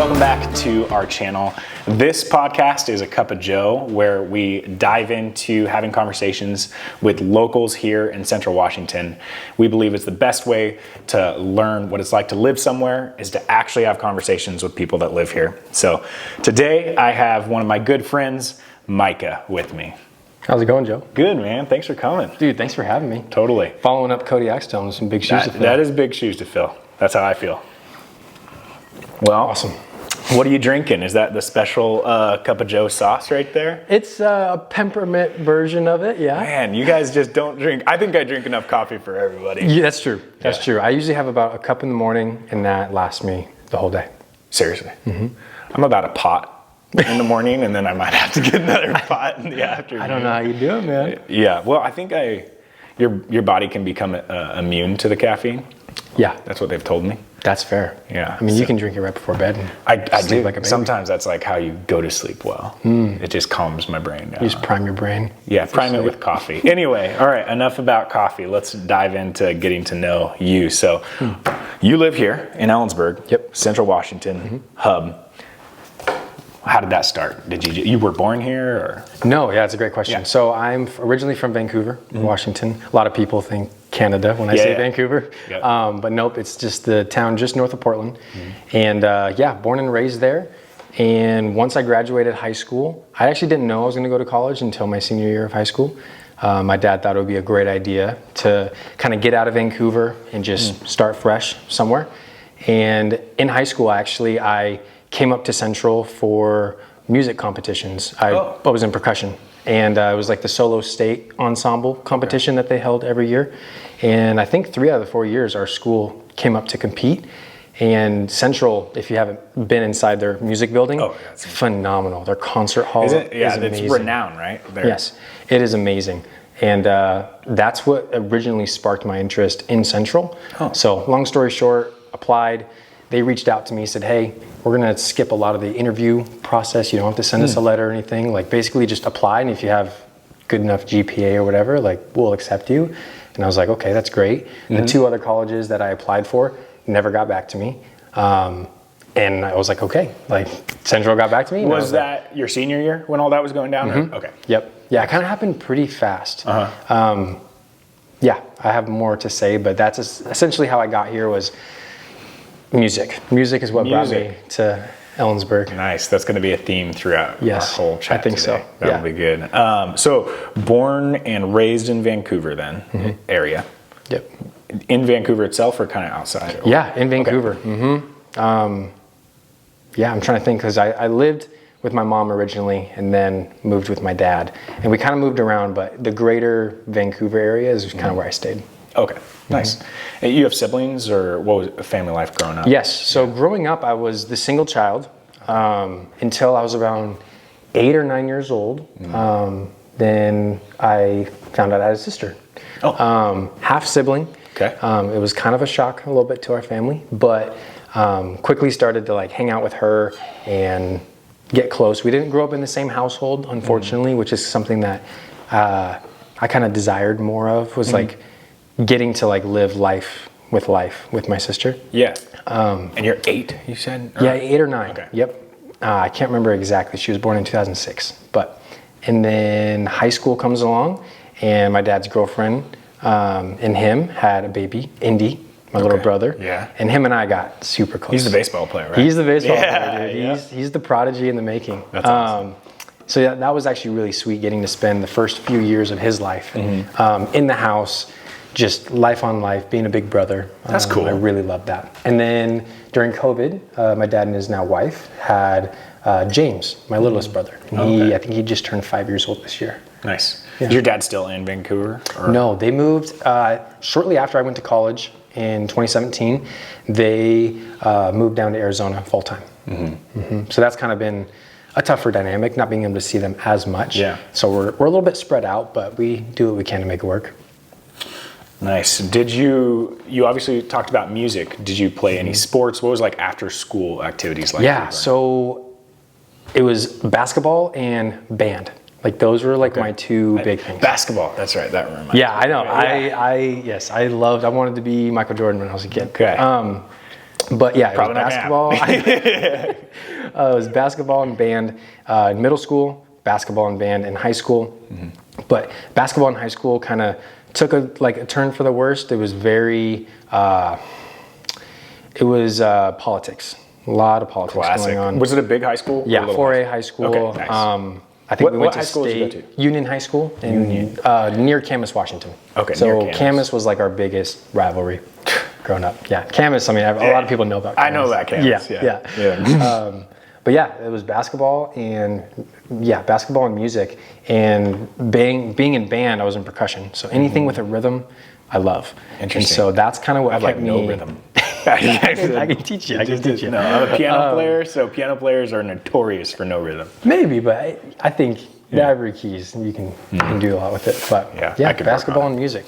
Welcome back to our channel. This podcast is a Cup of Joe, where we dive into having conversations with locals here in Central Washington. We believe it's the best way to learn what it's like to live somewhere is to actually have conversations with people that live here. So today I have one of my good friends, Micah, with me. How's it going, Joe? Good, man. Thanks for coming. Dude, thanks for having me. Totally. Following up Cody Axtone with some big shoes to fill. That is big shoes to fill. That's how I feel. Well, awesome. What are you drinking? Is that the special Cup of Joe sauce right there? It's a peppermint version of it, yeah. Man, you guys just don't drink. I think I drink enough coffee for everybody. Yeah, that's true. That's true. I usually have about a cup in the morning, and that lasts me the whole day. Seriously. Mm-hmm. I'm about a pot in the morning, and then I might have to get another pot in the afternoon. I don't know how you do it, man. Yeah, well, I think your body can become immune to the caffeine. Yeah. That's what they've told me. That's fair. Yeah. I mean, you can drink it right before bed. I do. Like a baby. Sometimes that's like how you go to sleep well. It just calms my brain down. You just prime your brain. Yeah, prime it with coffee. Anyway, all right, enough about coffee. Let's dive into getting to know you. So you live here in Ellensburg, Yep. Central Washington, hub. How did that start? You were born here, or? No, yeah, it's a great question. Yeah. So I'm originally from Vancouver, Washington. A lot of people think Canada when I say Vancouver, but nope, it's just the town just north of Portland. And born and raised there. And once I graduated high school, I actually didn't know I was going to go to college until my senior year of high school. My dad thought it would be a great idea to kind of get out of Vancouver and just start fresh somewhere. And in high school, actually, I came up to Central for music competitions. I was in percussion, and it was like the solo state ensemble competition that they held every year. And I think 3 out of the 4 years our school came up to compete. And Central, if you haven't been inside their music building, it's phenomenal. Their concert hall is amazing. It's renowned, right? There. Yes, it is amazing. And that's what originally sparked my interest in Central. So long story short, applied. They reached out to me, said, hey, we're going to skip a lot of the interview process. You don't have to send us a letter or anything. Like, basically just apply, and if you have good enough GPA or whatever, like, we'll accept you. And I was like, okay, that's great. The 2 other colleges that I applied for never got back to me. And I was like, okay, like, Central got back to me. Was that your senior year when all that was going down? Okay. Yep. Yeah, it kind of happened pretty fast. Yeah, I have more to say, but that's essentially how I got here was music. Music is what brought me to Ellensburg. Nice. That's going to be a theme throughout our whole chat. I think today. so. That'll be good. So born and raised in Vancouver then, area. Yep. In Vancouver itself or kind of outside? Yeah, in Vancouver. Okay. Yeah, I'm trying to think because I lived with my mom originally and then moved with my dad. And we kind of moved around, but the greater Vancouver area is kind of where I stayed. Okay, nice. And you have siblings, or what was family life growing up? Yes, so growing up, I was the single child until I was around 8 or 9 years old. Then I found out I had a sister, half sibling. Okay. It was kind of a shock a little bit to our family, but quickly started to like hang out with her and get close. We didn't grow up in the same household, unfortunately, which is something that I kind of desired more of, was like getting to like live life with my sister. Yeah. And you're 8, you said? Yeah, 8 or 9. Okay. Yep. I can't remember exactly. She was born in 2006. And then high school comes along, and my dad's girlfriend and him had a baby, Indy, my little brother. Yeah. And him and I got super close. He's the baseball player, right? He's the baseball player, dude. Yeah. He's the prodigy in the making. That's awesome. So yeah, that was actually really sweet, getting to spend the first few years of his life in the house, just life on life, being a big brother. That's cool. I really loved that. And then during COVID, my dad and his now wife had James, my littlest brother. And I think he just turned 5 years old this year. Nice. Yeah. Is your dad still in Vancouver? Or? No, they moved shortly after I went to college in 2017. They moved down to Arizona full time. So that's kind of been a tougher dynamic, not being able to see them as much. Yeah. So we're a little bit spread out, but we do what we can to make it work. Nice. Did you obviously talked about music. Did you play any sports? What was like after school activities like? Yeah, so it was basketball and band. Like those were like my two big things. Basketball, that's right. That reminds me. I know. Yeah. I wanted to be Michael Jordan when I was a kid. Okay. But yeah, it was Probably not basketball. It was basketball and band in middle school, basketball and band in high school. But basketball in high school kind of took a turn for the worst. It was very, politics. A lot of politics going on. Was it a big high school? Yeah, 4A high school. Okay, nice. I think we went what high to school did you go State Union High School near Camas, Washington. Okay, so near Camas. Camas was like our biggest rivalry growing up. Yeah, Camas. I mean, a lot of people know about Camas. I know about Camas. Yeah. But yeah, it was basketball and music, and being in band. I was in percussion, so anything with a rhythm, I love. Interesting. And so that's kind of what kept me. No rhythm. I can teach you. No, I'm a piano player, so piano players are notorious for no rhythm. Maybe, but I think the ivory keys, you can do a lot with it. But I could basketball and music.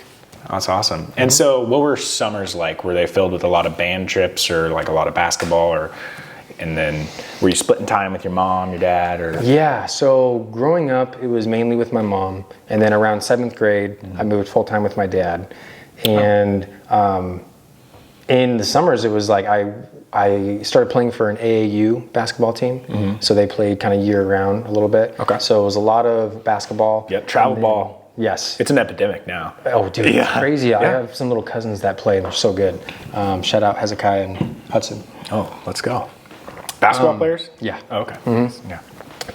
That's awesome. And so what were summers like? Were they filled with a lot of band trips or like a lot of basketball, and then were you splitting time with your mom, your dad, or? Yeah, so growing up, it was mainly with my mom. And then around 7th grade, I moved full time with my dad. And in the summers, it was like I started playing for an AAU basketball team. So they played kind of year round a little bit. Okay. So it was a lot of basketball. Yep, travel ball. Yes. It's an epidemic now. Oh, dude, it's crazy. I have some little cousins that play, and they're so good. Shout out Hezekiah and Hudson. Oh, let's go. Basketball players? Yeah. Oh, okay. Yeah.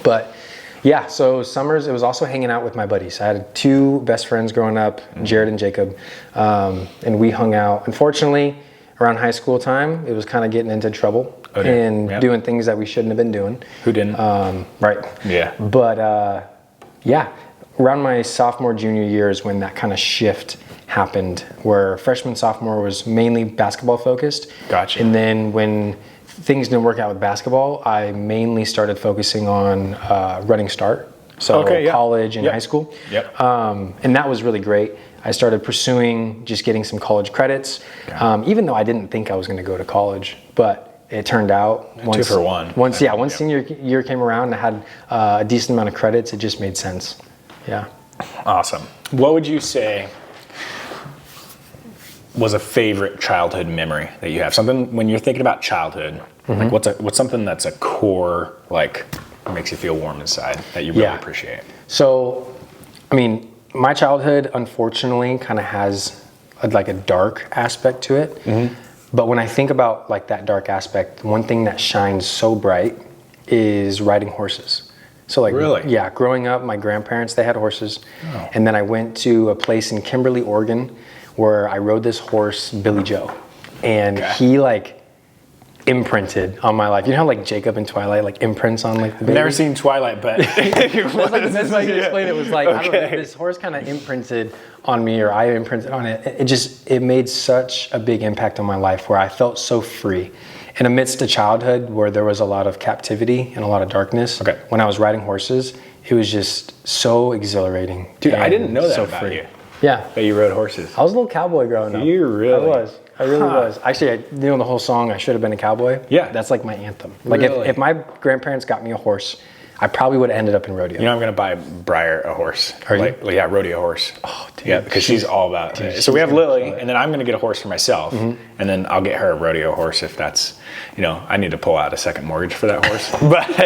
But yeah, so summers, it was also hanging out with my buddies. I had 2 best friends growing up, Jared and Jacob, and we hung out. Unfortunately, around high school time, it was kind of getting into trouble and doing things that we shouldn't have been doing. Who didn't? Right. Yeah. But around my sophomore, junior year is when that kind of shift happened, where freshman, sophomore was mainly basketball focused. Gotcha. And then when things didn't work out with basketball, I mainly started focusing on running start. So college and high school. Yep. And that was really great. I started pursuing just getting some college credits, even though I didn't think I was going to go to college, but it turned out Two for one. Once senior year came around and I had a decent amount of credits, it just made sense. Yeah. Awesome. What would you say was a favorite childhood memory that you have? Something when you're thinking about childhood, like what's something that's a core, like makes you feel warm inside that you really appreciate? So, I mean, my childhood unfortunately kind of has a dark aspect to it. But when I think about like that dark aspect, one thing that shines so bright is riding horses. So like, really? Growing up, my grandparents, they had horses. Oh. And then I went to a place in Kimberly, Oregon, where I rode this horse, Billy Joe. And he imprinted on my life. You know how like Jacob in Twilight like imprints on like the baby? I've never seen Twilight, but that's how I can explain it. It was like, I don't know, this horse kind of imprinted on me, or I imprinted on it. It made such a big impact on my life where I felt so free. And amidst a childhood where there was a lot of captivity and a lot of darkness, when I was riding horses, it was just so exhilarating. Dude, I didn't know that about you. Yeah. That you rode horses. I was a little cowboy growing up. You really? I really was. Actually, the whole song, I Should Have Been a Cowboy. Yeah. That's like my anthem. Like if my grandparents got me a horse, I probably would have ended up in rodeo. You know, I'm going to buy Briar a horse. Are you? Yeah, rodeo horse. Oh, dude. Yeah, because she's all about it. So we have Lily, and then I'm going to get a horse for myself, and then I'll get her a rodeo horse if that's, I need to pull out a second mortgage for that horse. But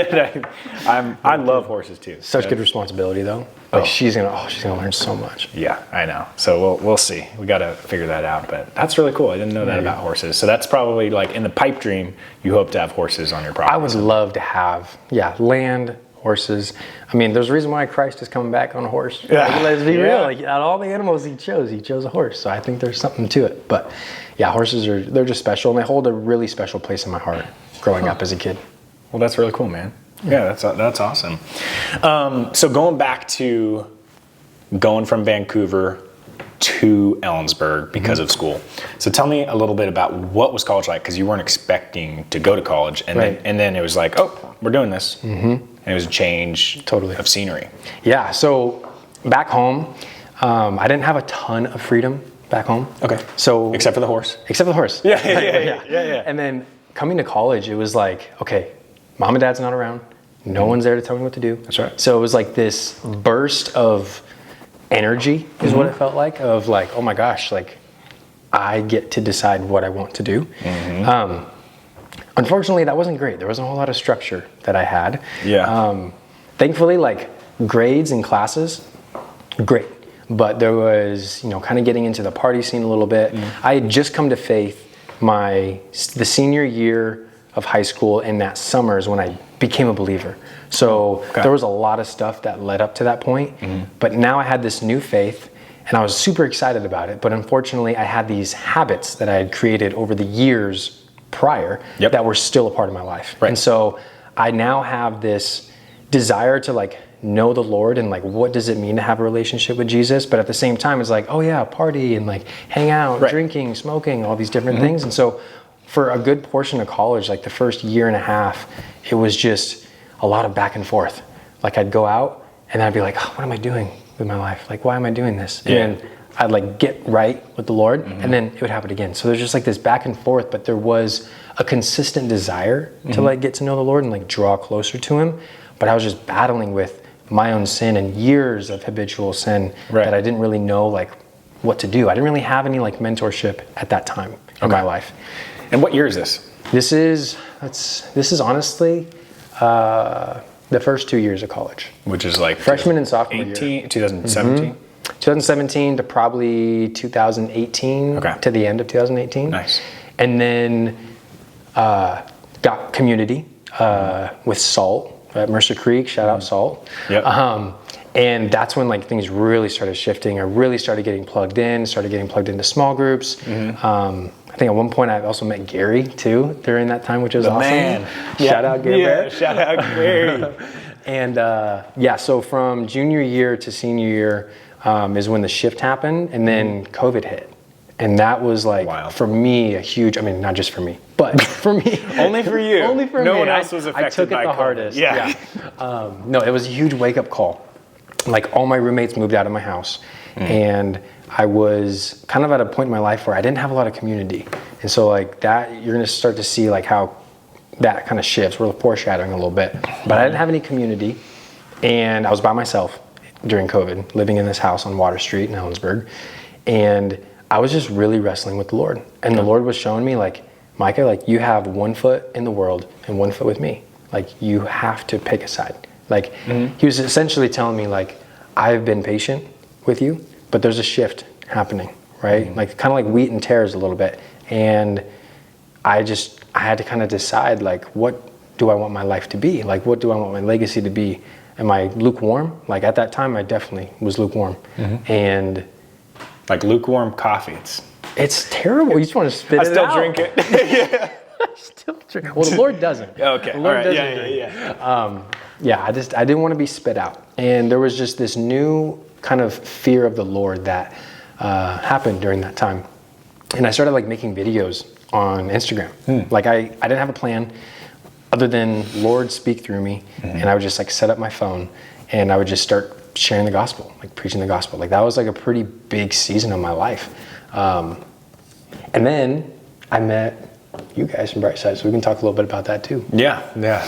I love horses too. Such good responsibility though. Like she's gonna learn so much. Yeah, I know. So we'll see. We got to figure that out. But that's really cool. I didn't know that about horses. So that's probably like in the pipe dream, you hope to have horses on your property. I would love to have land, horses. I mean, there's a reason why Christ is coming back on a horse. Yeah. Like, let's be real. Like, out of all the animals he chose a horse. So I think there's something to it. But yeah, horses they're just special, and they hold a really special place in my heart growing up as a kid. Well, that's really cool, man. Yeah, that's awesome. So going back to going from Vancouver to Ellensburg because of school. So tell me a little bit about what was college like, because you weren't expecting to go to college, and then it was like, oh, we're doing this, and it was a change of scenery. Yeah. So back home, I didn't have a ton of freedom back home. Okay. So except for the horse. Except for the horse. Yeah. And then coming to college, it was like, okay, mom and dad's not around. No one's there to tell me what to do. That's right. So it was like this burst of energy is what it felt like, of like, oh my gosh, like I get to decide what I want to do. Unfortunately, that wasn't great. There wasn't a whole lot of structure that I had. Yeah. Thankfully, like grades and classes, great. But there was, kind of getting into the party scene a little bit. I had just come to faith the senior year of high school, and that summer is when I became a believer. So there was a lot of stuff that led up to that point. But now I had this new faith, and I was super excited about it. But unfortunately, I had these habits that I had created over the years prior that were still a part of my life. Right. And so I now have this desire to like know the Lord and like what does it mean to have a relationship with Jesus, but at the same time it's like, oh yeah, party and like hang out, drinking, smoking, all these different things. And so for a good portion of college, like the first year and a half, it was just a lot of back and forth. Like I'd go out and I'd be like, oh, what am I doing with my life? Like, why am I doing this? And then I'd like get right with the Lord and then it would happen again. So there's just like this back and forth, but there was a consistent desire to like get to know the Lord and like draw closer to him. But I was just battling with my own sin and years of habitual sin that I didn't really know like what to do. I didn't really have any like mentorship at that time in my life. And what year is this? This is honestly the first 2 years of college. Which is like freshman and sophomore year. 2017? 2017 to probably 2018 to the end of 2018. Nice. And then got community with Salt at Mercer Creek. Shout out Salt. Yep. And that's when like things really started shifting. I really started getting plugged into small groups. I think at one point I also met Gary too during that time, which was awesome. Man. Shout out Gary. Yeah, shout out Gary. And so from junior year to senior year is when the shift happened, and then COVID hit. And that was like, for me, a huge, I mean, not just for me, but for me. Only for you. Only for me. No one else was affected I took it by the COVID. hardest. Yeah. No, it was a huge wake-up call. Like all my roommates moved out of my house, and I was kind of at a point in my life where I didn't have a lot of community. And so like that, you're gonna start to see like how that kind of shifts. We're foreshadowing a little bit. But I didn't have any community, and I was by myself during COVID, living in this house on Water Street in Ellensburg. And I was just really wrestling with the Lord. And the Lord was showing me like, Micah, like you have 1 foot in the world and 1 foot with me. Like you have to pick a side. Like he was essentially telling me like, I've been patient with you, but there's a shift happening, right? Like kind of like wheat and tares a little bit. And I had to kind of decide like, what do I want my life to be? Like, what do I want my legacy to be? Am I lukewarm? Like at that time, I definitely was lukewarm. And like lukewarm coffee. It's terrible. You just want to spit it out. I still drink it. I still drink. Well, the Lord doesn't. Okay. The Lord doesn't. I didn't want to be spit out. And there was just this new kind of fear of the Lord that happened during that time. And I started like making videos on Instagram. Like I didn't have a plan other than Lord speak through me. And I would just like set up my phone and I would just start sharing the gospel, like preaching the gospel. Like that was like a pretty big season of my life. And then I met you guys from Brightside, so we can talk a little bit about that too. Yeah,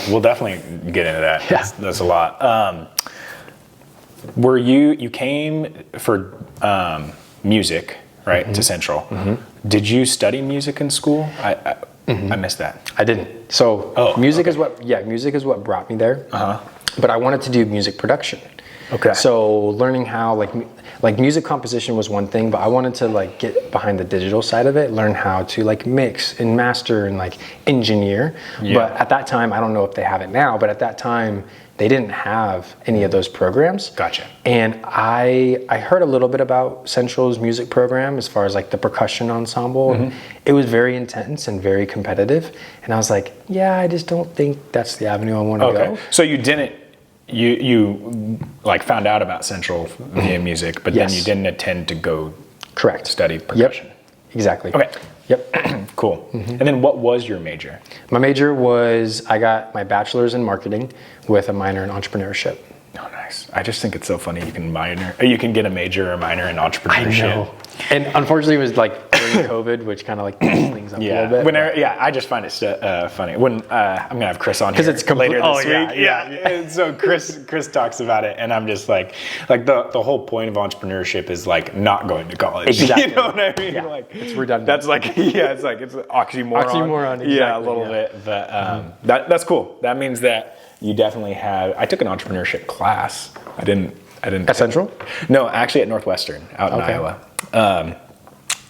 we'll definitely get into that. Yeah. That's a lot. Were you came for music, right, to Central. Did you study music in school? I missed that. I didn't. So music is what brought me there. But I wanted to do music production. Okay. So learning how like music composition was one thing, but I wanted to like get behind the digital side of it, learn how to like mix and master and like engineer. But at that time, I don't know if they have it now, but at that time they didn't have any of those programs. Gotcha. And I heard a little bit about Central's music program as far as like the percussion ensemble. And it was very intense and very competitive. And I was like, I just don't think that's the avenue I want to go. So you didn't, you like found out about Central via music, but then you didn't intend to go study percussion. Yep. Exactly. Okay. Yep. Cool. And then what was your major? My major was, I got my bachelor's in marketing with a minor in entrepreneurship. Oh, nice. I just think it's so funny. You can get a major or minor in entrepreneurship. I know. And unfortunately it was like during COVID, which kind of like things things up a little bit. Whenever, I just find it funny. When I'm gonna have Chris on here it's later this week. Yeah. And so Chris talks about it, and I'm just like the whole point of entrepreneurship is like not going to college. Exactly. You know what I mean? Yeah. Like It's redundant. That's like it's like it's an oxymoron. Exactly. Yeah, a little bit. But that's cool. That means that you definitely have. I took an entrepreneurship class. I didn't. At Central? No, actually at Northwestern out in Iowa.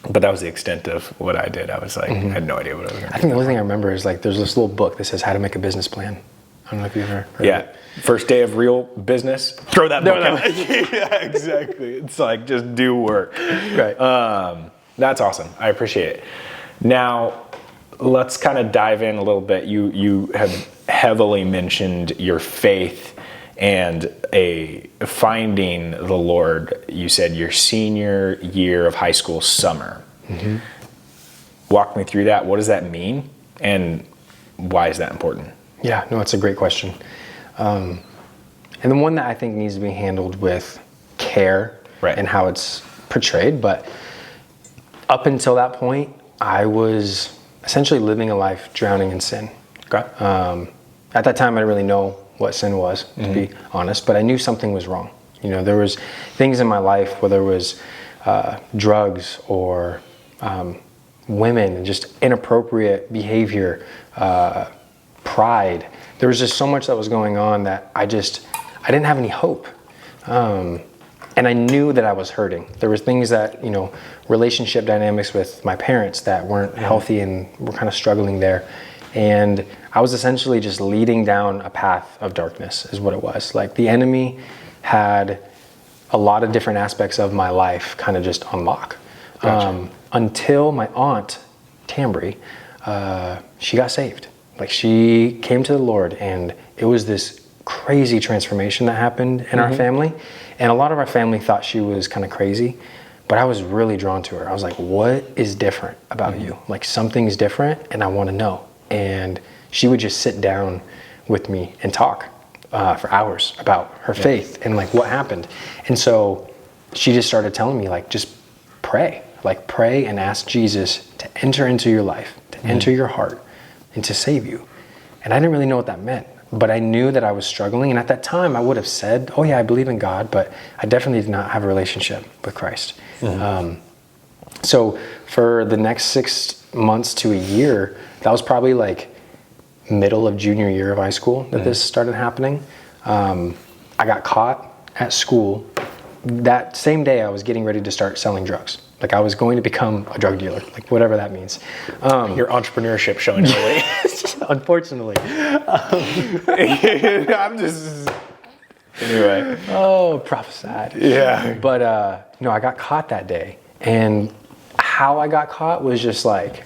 But that was the extent of what I did. I was like, I had no idea what I was going to do. I think the only thing I remember is like there's this little book that says how to make a business plan. I don't know if you've ever heard of it. First day of real business, throw that book out. Yeah, exactly. It's like, just do work. Right. That's awesome. I appreciate it. Now, let's kind of dive in a little bit. You have heavily mentioned your faith and finding the Lord. You said your senior year of high school summer. Mm-hmm. Walk me through that. What does that mean? And why is that important? Yeah, no, it's a great question. And the one that I think needs to be handled with care and how it's portrayed. But up until that point, I was essentially living a life drowning in sin. Okay. At that time, I didn't really know what sin was, to be honest, but I knew something was wrong. You know, there was things in my life, whether it was drugs or women, and just inappropriate behavior, pride. There was just so much that was going on that I didn't have any hope. And I knew that I was hurting. There was things that, relationship dynamics with my parents that weren't healthy and were kind of struggling there. And I was essentially just leading down a path of darkness is what it was. Like the enemy had a lot of different aspects of my life kind of just on lock. Gotcha. Until my aunt, Tambry, she got saved. Like she came to the Lord, and it was this crazy transformation that happened in our family. And a lot of our family thought she was kind of crazy, but I was really drawn to her. I was like, what is different about you? Like something's different and I want to know. And she would just sit down with me and talk for hours about her faith and like what happened. And so she just started telling me like, just pray and ask Jesus to enter into your life, to enter your heart and to save you. And I didn't really know what that meant, but I knew that I was struggling. And at that time I would have said, oh yeah, I believe in God, but I definitely did not have a relationship with Christ. So for the next 6 months to a year, that was probably like middle of junior year of high school that this started happening. I got caught at school. That same day I was getting ready to start selling drugs. Like I was going to become a drug dealer, like whatever that means. Your entrepreneurship showing early. Unfortunately. I'm just... Anyway. Oh, prophesied. Yeah. But I got caught that day. And how I got caught was just like,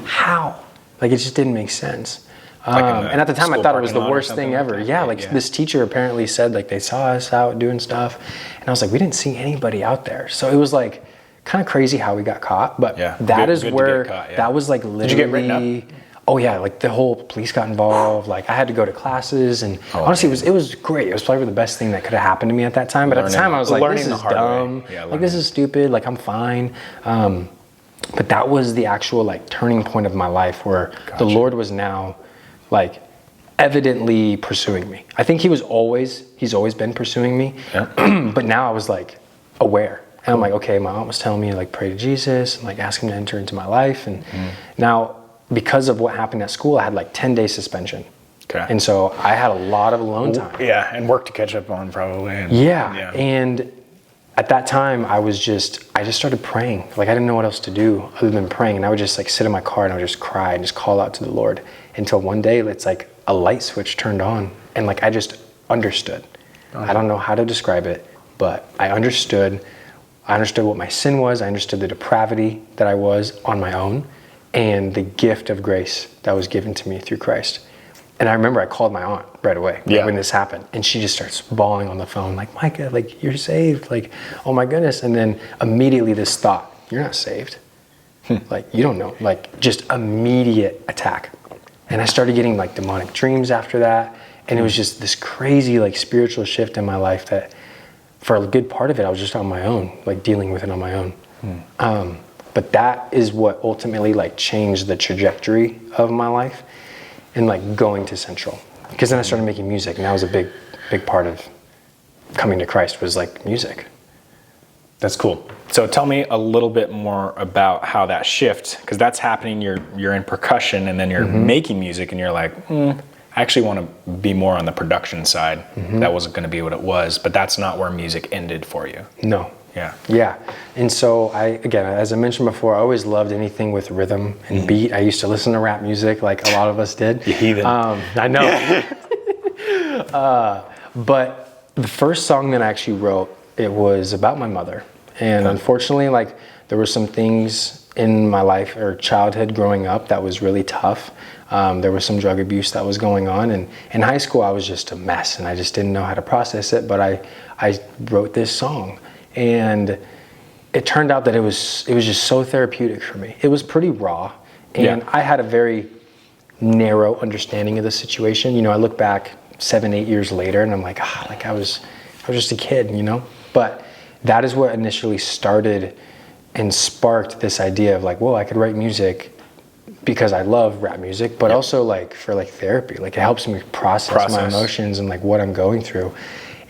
how? Like it just didn't make sense. And at the time I thought it was the worst thing ever. This teacher apparently said like they saw us out doing stuff. And I was like, we didn't see anybody out there. So it was like kind of crazy how we got caught. But that is where that was like literally. Did you get written up? Oh yeah, like the whole police got involved. Like I had to go to classes, and honestly, it was great. It was probably the best thing that could have happened to me at that time. But at the time, I was like, this is dumb. Like this is stupid. Like I'm fine. But that was the actual like turning point of my life, where the Lord was now like evidently pursuing me. I think he's always been pursuing me. Yeah. But now I was like aware. And I'm like, okay, my aunt was telling me like pray to Jesus and like ask him to enter into my life. And now, because of what happened at school, I had like 10-day suspension. Okay. And so I had a lot of alone time. Yeah, and work to catch up on probably. And at that time I just started praying. Like I didn't know what else to do other than praying. And I would just like sit in my car and I would just cry and just call out to the Lord until one day it's like a light switch turned on and like I just understood. I don't know how to describe it, but I understood. I understood what my sin was. I understood the depravity that I was on my own, and the gift of grace that was given to me through Christ. And I remember I called my aunt right away when this happened, and she just starts bawling on the phone like, Micah, like you're saved, like, oh my goodness. And then immediately this thought, you're not saved. Like you don't know, like just immediate attack. And I started getting like demonic dreams after that. And it was just this crazy like spiritual shift in my life that for a good part of it, I was just on my own, like dealing with it on my own. But that is what ultimately like changed the trajectory of my life and like going to Central. Because then I started making music, and that was a big part of coming to Christ, was like music. That's cool. So tell me a little bit more about how that shift, because that's happening. You're in percussion, and then you're making music, and you're like, I actually want to be more on the production side. That wasn't going to be what it was, but that's not where music ended for you. No. Yeah. Yeah. And so again, as I mentioned before, I always loved anything with rhythm and beat. I used to listen to rap music like a lot of us did. You heathen. I know. But the first song that I actually wrote, it was about my mother. And unfortunately, like there were some things in my life or childhood growing up that was really tough. There was some drug abuse that was going on, and in high school I was just a mess, and I just didn't know how to process it. But I wrote this song, and it turned out that it was just so therapeutic for me. It was pretty raw, and I had a very narrow understanding of the situation. You know, I look back 7-8 years later, and I'm like, I was just a kid, you know. But that is what initially started and sparked this idea of like, well, I could write music because I love rap music, but also like for like therapy. Like it helps me process my emotions and like what I'm going through.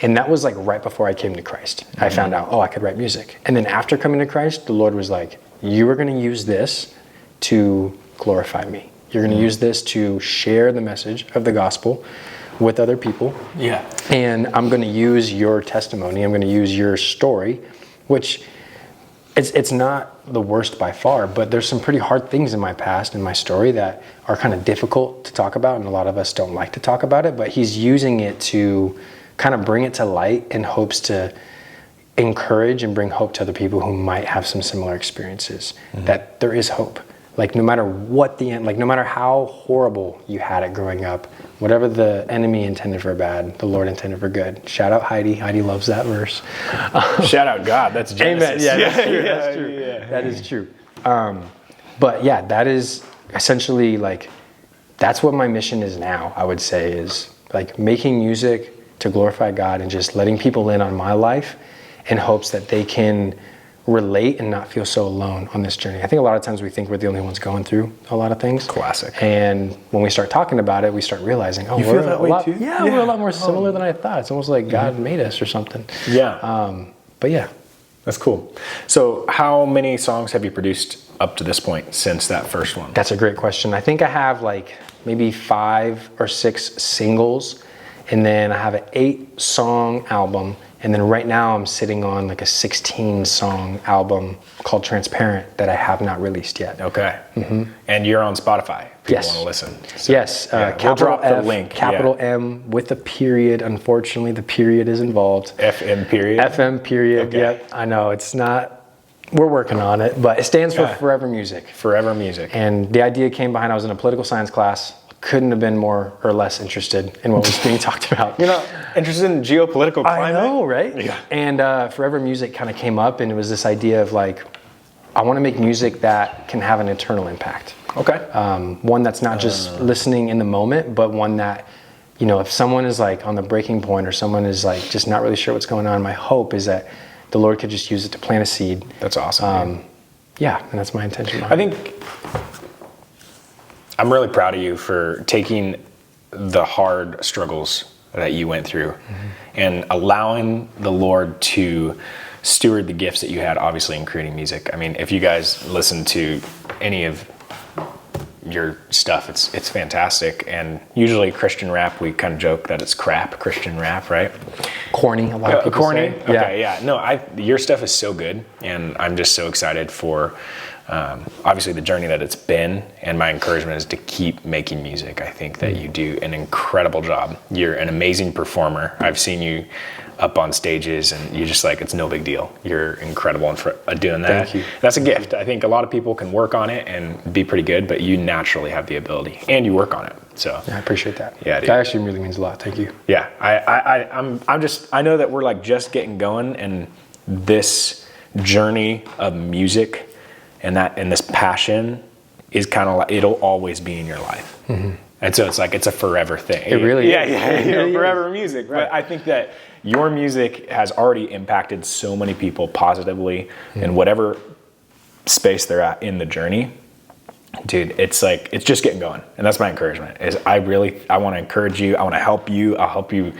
And that was like right before I came to Christ. I found out, I could write music. And then after coming to Christ, the Lord was like, you are going to use this to glorify me. You're going to use this to share the message of the gospel with other people. Yeah. And I'm going to use your testimony. I'm going to use your story, which it's not the worst by far, but there's some pretty hard things in my past, in my story, that are kind of difficult to talk about, and a lot of us don't like to talk about it, but he's using it to kind of bring it to light in hopes to encourage and bring hope to other people who might have some similar experiences, that there is hope. Like no matter what the end, like no matter how horrible you had it growing up, whatever the enemy intended for bad, the Lord intended for good. Shout out Heidi. Heidi loves that verse. Shout out God. That's Genesis. Amen. Yeah, that's true. That's true. Yeah. That is true. But yeah, that is essentially like, that's what my mission is now, I would say, is like making music to glorify God and just letting people in on my life in hopes that they can relate and not feel so alone on this journey. I think a lot of times we think we're the only ones going through a lot of things. Classic. And when we start talking about it, we start realizing, you feel that way too? Yeah, we're a lot more similar than I thought. It's almost like God made us or something. Yeah. But yeah. That's cool. So how many songs have you produced up to this point since that first one? That's a great question. I think I have like maybe 5 or 6 singles, and then I have an 8-song album. And then right now I'm sitting on like a 16-song album called Transparent that I have not released yet. Okay. And you're on Spotify. People want to listen. So, yes. We'll drop the link. Capital M with a period. Unfortunately, the period is involved. FM period? FM period. Okay. Yep. I know it's not, we're working on it, but it stands for Forever Music. Forever Music. And the idea came behind, I was in a political science class. Couldn't have been more or less interested in what was being talked about. You're not interested in geopolitical climate? I know, right? Yeah. And Forever Music kind of came up, and it was this idea of like, I want to make music that can have an eternal impact. Okay. One that's not just listening in the moment, but one that, you know, if someone is like on the breaking point or someone is like just not really sure what's going on, my hope is that the Lord could just use it to plant a seed. That's awesome. Yeah, and that's my intention. I think I'm really proud of you for taking the hard struggles that you went through and allowing the Lord to steward the gifts that you had, obviously, in creating music. I mean, if you guys listen to any of your stuff, it's fantastic. And usually Christian rap, we kind of joke that it's crap Christian rap, right? Corny, a lot of people corny? say. Okay, yeah. No, your stuff is so good, and I'm just so excited for obviously the journey that it's been, and my encouragement is to keep making music. I think that you do an incredible job. You're an amazing performer. I've seen you up on stages, and you're just like, it's no big deal. You're incredible at doing that. Thank you. That's a gift. I think a lot of people can work on it and be pretty good, but you naturally have the ability, and you work on it. So I appreciate that. Yeah, dude. That actually really means a lot. Thank you. Yeah, I know that we're like just getting going, and this journey of music and this passion is kind of like, it'll always be in your life. And so it's like, it's a forever thing. It really is. Yeah, forever music. Right. But I think that your music has already impacted so many people positively in whatever space they're at in the journey, dude, it's just getting going. And that's my encouragement is I want to encourage you. I want to help you. I'll help you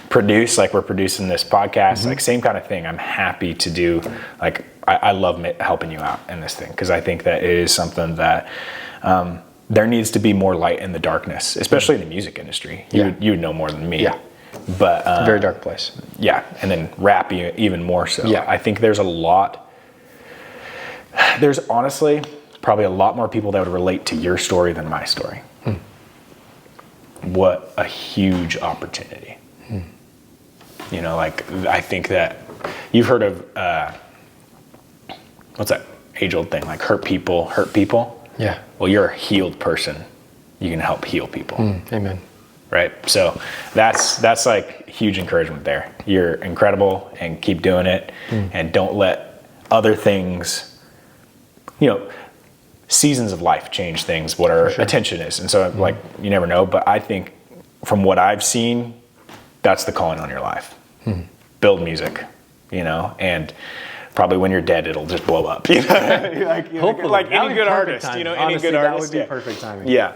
produce like we're producing this podcast, like same kind of thing. I'm happy to do, like, I love helping you out in this thing. Cause I think that it is something that, there needs to be more light in the darkness, especially in the music industry. You would know more than me. Yeah. But very dark place. Yeah, and then rap even more so. Yeah. I think there's honestly probably a lot more people that would relate to your story than my story. What a huge opportunity. You know, like I think that you've heard of what's that age-old thing, like hurt people. Yeah. Well, you're a healed person. You can help heal people. Amen. Right? So that's like huge encouragement there. You're incredible and keep doing it. And don't let other things, seasons of life change things, what our attention is. And so like, you never know, but I think from what I've seen, that's the calling on your life. Build music, and probably when you're dead, it'll just blow up. Hopefully, like any good artist, timing. any Honestly, good artist. That would be perfect timing. Yeah.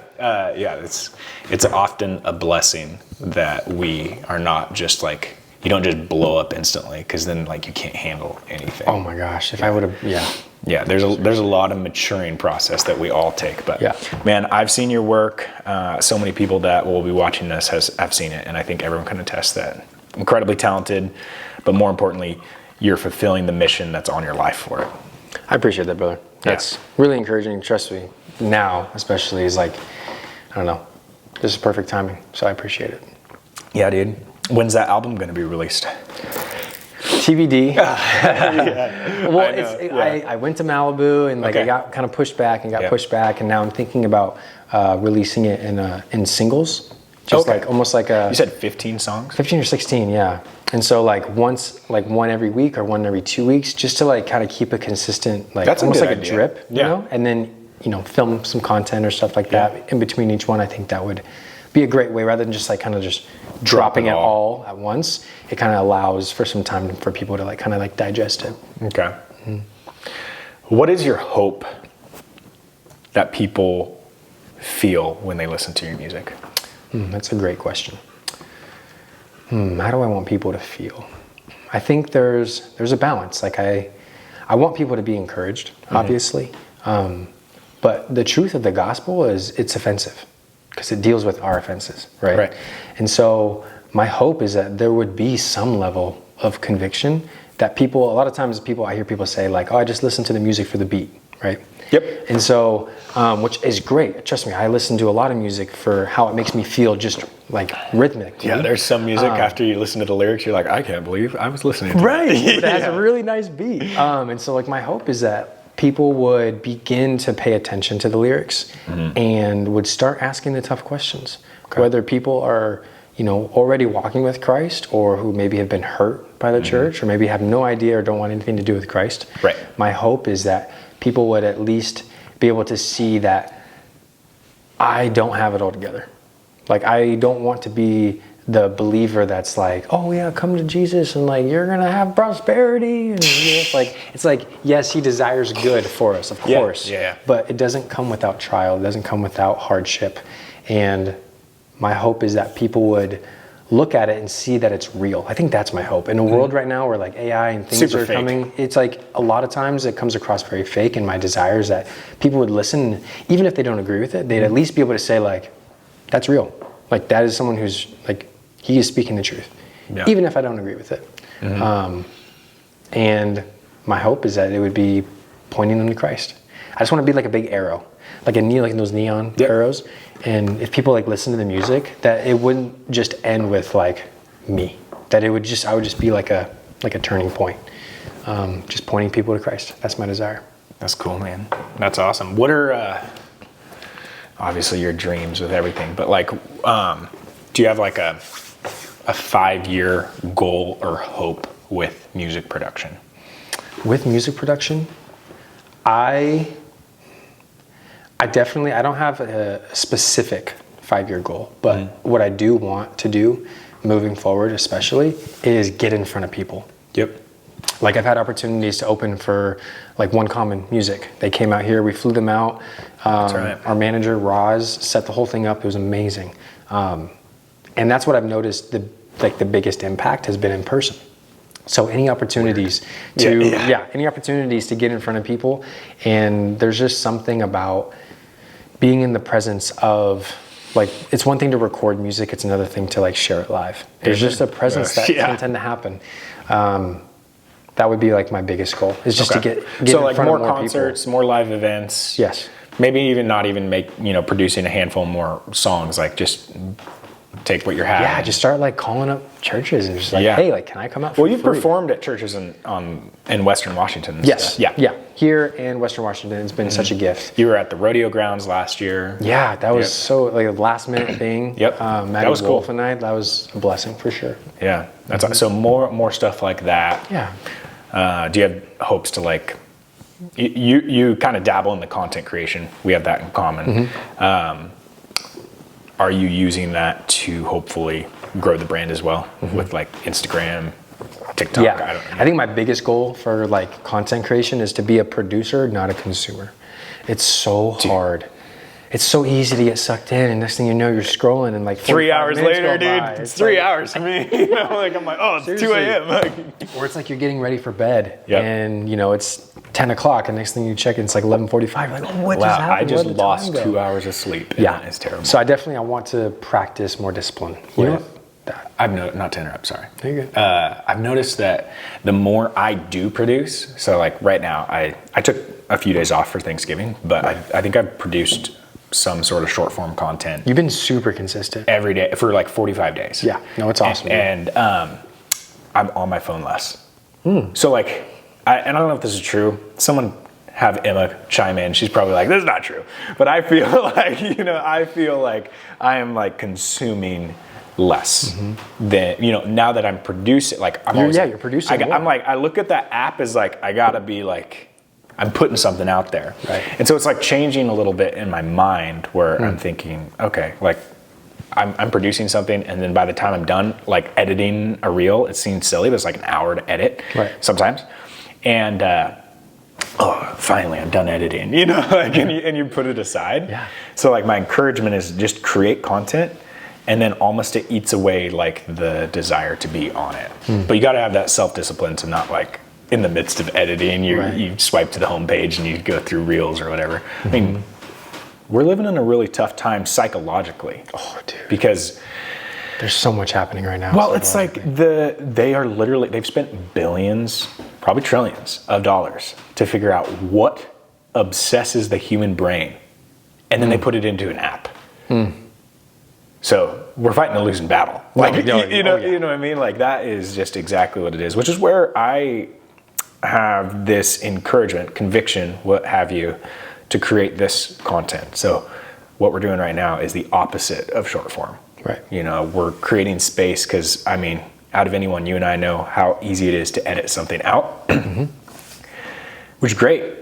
It's often a blessing that we are not just like, you don't just blow up instantly, because then like you can't handle anything. Oh my gosh, if I would have, Yeah, there's a lot of maturing process that we all take. But man, I've seen your work. So many people that will be watching this have seen it, and I think everyone can attest that. Incredibly talented, but more importantly, you're fulfilling the mission that's on your life for it. I appreciate that, brother. That's really encouraging. Trust me, now especially is like, I don't know, this is perfect timing. So I appreciate it. Yeah, dude. When's that album going to be released? TBD. I went to Malibu and I got kind of pushed back and now I'm thinking about releasing it in singles. Just almost like a... You said 15 songs? 15 or 16, yeah. And so one every week or one every 2 weeks, just to kind of keep a consistent, That's almost like idea. A drip, you know? And then, film some content or stuff like that in between each one. I think that would be a great way, rather than just just dropping it all at once. It kind of allows for some time for people to digest it. Okay. What is your hope that people feel when they listen to your music? That's a great question. How do I want people to feel? I think there's a balance. I want people to be encouraged, obviously. But the truth of the gospel is it's offensive because it deals with our offenses, right? And so my hope is that there would be some level of conviction that a lot of times I hear people say I just listen to the music for the beat, right? Yep. And so, which is great. Trust me, I listen to a lot of music for how it makes me feel, just rhythmically. Yeah, there's some music after you listen to the lyrics, you're like, I can't believe I was listening to that. Right, but it has a really nice beat. And so my hope is that people would begin to pay attention to the lyrics and would start asking the tough questions. Whether people are, already walking with Christ, or who maybe have been hurt by the church, or maybe have no idea or don't want anything to do with Christ. Right. My hope is that people would at least be able to see that I don't have it all together. I don't want to be the believer that's oh yeah, come to Jesus and you're gonna have prosperity. And it's yes, he desires good for us, of course. Yeah. But it doesn't come without trial. It doesn't come without hardship. And my hope is that people would look at it and see that it's real. I think that's my hope. In a world right now where AI and things Super are fake. coming, it's a lot of times it comes across very fake, and my desire is that people would listen, even if they don't agree with it, they'd at least be able to say that's real. That is someone who's he is speaking the truth, even if I don't agree with it. And my hope is that it would be pointing them to Christ. I just want to be a big arrow, in those neon arrows. And if people listen to the music, that it wouldn't just end with me, that I would just be like a turning point, just pointing people to Christ. That's my desire. That's cool, man. That's awesome. What are obviously your dreams with everything, but do you have a 5-year goal or hope with music production? With music production, I don't have a specific 5-year goal, but what I do want to do moving forward especially is get in front of people. Yep. like I've had opportunities to open for like One Common Music. They came out here, we flew them out. That's right. Our manager, Roz, set the whole thing up. It was amazing. And that's what I've noticed, the biggest impact has been in person. So any opportunities any opportunities to get in front of people, and there's just something about being in the presence of, like, it's one thing to record music, it's another thing to like share it live. There's just a presence that can tend to happen. That would be like my biggest goal, is just to get so in like front more of more concerts, people. more live events. Yes. Maybe even not even producing a handful more songs, like just take what you're having. Yeah, just start like calling up churches and just like, hey, like, can I come out for Well, you've free? performed at churches in Western Washington. And Yes. stuff. Yeah. Here in Western Washington, it's been such a gift. You were at the rodeo grounds last year. Yeah, that was so like a last minute thing. Yep. Maddie That was Wolf cool. and I, that was a blessing for sure. Yeah. That's so more stuff like that. Yeah. Do you have hopes to like? You kind of dabble in the content creation. We have that in common. Are you using that to hopefully grow the brand as well with like Instagram, TikTok? Yeah, I think my biggest goal for like content creation is to be a producer, not a consumer. It's so hard. It's so easy to get sucked in, and next thing you know, you're scrolling, and like 3 hours later, dude, it's 3 like, hours for me. Like I'm like, oh, it's Seriously. 2 a.m. Or it's like you're getting ready for bed, Yep. and it's 10 o'clock, and next thing you check, it's like 11:45. You're like, oh, what just happened? I just Where'd the lost time go? 2 hours of sleep. And Yeah, it's terrible. So I want to practice more discipline. You know with what? that. I've not to interrupt, sorry. There you go. I've noticed that the more I do produce, so like right now, I took a few days off for Thanksgiving, but I think I've produced some sort of short form content You've been super consistent. every day for like 45 days. Yeah, no, it's awesome. And I'm on my phone less. So like, and I don't know if this is true. Someone have Emma chime in. She's probably like, this is not true. But I feel like, I feel like I am like consuming less than, now that I'm producing, like you're producing more. I'm like, I look at that app as like, I gotta be like, I'm putting something out there. Right. And so it's like changing a little bit in my mind where I'm thinking, okay, like I'm producing something, and then by the time I'm done, like editing a reel, it seems silly, but it's like an hour to edit sometimes. And finally I'm done editing, like, and you put it aside. Yeah. So like my encouragement is just create content, and then almost it eats away like the desire to be on it. But you got to have that self-discipline to not like in the midst of editing, you swipe to the homepage and you go through reels or whatever. I mean, we're living in a really tough time psychologically. Oh, dude. Because there's so much happening right now. well, it's like they've spent billions, probably trillions of dollars to figure out what obsesses the human brain, and then they put it into an app. So we're fighting a losing battle. Like, you know what I mean? Like that is just exactly what it is, which is where I have this encouragement, conviction, what have you, to create this content. So what we're doing right now is the opposite of short form. Right. We're creating space because, I mean, out of anyone, you and I know how easy it is to edit something out, which is great.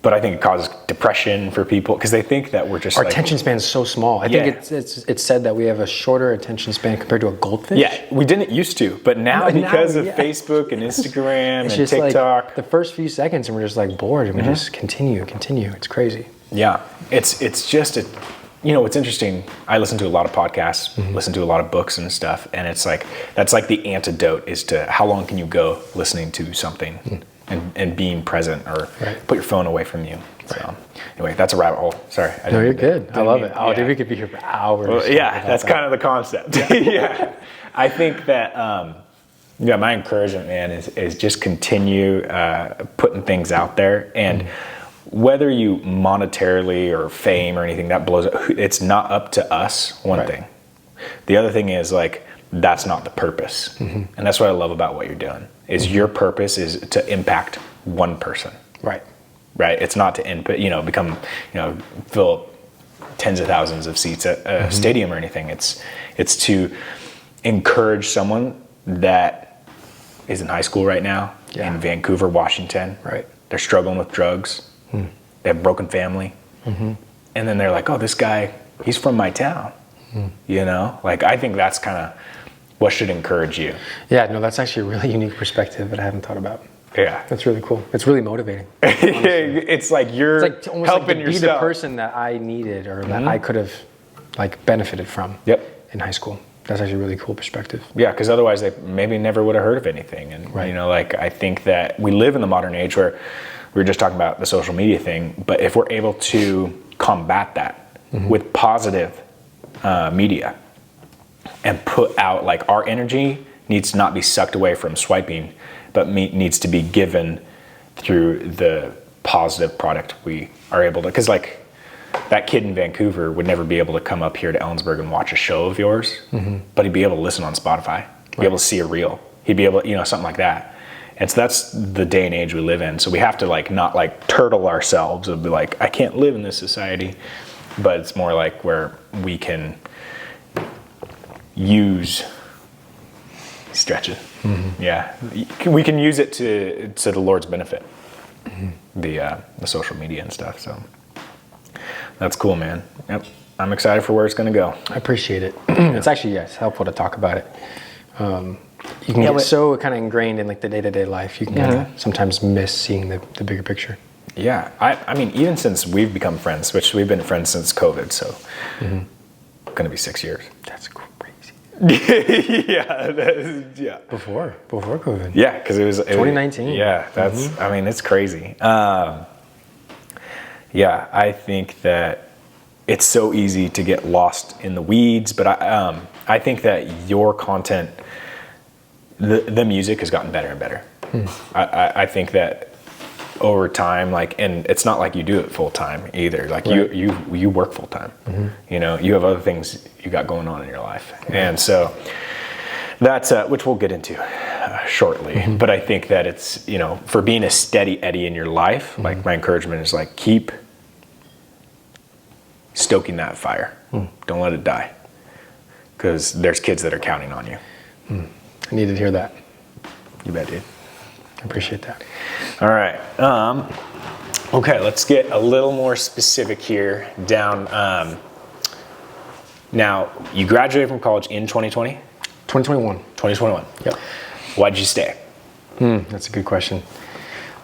But I think it causes depression for people because they think that we're just our attention span is so small. I think it's said that we have a shorter attention span compared to a goldfish. Yeah, we didn't used to, but now because of Facebook and Instagram and just TikTok, like the first few seconds and we're just like bored and we just continue. It's crazy. Yeah, it's just it's interesting. I listen to a lot of podcasts, listen to a lot of books and stuff, and it's like that's like the antidote is to how long can you go listening to something. And being present, or put your phone away from you. So anyway, that's a rabbit hole. Sorry. No, you're good. I love it. Oh, dude, we could be here for hours. Well, yeah, that's kind of the concept. Yeah. I think that, my encouragement, man, is just continue putting things out there. And whether you monetarily or fame or anything that blows up, it's not up to us, one thing. The other thing is like, that's not the purpose. And that's what I love about what you're doing is your purpose is to impact one person. Right. It's not to become, fill tens of thousands of seats at a stadium or anything. It's to encourage someone that is in high school right now in Vancouver, Washington. Right. They're struggling with drugs. They have a broken family. And then they're like, oh, this guy, he's from my town. Like I think that's kind of what should encourage you. Yeah, no, that's actually a really unique perspective that I haven't thought about. Yeah. That's really cool. It's really motivating. It's like you're It's like almost helping like to be the yourself. person that I needed or that I could have like benefited from in high school. That's actually a really cool perspective. Yeah, because otherwise they maybe never would have heard of anything. And Right. you know, like I think that we live in the modern age where we were just talking about the social media thing, but if we're able to combat that with positive media and put out, like, our energy needs to not be sucked away from swiping, but needs to be given through the positive product we are able to, because like that kid in Vancouver would never be able to come up here to Ellensburg and watch a show of yours, but he'd be able to listen on Spotify, be able to see a reel, he'd be able to, you know, something like that. And so that's the day and age we live in. So we have to like not like turtle ourselves and be like, I can't live in this society, but it's more like where we can stretch it. Yeah, we can use it to the Lord's benefit. The social media and stuff. So that's cool, man. Yep, I'm excited for where it's going to go. I appreciate it. It's actually it's helpful to talk about it. You can get so kind of ingrained in like the day-to-day life. You can kind of sometimes miss seeing the bigger picture. Yeah, I mean, even since we've become friends, which we've been friends since COVID, so going to be 6 years. That's crazy. Yeah. Before COVID. Yeah, because it was 2019. Yeah, that's. I mean, it's crazy. Yeah, I think that it's so easy to get lost in the weeds, but I think that your content, the music has gotten better and better. I think that over time, like, and it's not like you do it full time either. Like you work full time. You know, you have other things you got going on in your life, and so that's which we'll get into shortly. But I think that it's, you know, for being a steady Eddie in your life, like my encouragement is like keep stoking that fire. Don't let it die, because there's kids that are counting on you. I needed to hear that. You bet, dude. I appreciate that. All right. Okay, let's get a little more specific here. Down. Now, you graduated from college in 2020? 2021. 2021. Yep. Why'd you stay? That's a good question.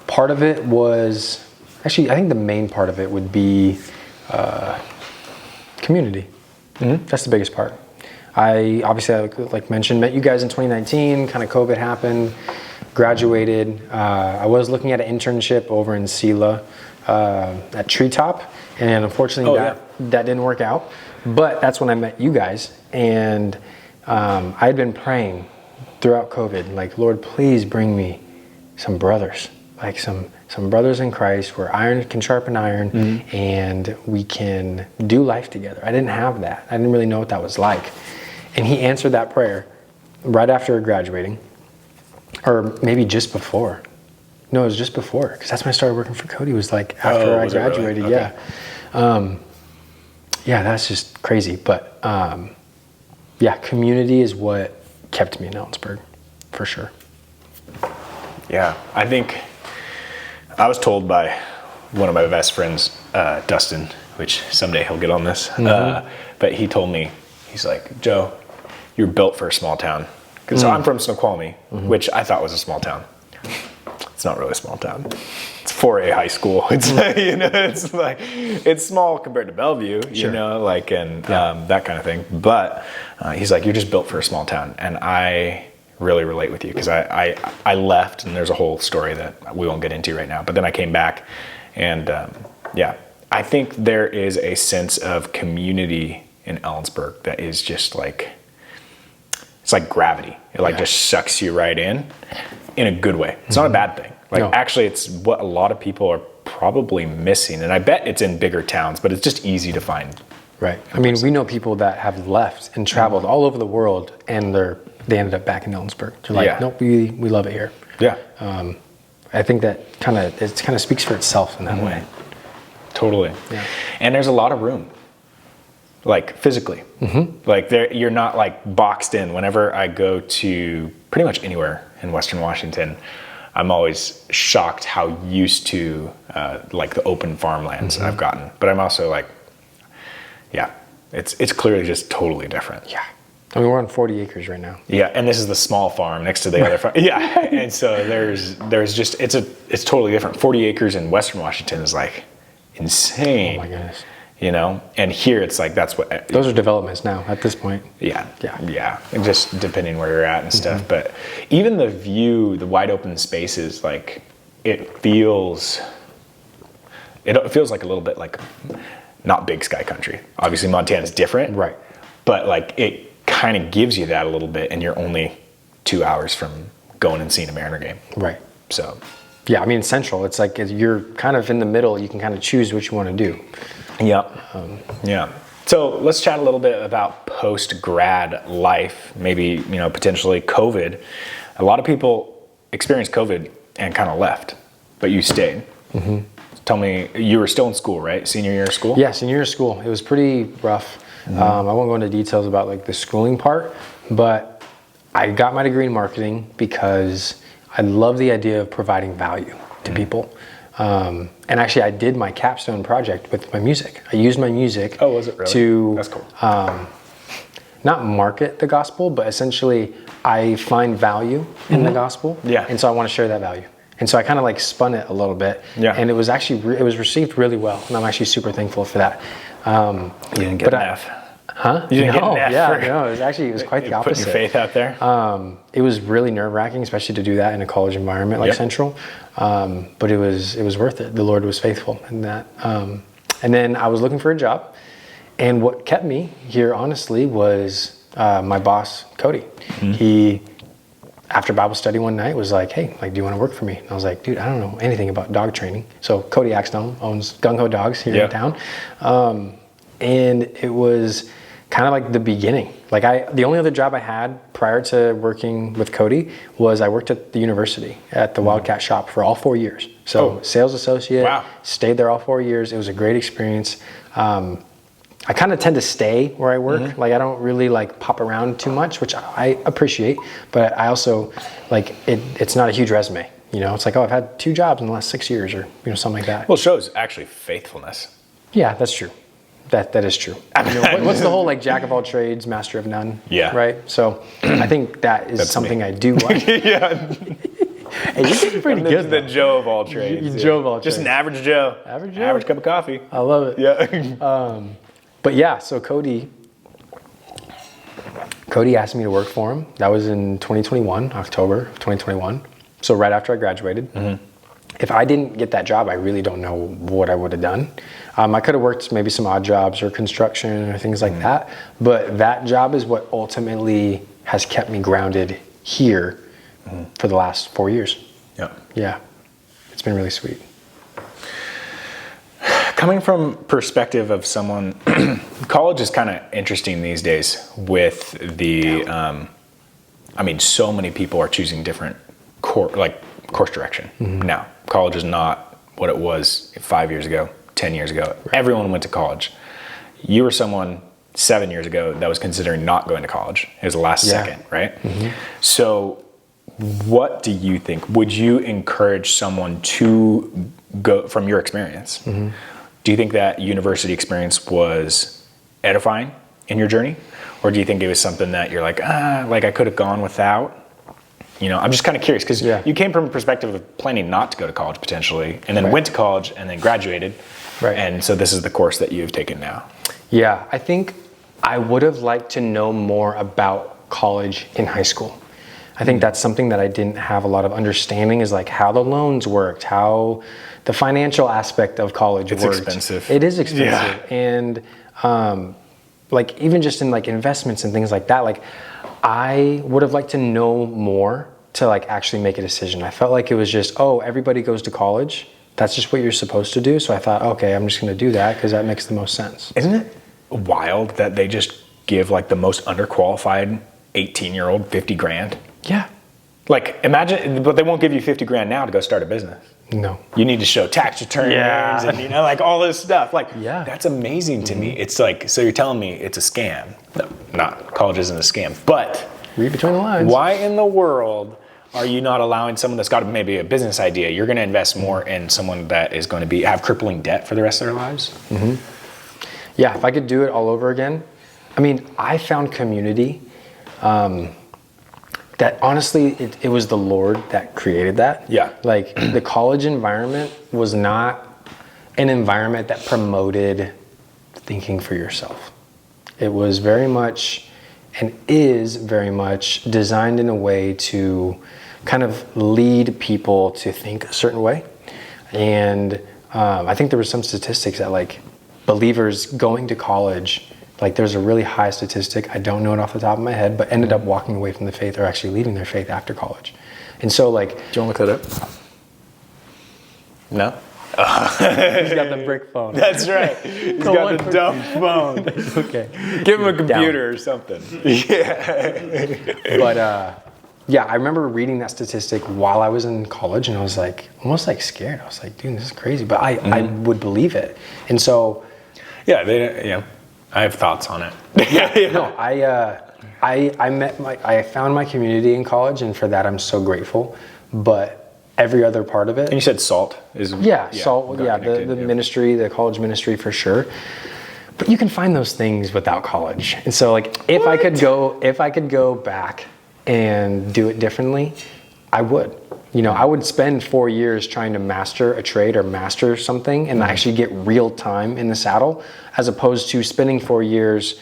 Part of it was, actually, I think the main part of it would be community. That's the biggest part. I obviously, like mentioned, met you guys in 2019, kind of COVID happened, graduated. I was looking at an internship over in Sela at Treetop, and unfortunately that didn't work out. But that's when I met you guys, and I had been praying throughout COVID, like, Lord, please bring me some brothers, like some brothers in Christ where iron can sharpen iron, and we can do life together. I didn't have that. I didn't really know what that was like. And he answered that prayer right after graduating, or maybe just before. No, it was just before, because that's when I started working for Cody. It was like after I graduated. Really? Okay. Yeah, that's just crazy. But yeah, community is what kept me in Ellensburg, for sure. Yeah, I think I was told by one of my best friends, Dustin, which someday he'll get on this, but he told me, he's like, Joe, you're built for a small town. Because I'm from Snoqualmie, which I thought was a small town. It's not really a small town. It's 4A high school. It's you know, it's like it's small compared to Bellevue, you know, like, and that kind of thing. But he's like, you're just built for a small town, and I really relate with you, because I left, and there's a whole story that we won't get into right now. But then I came back, and yeah, I think there is a sense of community in Ellensburg that is just like, it's like gravity. It like just sucks you right in a good way. It's not a bad thing. Like actually, it's what a lot of people are probably missing, and I bet it's in bigger towns, but it's just easy to find. Right. I mean, we know people that have left and traveled all over the world, and they ended up back in Ellensburg. They're like, nope, we love it here. Yeah. I think that kind of speaks for itself in that way. Totally. Yeah. And there's a lot of room, like physically. Like you're not like boxed in. Whenever I go to pretty much anywhere in Western Washington, I'm always shocked how used to like the open farmlands I've gotten. But I'm also like, yeah, it's clearly just totally different. I mean, we're on 40 acres right now. Yeah, and this is the small farm next to the other farm. Yeah, and so there's just it's totally different. 40 acres in Western Washington is like insane. Oh my goodness. You know, and here it's like that's what. Those are developments now at this point. Yeah. And just depending where you're at and stuff, but even the view, the wide open spaces, like it feels like a little bit like not big sky country. Obviously, Montana's different, right? But like it kind of gives you that a little bit, and you're only 2 hours from going and seeing a Mariner game, right? So, yeah, I mean, central. It's like you're kind of in the middle. You can kind of choose what you want to do. Yep. Yeah. So let's chat a little bit about post-grad life, maybe, potentially COVID. A lot of people experienced COVID and kind of left, but you stayed. Mm-hmm. Tell me, you were still in school, right? Senior year of school? Yeah, senior year of school. It was pretty rough. Mm-hmm. I won't go into details about like the schooling part, but I got my degree in marketing because I love the idea of providing value to people. And actually, I did my capstone project with my music. I used my music was it really? to That's cool. Not market the gospel, but essentially I find value in the gospel. Yeah. And so I want to share that value. And so I kind of like spun it a little bit. Yeah. And it was actually, it was received really well. And I'm actually super thankful for that. You didn't get an F. Huh? You didn't get an F. Yeah, no, it was quite the opposite. Putting your faith out there. It was really nerve-wracking, especially to do that in a college environment like Central. But it was worth it. The Lord was faithful in that. And then I was looking for a job, and what kept me here, honestly, was my boss, Cody. Mm-hmm. He, after Bible study one night, was like, "Hey, like, do you want to work for me?" And I was like, "Dude, I don't know anything about dog training." So Cody Axtone owns Gung Ho Dogs here in town, and it was kind of like the beginning. Like the only other job I had prior to working with Cody was I worked at the university at the Wildcat shop for all 4 years. So sales associate, stayed there all 4 years. It was a great experience. I kind of tend to stay where I work. Mm-hmm. Like I don't really like pop around too much, which I appreciate, but I also like it's not a huge resume. It's like, I've had 2 jobs in the last 6 years or something like that. Well, it shows actually faithfulness. Yeah, that's true. That is true. What's the whole like jack of all trades, master of none? Yeah. Right. So I think that's something me. I do like. Yeah. Hey, you did pretty good. The Joe of all trades. Joe of all trades. Just an average Joe. Average Joe. Average cup of coffee. I love it. Yeah. But yeah, so Cody asked me to work for him. That was in 2021, October of 2021. So right after I graduated. Mm-hmm. If I didn't get that job, I really don't know what I would have done. I could have worked maybe some odd jobs or construction or things like that. But that job is what ultimately has kept me grounded here for the last 4 years. Yeah. Yeah. It's been really sweet. Coming from perspective of someone, college is kind of interesting these days with the, so many people are choosing different course direction. Mm-hmm. Now, college is not what it was 5 years ago, 10 years ago. Right. Everyone went to college. You were someone 7 years ago that was considering not going to college. It was the last second, right? Mm-hmm. So what do you think? Would you encourage someone to go, from your experience, mm-hmm. do you think that university experience was edifying in your journey? Or do you think it was something that you're like I could have gone without? I'm just kind of curious because you came from a perspective of planning not to go to college potentially, and then went to college and then graduated. Right. And so this is the course that you've taken now. Yeah, I think I would have liked to know more about college in high school. I think that's something that I didn't have a lot of understanding, is like how the loans worked, how the financial aspect of college worked. It's expensive. It is expensive. Yeah. And even just in like investments and things like that, like I would have liked to know more to like actually make a decision. I felt like it was just, everybody goes to college. That's just what you're supposed to do. So I thought, okay, I'm just going to do that because that makes the most sense. Isn't it wild that they just give like the most underqualified 18-year-old 50 grand? Yeah. Like imagine, but they won't give you 50 grand now to go start a business. No. You need to show tax returns and like all this stuff. Like that's amazing to me. It's like, so you're telling me it's a scam. No, not college isn't a scam, but read between the lines. Why in the world are you not allowing someone that's got maybe a business idea? You're going to invest more in someone that is going to have crippling debt for the rest of their lives? Mm-hmm. Yeah, if I could do it all over again. I mean, I found community that honestly, it was the Lord that created that. Yeah. Like the college environment was not an environment that promoted thinking for yourself. It was very much, and is very much, designed in a way to kind of lead people to think a certain way. And I think there were some statistics that like believers going to college, like there's a really high statistic, I don't know it off the top of my head, but ended up walking away from the faith or actually leaving their faith after college. And so like... Do you want to look that up? No? He's got the brick phone. That's right. He's got the dumb phone. Okay. Give him a computer or something. Yeah. But yeah, I remember reading that statistic while I was in college, and I was like, almost like scared. I was like, dude, this is crazy. But I would believe it. And so... Yeah, I have thoughts on it. No, I found my community in college, and for that I'm so grateful. But every other part of it. And you said SALT is SALT, the ministry, the college ministry for sure. But you can find those things without college. And so like if I could go back and do it differently, I would. You know, I would spend 4 years trying to master a trade or master something and actually get real time in the saddle, as opposed to spending 4 years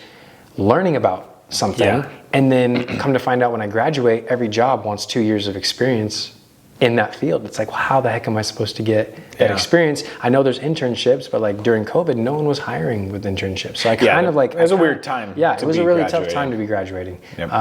learning about something and then come to find out when I graduate, every job wants 2 years of experience in that field. It's like, well, how the heck am I supposed to get that experience? I know there's internships, but like during COVID, no one was hiring with internships. So I kind of like... It was a weird time. Yeah, it was a really tough time to be graduating. Yep.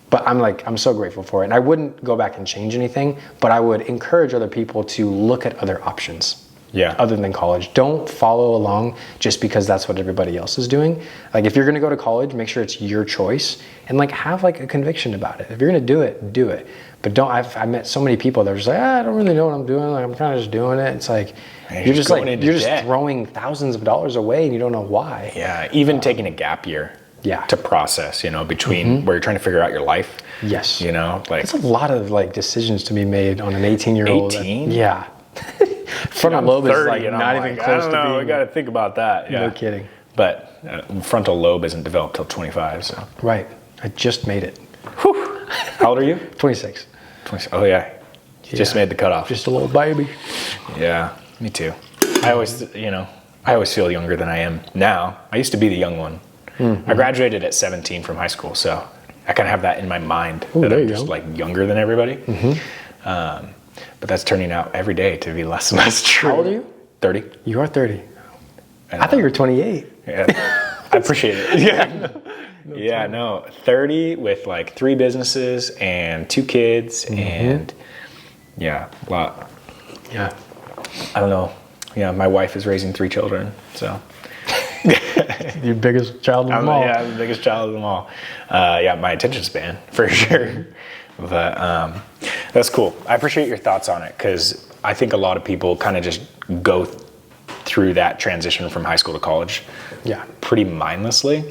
But I'm so grateful for it. And I wouldn't go back and change anything, but I would encourage other people to look at other options. Other than college. Don't follow along just because that's what everybody else is doing. Like if you're gonna go to college, make sure it's your choice and like have like a conviction about it. If you're gonna do it, do it. But I met so many people that are just like, I don't really know what I'm doing. Like I'm kind of just doing it. It's like, you're just throwing thousands of dollars away and you don't know why. Yeah, even taking a gap year. To process, you know, between where you're trying to figure out your life. Yes. You know, like it's a lot of like decisions to be made on an 18-year-old. 18? Yeah. Frontal lobe is like not even close to being. I don't know. We got to think about that. Yeah. No kidding. But frontal lobe isn't developed till 25. So. Right. I just made it. Whew. How old are you? 26. 26. Oh yeah. Just made the cutoff. Just a little baby. Yeah. Me too. I always feel younger than I am now. I used to be the young one. I graduated at 17 from high school, so I kind of have that in my mind that I'm just like younger than everybody. But that's turning out every day to be less and less true. How old are you? 30. You are 30. I thought you were 28. Yeah, I appreciate it. Yeah. No, 30 with like 3 businesses and 2 kids and a lot. Yeah. I don't know. Yeah, my wife is raising 3 children, so. Your biggest child of them all. Yeah, I'm the biggest child of them all. My attention span, for sure. But that's cool. I appreciate your thoughts on it, because I think a lot of people kind of just go through that transition from high school to college pretty mindlessly.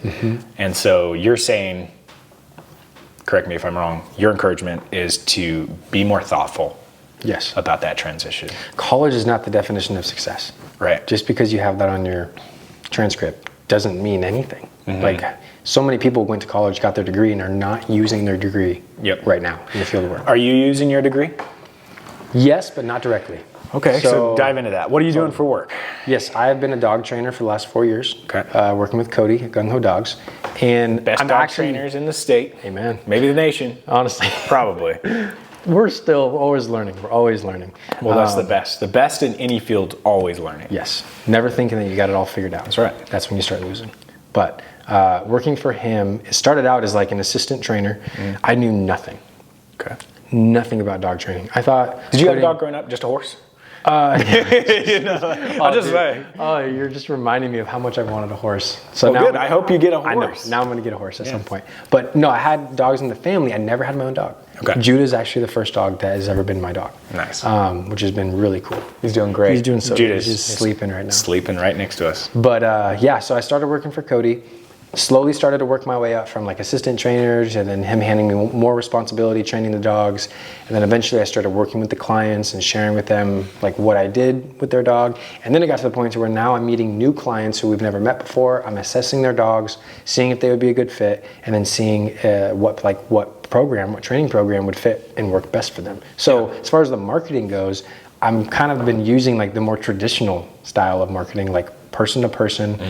And so you're saying, correct me if I'm wrong, your encouragement is to be more thoughtful about that transition. College is not the definition of success. Right. Just because you have that on your transcript doesn't mean anything. Like so many people went to college, got their degree, and are not using their degree right now in the field of work. Are you using your degree? Yes, but not directly. Okay, so dive into that. What are you doing for work? Yes, I have been a dog trainer for the last 4 years. Working with Cody at Gung Ho Dogs. And best dog trainers in the state. Amen. Maybe the nation. Honestly. Probably. We're still always learning. We're always learning. Well, that's the best. The best in any field, always learning. Yes. Never thinking that you got it all figured out. That's right. That's when you start losing. But working for him, it started out as like an assistant trainer. I knew nothing. Okay. Nothing about dog training. I thought... Did you have a dog growing up? Just a horse? I'll just say. Oh, you're just reminding me of how much I wanted a horse. So now good. I hope you get a horse. I know. Now I'm going to get a horse at some point. But no, I had dogs in the family. I never had my own dog. Okay. Judah is actually the first dog that has ever been my dog. Nice. Which has been really cool. He's doing great. He's doing so good. He's sleeping right now. Sleeping right next to us. But so I started working for Cody. slowly started to work my way up from like assistant trainers, and then him handing me more responsibility training the dogs. And then eventually I started working with the clients and sharing with them like what I did with their dog. And then it got to the point where now I'm meeting new clients who we've never met before. I'm assessing their dogs, seeing if they would be a good fit, and then seeing what training program would fit and work best for them. So as far as the marketing goes, I'm kind of been using like the more traditional style of marketing, like person to person.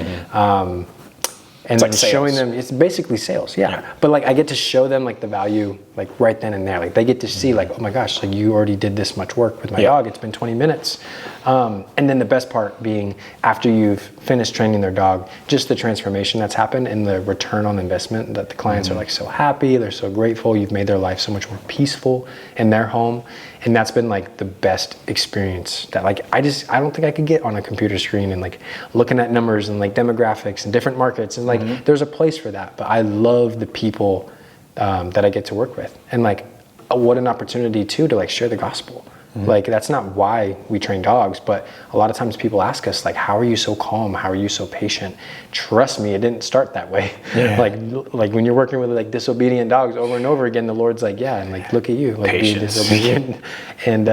And like showing them, it's basically sales, yeah. But like I get to show them like the value like right then and there. Like they get to see like, oh my gosh, like you already did this much work with my dog. It's been 20 minutes. And then the best part being after you've finished training their dog, just the transformation that's happened and the return on investment that the clients are like so happy, they're so grateful. You've made their life so much more peaceful in their home. And that's been like the best experience that like, I don't think I could get on a computer screen and like looking at numbers and like demographics and different markets. And like, there's a place for that, but I love the people that I get to work with. And like, what an opportunity too, to like share the gospel. Like that's not why we train dogs, but a lot of times people ask us like, how are you so calm? How are you so patient? Trust me, it didn't start that way. Like when you're working with like disobedient dogs over and over again, the Lord's like, yeah, and like, look at you, like be disobedient. And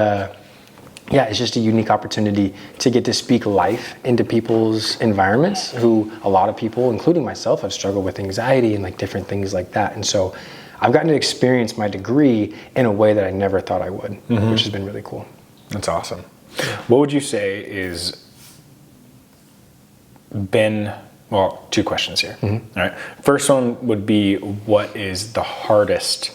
it's just a unique opportunity to get to speak life into people's environments who a lot of people, including myself, have struggled with anxiety and like different things like that. And so I've gotten to experience my degree in a way that I never thought I would, which has been really cool. That's awesome. What would you say is been, well, two questions here. All right. First one would be, what is the hardest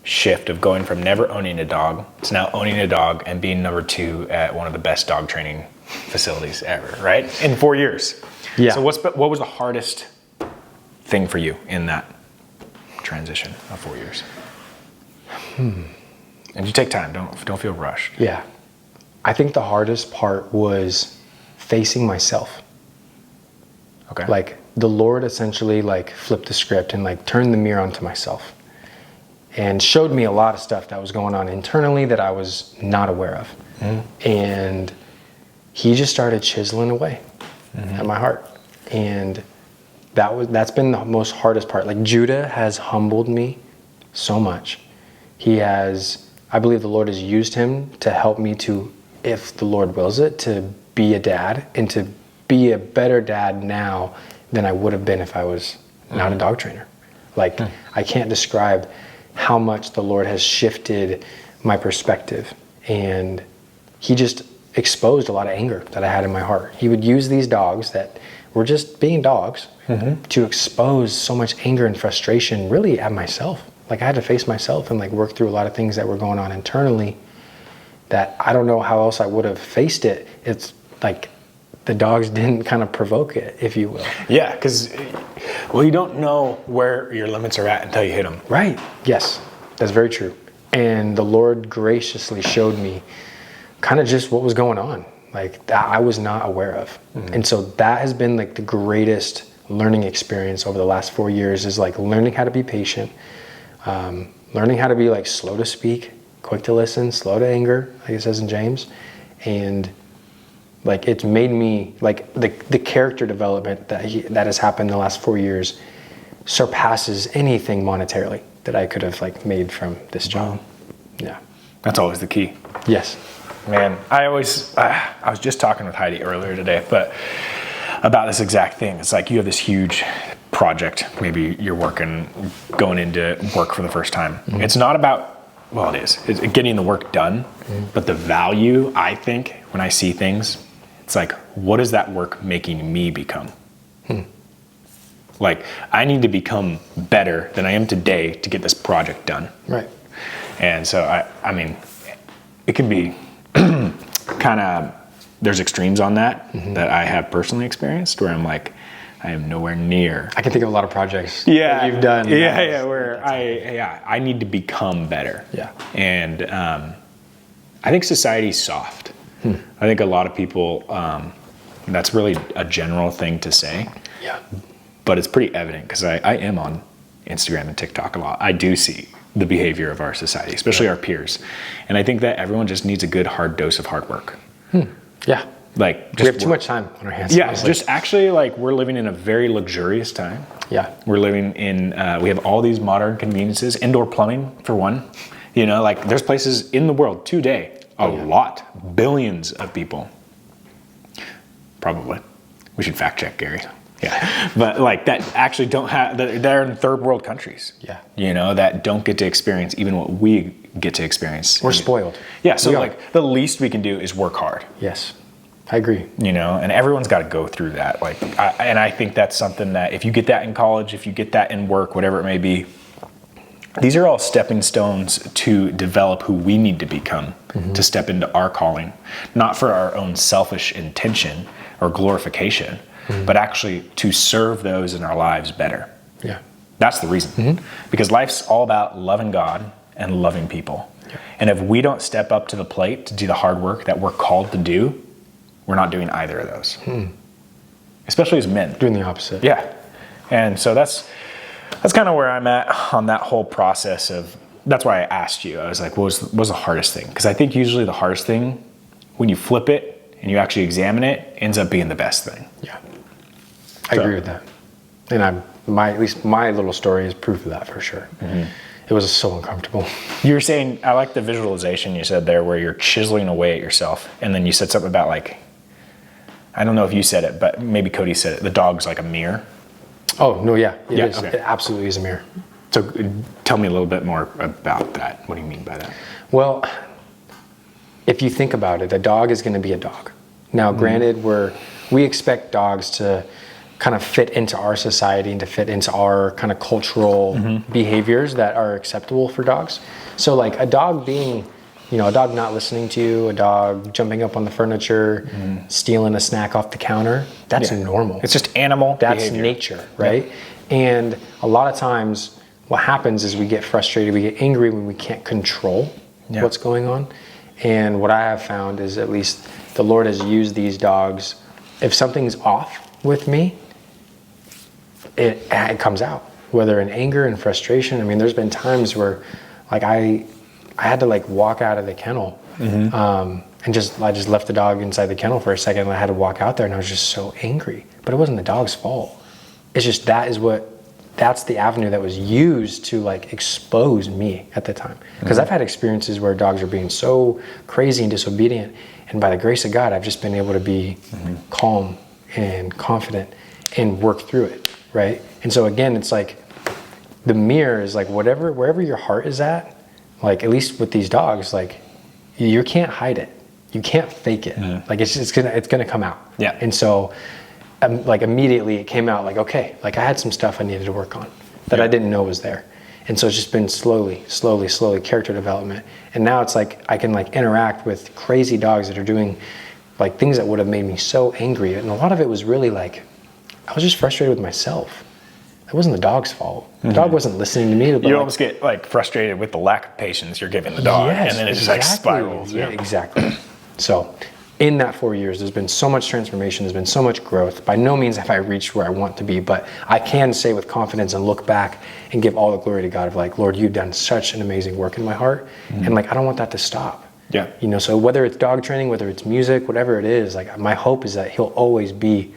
shift of going from never owning a dog to now owning a dog and being number 2 at one of the best dog training facilities ever, right? In 4 years. Yeah. So what was the hardest thing for you in that transition of 4 years? And you take time, don't feel rushed. Yeah. I think the hardest part was facing myself. Okay. Like the Lord essentially like flipped the script and like turned the mirror onto myself and showed me a lot of stuff that was going on internally that I was not aware of. And he just started chiseling away at my heart. And that's been the most hardest part. Like Judah has humbled me so much. I believe the Lord has used him to help me to, if the Lord wills it, to be a dad and to be a better dad now than I would have been if I was not a dog trainer. Like I can't describe how much the Lord has shifted my perspective, and he just exposed a lot of anger that I had in my heart. He would use these dogs that were just being dogs to expose so much anger and frustration really at myself. Like I had to face myself and like work through a lot of things that were going on internally that I don't know how else I would have faced it. It's like the dogs didn't kind of provoke it, if you will. Yeah, because, well, you don't know where your limits are at until you hit them. Right. Yes, that's very true. And the Lord graciously showed me kind of just what was going on, like that I was not aware of. And so that has been like the greatest learning experience over the last 4 years, is like learning how to be patient, learning how to be like slow to speak, quick to listen, slow to anger, like it says in James. And like it's made me like the character development that has happened in the last 4 years surpasses anything monetarily that I could have like made from this job. Yeah. That's always the key. Yes. Man, I was just talking with Heidi earlier today, but about this exact thing. It's like you have this huge project, maybe you're going into work for the first time. It's not about, well, it is, it's getting the work done, but the value, I think, when I see things, it's like, what is that work making me become? Like, I need to become better than I am today to get this project done. Right. And so, I mean, it can be kind of, there's extremes on that that I have personally experienced where I'm like, I am nowhere near. I can think of a lot of projects that you've done. Where I need to become better. Yeah. And I think society's soft. I think a lot of people, that's really a general thing to say. Yeah. But it's pretty evident because I am on Instagram and TikTok a lot. I do see the behavior of our society, especially our peers. And I think that everyone just needs a good hard dose of hard work. Yeah. Like, we have too much time on our hands. Yeah, just actually, like, we're living in a very luxurious time. Yeah. We're living in, we have all these modern conveniences, indoor plumbing for one. You know, like, there's places in the world today, a lot, billions of people. Probably. We should fact check Gary. Yeah. But like that actually don't have, they're in third world countries. Yeah. You know, that don't get to experience even what we get to experience. We're spoiled. Yeah. So like the least we can do is work hard. Yes. I agree. You know, and everyone's got to go through that. Like, and I think that's something that if you get that in college, if you get that in work, whatever it may be, these are all stepping stones to develop who we need to become, to step into our calling, not for our own selfish intention or glorification, but actually to serve those in our lives better. Yeah. That's the reason. Because life's all about loving God and loving people. Yeah. And if we don't step up to the plate to do the hard work that we're called to do, we're not doing either of those. Especially as men. Doing the opposite. Yeah. And so that's kind of where I'm at on that whole process of, that's why I asked you. I was like, what was the hardest thing? Because I think usually the hardest thing, when you flip it and you actually examine it, ends up being the best thing. Yeah. I agree with that. And at least my little story is proof of that for sure. It was so uncomfortable. You were saying, I like the visualization you said there where you're chiseling away at yourself. And then you said something about like, I don't know if you said it, but maybe Cody said it. The dog's like a mirror. Oh, no, yeah. It is. Okay. It absolutely is a mirror. So tell me a little bit more about that. What do you mean by that? Well, if you think about it, a dog is going to be a dog. Now, granted, we expect dogs to kind of fit into our society and to fit into our kind of cultural behaviors that are acceptable for dogs. So like a dog being, you know, a dog not listening to you, a dog jumping up on the furniture, stealing a snack off the counter, that's normal. It's just animal That's behavior. nature, right? Yep. And a lot of times what happens is we get frustrated, we get angry when we can't control what's going on. And what I have found is at least the Lord has used these dogs. If something's off with me, it comes out, whether in anger and frustration. I mean, there's been times where like I had to like walk out of the kennel and I just left the dog inside the kennel for a second, and I had to walk out there, and I was just so angry. But it wasn't the dog's fault. It's just that's the avenue that was used to like expose me at the time. Because I've had experiences where dogs are being so crazy and disobedient, and by the grace of God, I've just been able to be calm and confident and work through it, right? And so again, it's like the mirror is like wherever your heart is at, like at least with these dogs, like you can't hide it. You can't fake it. Like it's gonna come out. Yeah. And so like immediately it came out like, okay, like I had some stuff I needed to work on that I didn't know was there. And so it's just been slowly character development. And now it's like I can like interact with crazy dogs that are doing like things that would have made me so angry. And a lot of it was really like, I was just frustrated with myself. It wasn't the dog's fault. The dog wasn't listening to me. You almost get like frustrated with the lack of patience you're giving the dog. Yes, and then it just like spirals. Yeah, exactly. So in that 4 years, there's been so much transformation. There's been so much growth. By no means have I reached where I want to be, but I can say with confidence and look back and give all the glory to God of like, Lord, you've done such an amazing work in my heart. And like, I don't want that to stop. Yeah. You know, so whether it's dog training, whether it's music, whatever it is, like my hope is that he'll always be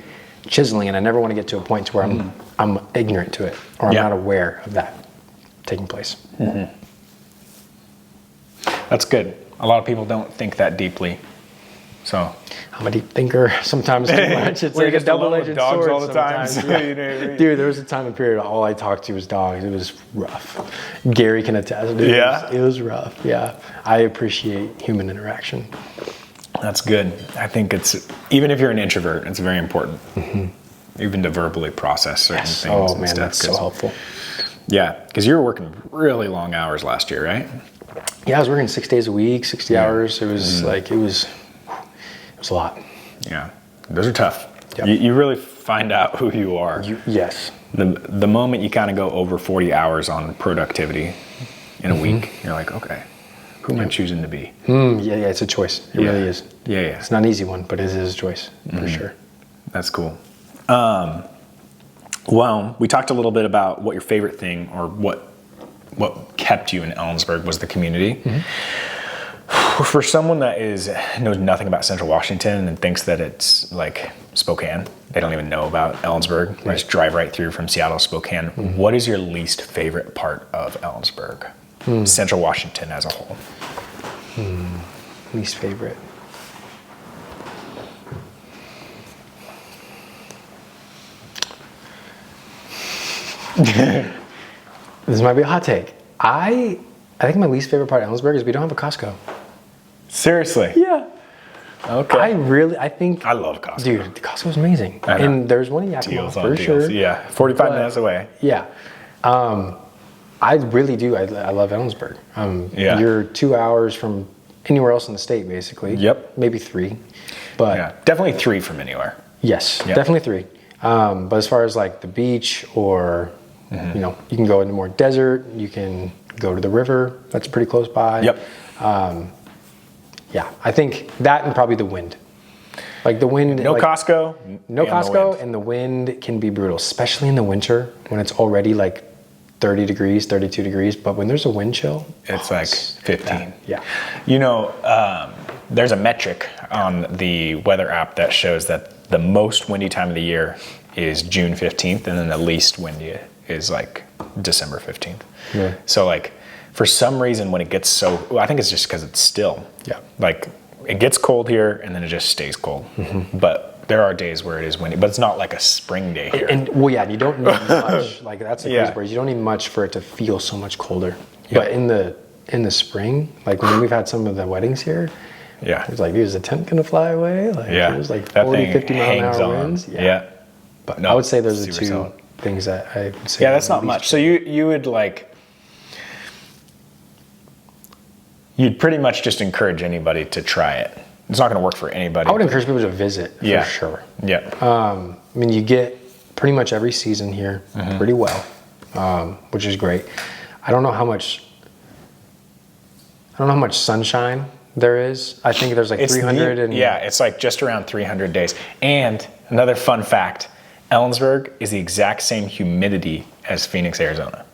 chiseling, and I never want to get to a point to where I'm ignorant to it, or I'm not aware of that taking place. That's good. A lot of people don't think that deeply. So I'm a deep thinker sometimes too much. It's like a double-edged sword all the time. Yeah. Dude, there was a time and period all I talked to was dogs. It was rough. Gary can attest. It was rough. Yeah. I appreciate human interaction. That's good. I think it's, even if you're an introvert, it's very important. Even to verbally process certain things. Oh man, that's so helpful. Yeah, because you were working really long hours last year, right? Yeah, I was working 6 days a week, 60 hours. It was like, it was a lot. Yeah, those are tough. Yep. You really find out who you are. Yes. The moment you kind of go over 40 hours on productivity in a week, you're like, okay, who am I choosing to be? Yeah, it's a choice. It really is. Yeah. It's not an easy one, but it is a choice for sure. That's cool. Well, we talked a little bit about what your favorite thing or what kept you in Ellensburg was the community. For someone that knows nothing about Central Washington and thinks that it's like Spokane, they don't even know about Ellensburg. They just drive right through from Seattle to Spokane. What is your least favorite part of Ellensburg? Central Washington as a whole. Least favorite. This might be a hot take. I think my least favorite part of Ellensburg is we don't have a Costco. Seriously? Yeah. Okay. I think. I love Costco. Dude, the Costco is amazing. I know. And there's one in Yakima Deals on for deals. sure. Yeah, 45 minutes away. Yeah. I really do. I love Ellensburg. Yeah. You're 2 hours from anywhere else in the state, basically. Yep. Maybe 3. But Yeah, definitely 3 from anywhere. yes, Yep. definitely 3. But as far as like the beach or, you can go into more desert, you can go to the river. That's pretty close by. Yep. Yeah, I think that and probably the wind. Like the wind. No like, Costco. No and the Costco, wind. and the wind can be brutal, especially in the winter when it's already like 30 degrees, 32 degrees. But when there's a wind chill, It's like 15. Yeah. You know, there's a metric on the weather app that shows that the most windy time of the year is June 15th, and then the least windy is like December 15th. Yeah. So like, for some reason, when it gets I think it's just because it's still. Yeah. Like, it gets cold here, and then it just stays cold. But there are days where it is windy, but it's not like a spring day here. And well, yeah, you don't need much. Like that's the Yeah. crazy part. You don't need much for it to feel so much colder. Yeah. But in the spring, like when we've had some of the weddings here, Yeah. it's like, dude, is the tent gonna fly away? Like Yeah. there's like That 40, thing 50 mile an hangs hour on. winds. Yeah. But No, I would say those are the super two solid. things that I would say. Yeah, that's are not the much. least- So you would like, you'd pretty much just encourage anybody to try it. It's not going to work for anybody. I would encourage people to visit for Yeah. sure. Yeah. I mean, you get pretty much every season here pretty well, which is great. I don't know how much sunshine there is. I think there's like 300 and yeah, it's like just around 300 days. And another fun fact, Ellensburg is the exact same humidity as Phoenix, Arizona,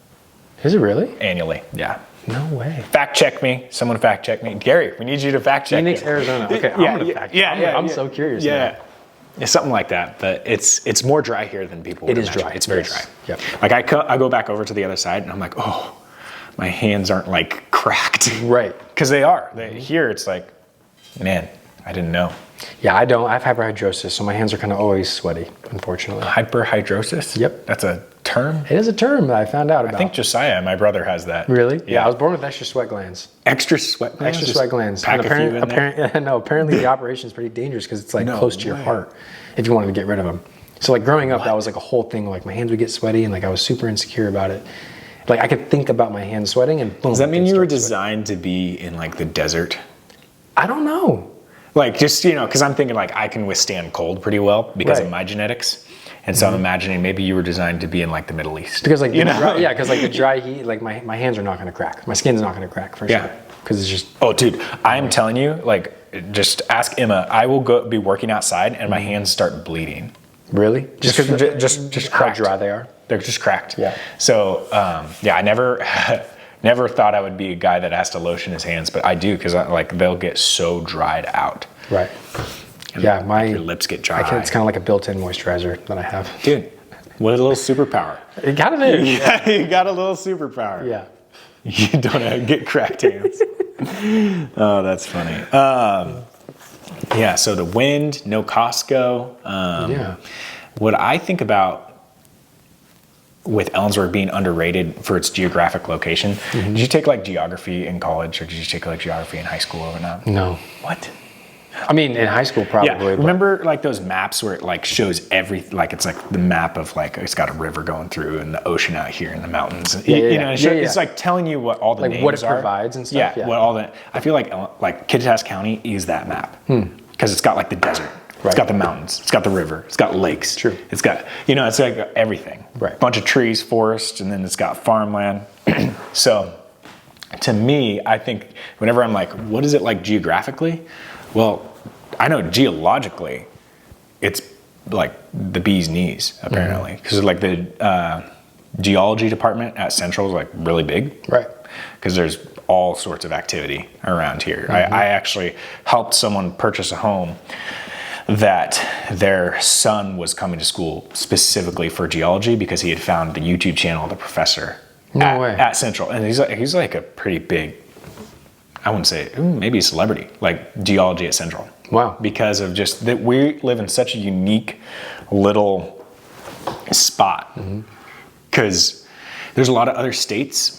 Is it really? annually. Yeah. No way. Fact check me. Someone fact check me. Gary, we need you to fact check Phoenix, me. Arizona. Okay, Yeah, I'm gonna yeah, fact. yeah, I'm yeah. so curious. Yeah. now. Yeah, something like that, but it's more dry here than people would It is imagine. dry, It's very yes. dry. Yep. Like I go back over to the other side and I'm like, oh, my hands aren't like cracked. Right. Because they are. Here it's like, man, I didn't know. Yeah, I don't. I have hyperhidrosis, so my hands are kind of always sweaty, unfortunately. Hyperhidrosis? Yep. That's a term? It is a term that I found out about. I think Josiah, my brother, has that. Really? Yeah. I was born with extra sweat glands. Extra sweat glands? Extra Just sweat glands. Pack And a few in there? no, apparently the operation is pretty dangerous because it's like No close to your way. heart if you wanted to get rid of them. So like growing up, that was like a whole thing. Like my hands would get sweaty and like I was super insecure about it. Like I could think about my hands sweating and boom. Does that mean they'd you were start sweating. designed to be in like the desert? I don't know. Like just, because I'm thinking like I can withstand cold pretty well because of Right. my genetics. And so I'm imagining maybe you were designed to be in like the Middle East. Because like You know? because like the dry heat, like my hands are not going to crack. My skin's not going to crack for Yeah. sure. Because it's just Oh, dude, I'm telling you, like, just ask Emma. I will be working outside and my hands start bleeding. really Just how cracked. dry they are. They're just cracked. Yeah. So, I never thought I would be a guy that has to lotion his hands, but I do because like they'll get so dried out. Right. And Yeah, my your lips get dry. it's kind of like a built-in moisturizer that I have. Dude, what a little superpower. It kind of is. Yeah, you got a little superpower. Yeah. You don't get cracked hands. Oh, that's funny. Yeah, so the wind, no Costco. Yeah. What I think about with Ellensburg being underrated for its geographic location, did you take like geography in college or did you take like geography in high school or not? No. What? I mean, in high school probably. Yeah, but- remember like those maps where it like shows like it's like the map of like it's got a river going through and the ocean out here and the mountains. Yeah, You yeah, know, yeah. it's like telling you what all the Like names what it are. provides and stuff, yeah. what all the. I feel like Kittitas County is that map because it's got like the desert. It's Right. got the mountains. It's got the river. It's got lakes. True. It's got it's like everything. Right. Bunch of trees, forest, and then it's got farmland. So, to me, I think whenever I'm like, what is it like geographically? Well, I know geologically, it's like the bee's knees apparently because like the geology department at Central is like really big. Right. because there's all sorts of activity around here. I actually helped someone purchase a home that their son was coming to school specifically for geology because he had found the YouTube channel of the professor at Central. And he's like a pretty big, I wouldn't say, maybe a celebrity, like geology at Central. Wow. Because of just that we live in such a unique little spot. Because there's a lot of other states,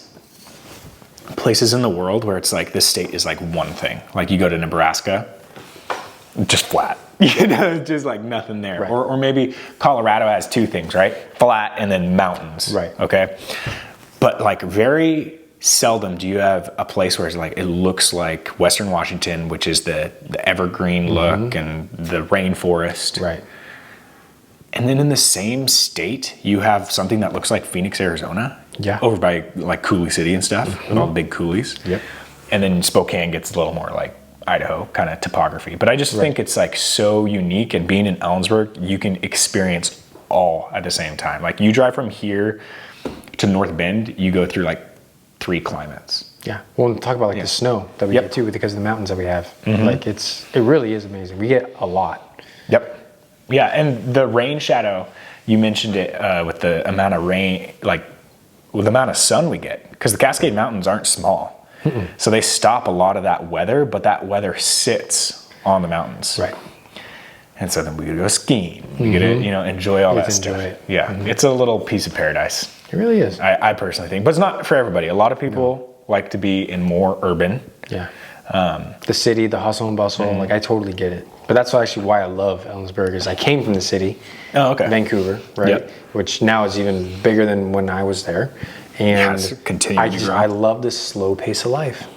places in the world where it's like this state is like one thing. Like you go to Nebraska, just flat. Just like nothing there. Right. Or maybe Colorado has two things, right? Flat and then mountains. Right. Okay. But like very seldom do you have a place where it's like it looks like Western Washington, which is the evergreen look and the rainforest. Right. And then in the same state, you have something that looks like Phoenix, Arizona. Yeah. Over by like Coulee City and stuff, with all the big coulees. Yep. And then Spokane gets a little more like Idaho kind of topography. But I just think it's like so unique, and being in Ellensburg, you can experience all at the same time. Like you drive from here to North Bend, you go through like 3 climates. Yeah. Well, talk about like the snow that we get too, because of the mountains that we have. Like it really is amazing. We get a lot. Yep. Yeah, and the rain shadow, you mentioned it with the amount of rain, like with the amount of sun we get, because the Cascade Mountains aren't small. So they stop a lot of that weather, but that weather sits on the mountains. Right. And so then we could go skiing. We could, enjoy all that stuff. Enjoy it. Yeah, it's a little piece of paradise. It really is. I personally think, but it's not for everybody. A lot of people like to be in more urban. Yeah. The city, the hustle and bustle, like I totally get it. But that's actually why I love Ellensburg, is I came from the city, Vancouver, right? Yep. Which now is even bigger than when I was there. And I love this slow pace of life.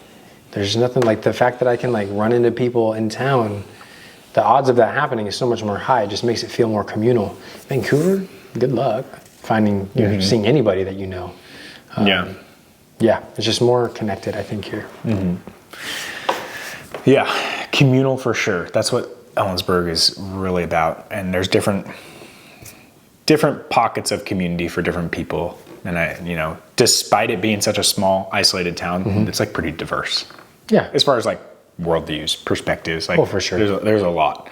There's nothing like the fact that I can like run into people in town. The odds of that happening is so much more high. It just makes it feel more communal. Vancouver, good luck finding, seeing anybody that you know. Yeah, it's just more connected, I think, here. Yeah, communal for sure. That's what Ellensburg is really about. And there's different pockets of community for different people. And despite it being such a small, isolated town, it's like pretty diverse. Yeah. As far as like worldviews, perspectives, like for sure. There's a lot.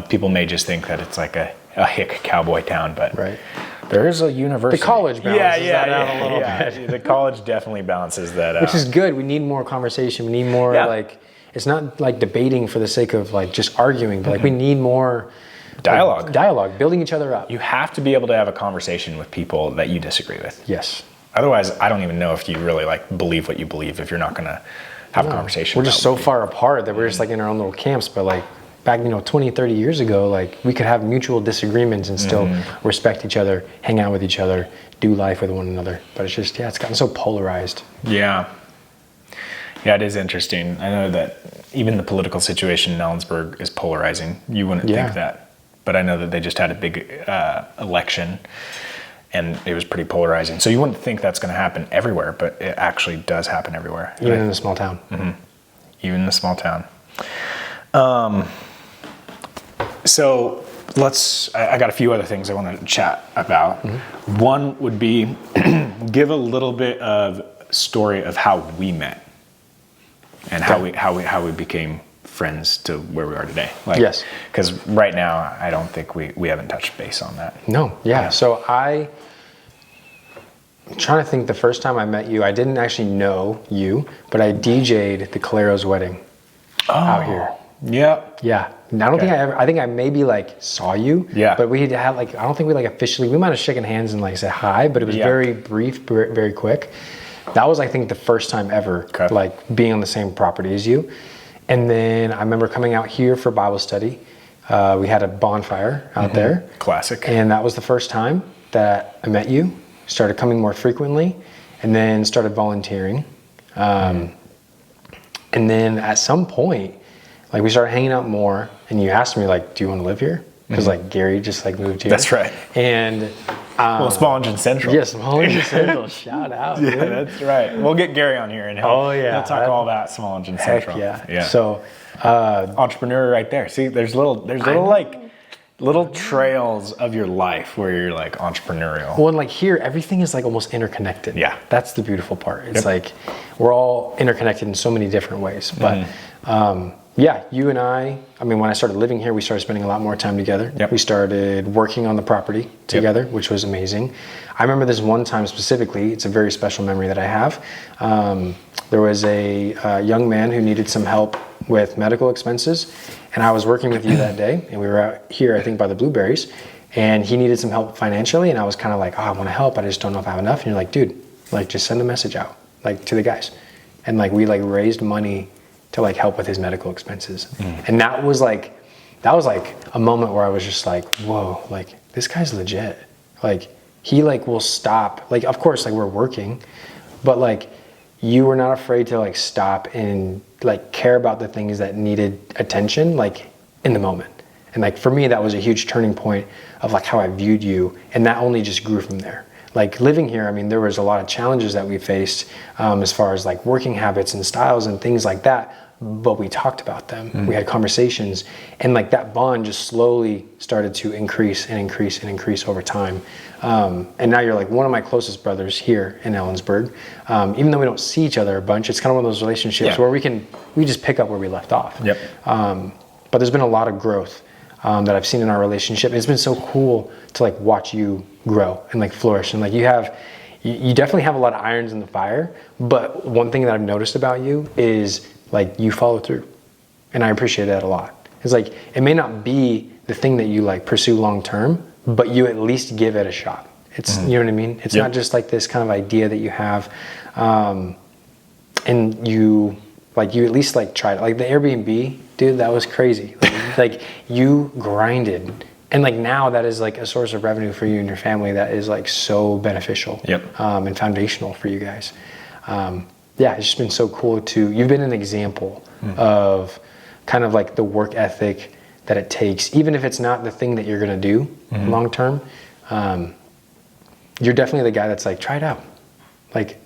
People may just think that it's like a hick cowboy town, but there is a university. The college balances that out a little bit. The college definitely balances that out. Which is good. We need more conversation. We need more like, it's not like debating for the sake of like just arguing, but like we need more dialogue, building each other up. You have to be able to have a conversation with people that you disagree with. Yes. Otherwise, I don't even know if you really like believe what you believe if you're not going to have a conversation. We're just so far apart that we're just like in our own little camps. But like back, 20, 30 years ago, like we could have mutual disagreements and still respect each other, hang out with each other, do life with one another. But it's just, it's gotten so polarized. Yeah. Yeah, it is interesting. I know that even the political situation in Ellensburg is polarizing. You wouldn't think that. But I know that they just had a big election, and it was pretty polarizing. So you wouldn't think that's going to happen everywhere, but it actually does happen everywhere. Even in a small town. Even in a small town. So I got a few other things I want to chat about. One would be give a little bit of story of how we met and how we became friends to where we are today. Yes. Because right now, I don't think we haven't touched base on that. No. Yeah. So I'm trying to think, the first time I met you, I didn't actually know you, but I DJ'd the Calero's wedding out here. Yep. Yeah. And I think I maybe like saw you. Yeah. But we had like, I don't think we like officially, we might have shaken hands and like said hi, but it was very brief, very quick. That was, I think, the first time ever, like being on the same property as you. And then I remember coming out here for Bible study. We had a bonfire out there. Classic. And that was the first time that I met you. Started coming more frequently, and then started volunteering. And then at some point, like we started hanging out more, and you asked me like, do you want to live here? Because like Gary just like moved here. That's right. And Small Engine Central. Yes, Small Engine Central. Shout out. Yeah, dude. That's right. We'll get Gary on here and he'll talk all about Small Engine Central. Yeah. So entrepreneur right there. See, there's little little trails of your life where you're like entrepreneurial. Well, and like here, everything is like almost interconnected. Yeah. That's the beautiful part. It's like we're all interconnected in so many different ways. But yeah, you and I mean, when I started living here, we started spending a lot more time together. Yep. We started working on the property together, which was amazing. I remember this one time specifically. It's a very special memory that I have. There was a young man who needed some help with medical expenses, and I was working with you that day, and we were out here, I think, by the blueberries, and he needed some help financially, and I was kind of like, oh, I want to help, I just don't know if I have enough. And you're like, dude, like just send a message out, like to the guys, and like we like raised money to like help with his medical expenses. And that was like a moment where I was just like, whoa, like this guy's legit. Like he like will stop, like of course like we're working, but like you were not afraid to like stop and like care about the things that needed attention like in the moment. And like for me, that was a huge turning point of like how I viewed you, and that only just grew from there. Like living here, I mean, there was a lot of challenges that we faced as far as like working habits and styles and things like that, but we talked about them. We had conversations, and like that bond just slowly started to increase and increase and increase over time. And now you're like one of my closest brothers here in Ellensburg. Even though we don't see each other a bunch, it's kind of one of those relationships where we just pick up where we left off. But there's been a lot of growth that I've seen in our relationship. It's been so cool to like watch you grow and like flourish. And like you definitely have a lot of irons in the fire, but one thing that I've noticed about you is like you follow through, and I appreciate that a lot. It's like it may not be the thing that you like pursue long term, but you at least give it a shot. It's you know what I mean? It's not just like this kind of idea that you have, and you at least like tried it. Like the Airbnb, dude, that was crazy. Like you grinded, and like now that is like a source of revenue for you and your family that is like so beneficial and foundational for you guys. Yeah, it's just been so cool you've been an example of kind of like the work ethic that it takes, even if it's not the thing that you're gonna do long term. You're definitely the guy that's like, try it out, like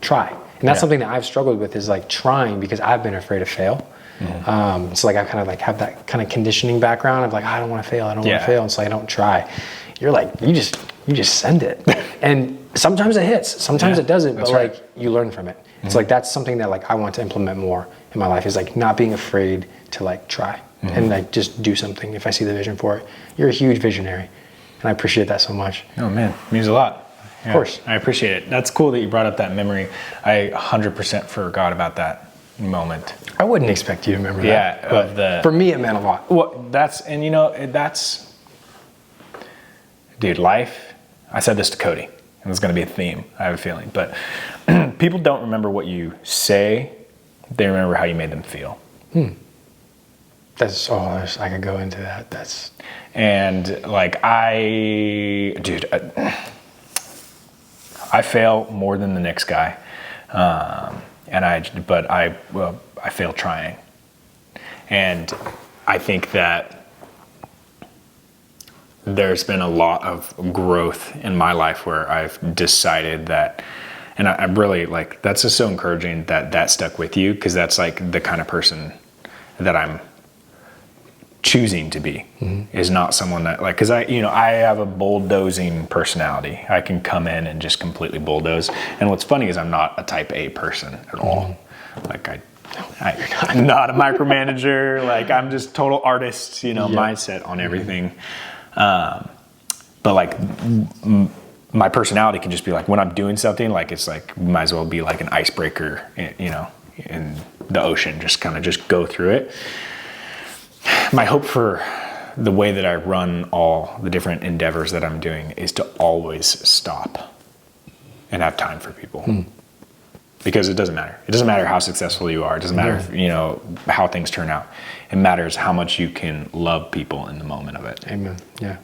try. And that's something that I've struggled with, is like trying, because I've been afraid to fail. So like I kind of like have that kind of conditioning background of like, I don't want to fail, I don't want to fail, and so I don't try. You're like, you just send it, and sometimes it hits, sometimes it doesn't, but like you learn from it. So like that's something that like I want to implement more in my life, is like not being afraid to like try and like just do something if I see the vision for it. You're a huge visionary, and I appreciate that so much. Oh man, it means a lot. Of course. I appreciate it. That's cool that you brought up that memory. I 100% forgot about that moment. I wouldn't expect you to remember that. But for me, it meant a lot. Well, dude, life, I said this to Cody, and it's going to be a theme, I have a feeling, but people don't remember what you say, they remember how you made them feel. I could go into that. And like I fail more than the next guy. But I fail trying. And I think that there's been a lot of growth in my life where I've decided that, and I'm really like, that's just so encouraging that stuck with you, because that's like the kind of person that I'm choosing to be, is not someone that like, because I have a bulldozing personality. I can come in and just completely bulldoze. And what's funny is I'm not a type A person at all. Like I'm not a micromanager. Like I'm just total artist, mindset on everything. But like my personality can just be like, when I'm doing something, like it's like might as well be like an icebreaker, in the ocean. Just kind of just go through it. My hope for the way that I run all the different endeavors that I'm doing is to always stop and have time for people. Because it doesn't matter. It doesn't matter how successful you are. It doesn't matter, how things turn out. It matters how much you can love people in the moment of it. Amen. Yeah.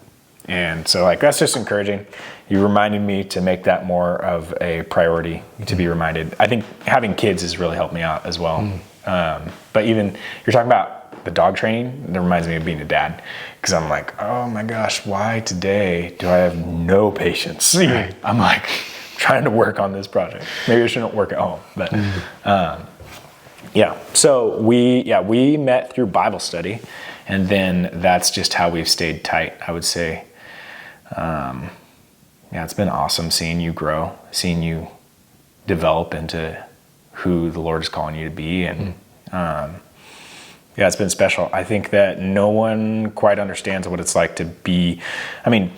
And so like, that's just encouraging. You reminded me to make that more of a priority, to be reminded. I think having kids has really helped me out as well. But even you're talking about the dog training, that reminds me of being a dad, because I'm like, oh my gosh, why today do I have no patience? Right. I'm like trying to work on this project. Maybe I shouldn't work at home, but So we met through Bible study, And then that's just how we've stayed tight, I would say. Yeah, it's been awesome seeing you grow, seeing you develop into who the Lord is calling you to be. And yeah, it's been special. I think that no one quite understands what it's like to be, I mean,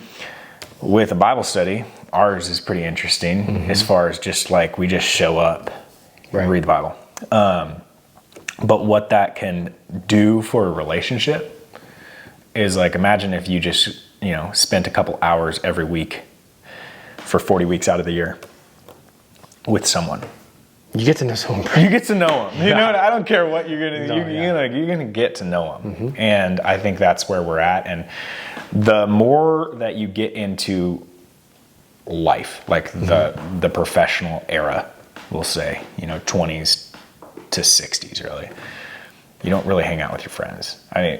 with a Bible study, ours is pretty interesting as far as just like we just show up and read the Bible. But what that can do for a relationship is like, imagine if you just, spent a couple hours every week for 40 weeks out of the year with someone. You get to know someone. You get to know them. You know what? I don't care what you're gonna. You're gonna get to know them, and I think that's where we're at. And the more that you get into life, like the professional era, we'll say, 20s to 60s, really, you don't really hang out with your friends. I